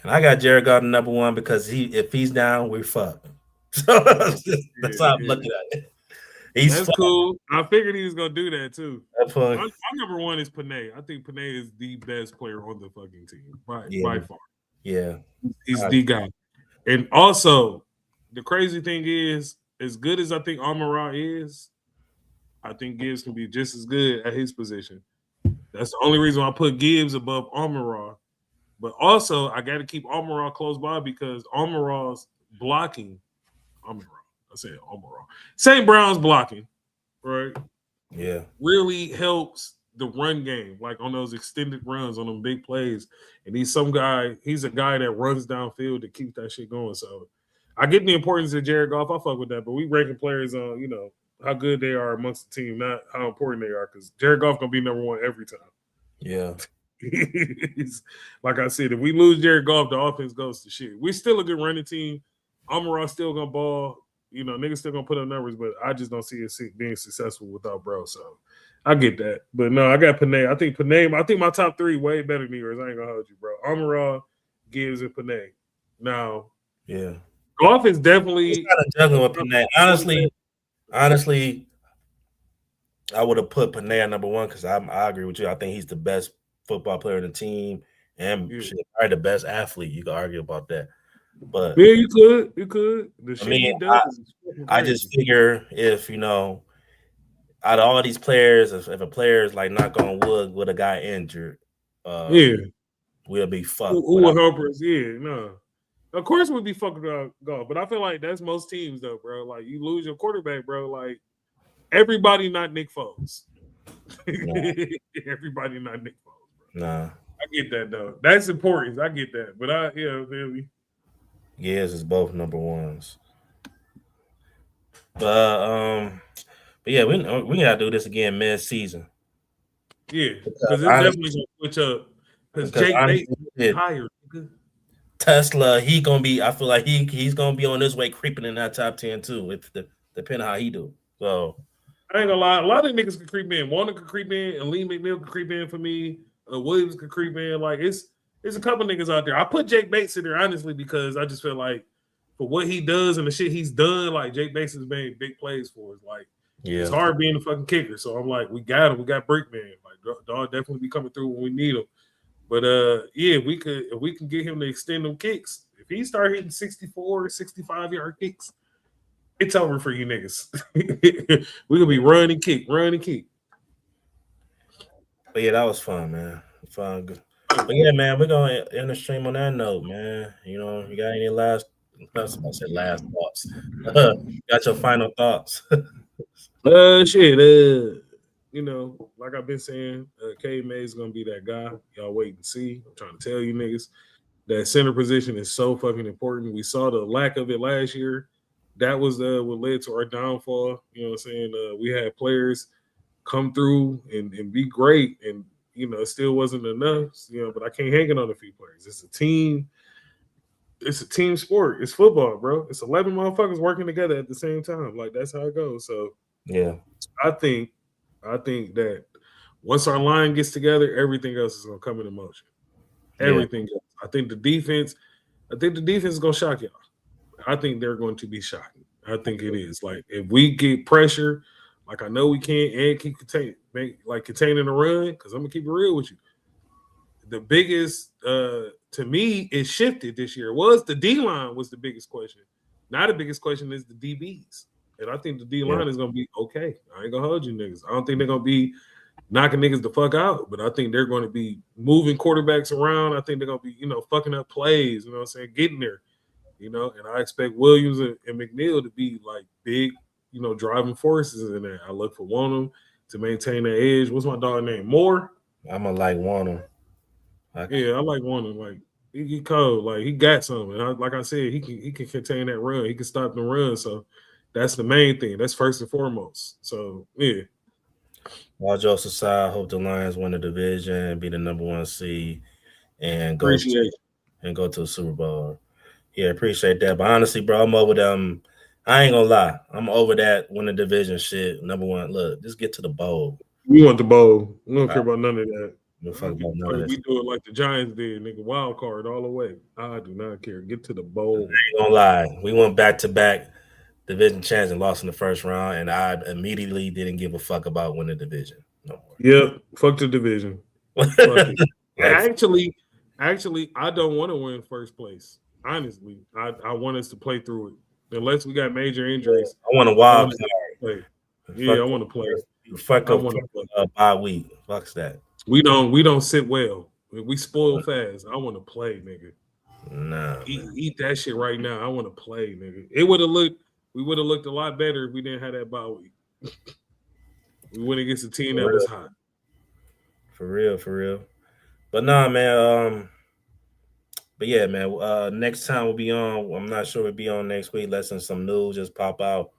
And I got Jared Goff at number 1 because if he's down, we're fucked. So that's how I'm looking at it. That's cool. I figured he was gonna do that too. My number 1 is Panay. I think Panay is the best player on the fucking team by far. Yeah, he's the guy. And also, the crazy thing is, as good as I think Amon-Ra is, I think Gibbs can be just as good at his position. That's the only reason I put Gibbs above Amon-Ra. But also, I got to keep Amon-Ra close by because Amon-Ra's blocking. Amon-Ra. I said Amon-Ra. St. Brown's blocking, right? Yeah. Really helps the run game, like on those extended runs, on them big plays. And he's a guy that runs downfield to keep that shit going. So I get the importance of Jared Goff. I fuck with that. But we ranking players on, how good they are amongst the team, not how important they are. Because Jared Goff going to be number 1 every time. Yeah. Like I said, if we lose Jared Goff, the offense goes to shit. We're still a good running team. Amon-Ra still gonna ball. Niggas still gonna put up numbers, but I just don't see it being successful without bro. So I get that. But no, I got Panay. I think my top 3 way better than yours. I ain't gonna hold you, bro. Amon-Ra, Gibbs, and Panay. Now, yeah, Goff is definitely kind of juggling with Panay. Honestly, I would have put Panay at number 1 because I agree with you. I think he's the best football player on the team and probably the best athlete. You can argue about that. But yeah, you could. I just figure if out of all these players, if a player is like knock on wood with a guy injured, we'll be fucked. Who will help us? Yeah, no. Of course we'll be fucked without Goff, but I feel like that's most teams though, bro. Like you lose your quarterback, bro. Like everybody not Nick Foles. Nah. Everybody not Nick Foles, bro. Nah. I get that though. That's important. I get that. But really. Yes, it's both number 1s. But But yeah, we gotta do this again mid-season. Yeah, because it's definitely gonna switch up. Because Jake Bates is tired. Tesla, he gonna be. I feel like he's gonna be on his way creeping in that top 10 too. If depending on how he do. So I ain't gonna lie, a lot of niggas could creep in. Warner could creep in, and Lee McNeil could creep in for me. Williams could creep in. Like it's a couple niggas out there. I put Jake Bates in there honestly because I just feel like for what he does and the shit he's done, like Jake Bates has made big plays for us. Like it's hard being a fucking kicker. So I'm like, we got him. We got Brickman. Like dog definitely be coming through when we need him. But yeah, if we can get him to extend them kicks, if he start hitting 64, 65-yard kicks, it's over for you niggas. We gonna be run and kick. But yeah, that was fun, man. Fun. But yeah, man, we're gonna end the stream on that note, man. You know, you got any last thoughts? Got your final thoughts? Shit. You know, like I've been saying, K May's gonna be that guy. Y'all wait and see. I'm trying to tell you niggas that center position is so fucking important. We saw the lack of it last year. That was what led to our downfall. You know what I'm saying? We had players come through and be great, and you know, it still wasn't enough. You know, but I can't hang it on a few players. It's a team. It's a team sport. It's football, bro. It's 11 motherfuckers working together at the same time. Like that's how it goes. So yeah, I think that once our line gets together, everything else is gonna come into motion. Everything else. I think the defense is gonna shock y'all. I think they're going to be shocking. I think it is. Like if we get pressure, like I know we can, and keep containing the run, because I'm gonna keep it real with you. The biggest to me it shifted this year was the D line was the biggest question. Now the biggest question is the DBs. And I think the D line is gonna be okay. I ain't gonna hold you niggas. I don't think they're gonna be knocking niggas the fuck out, but I think they're gonna be moving quarterbacks around. I think they're gonna be, fucking up plays, you know what I'm saying, getting there. And I expect Williams and McNeil to be like big, driving forces in there. I look for one of them to maintain that edge. What's my dog name? Moore? I'm gonna like one of them. Yeah, I like one of them. Like he cold, like he got something. Like I said, he can contain that run. He can stop the run. So that's the main thing. That's first and foremost. So yeah. All jokes aside, hope the Lions win the division, be the number 1 seed, and go to the Super Bowl. Yeah, appreciate that. But honestly, bro, I'm over them. I ain't gonna lie. I'm over that win the division shit. Number 1, look, just get to the bowl. We want the bowl. We don't care about none of that. We do it like the Giants did, nigga. Wild card all the way. I do not care. Get to the bowl. I ain't gonna lie. We went back-to-back division champs and lost in the first round, and I immediately didn't give a fuck about winning the division no more. Yep, fuck the division. Fuck actually, I don't want to win first place. Honestly, I want us to play through it. Unless we got major injuries. I want a wild card. Yeah, I want to play. Fuck up bye week. Fuck's that. We don't sit well. We spoil fast. I want to play, nigga. Nah. Eat that shit right now. I want to play, nigga. We would have looked a lot better if we didn't have that bye week. We went against a team that was hot. For real. But nah, man. But yeah, man. Next time we'll be on. I'm not sure we'll be on next week. Let's some news just pop out.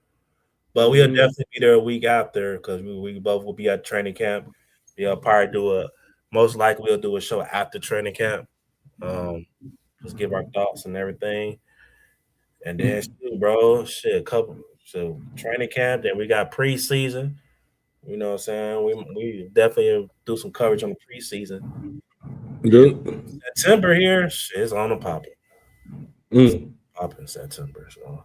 But we'll definitely be there a week after because we both will be at training camp. We'll probably most likely we'll do a show after training camp. Just give our thoughts and everything. And then, so training camp. Then we got preseason. You know what I'm saying? We definitely do some coverage on the preseason. Good. September here, it's on the popping. Popping September. So,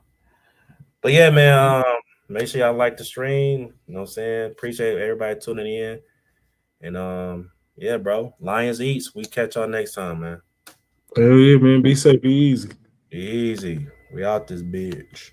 but yeah, man. Make sure y'all like the stream. You know what I'm saying? Appreciate everybody tuning in. And yeah, bro. Lions Eats. We catch y'all next time, man. Hell yeah, man. Be safe, be easy. Be easy. We out this bitch.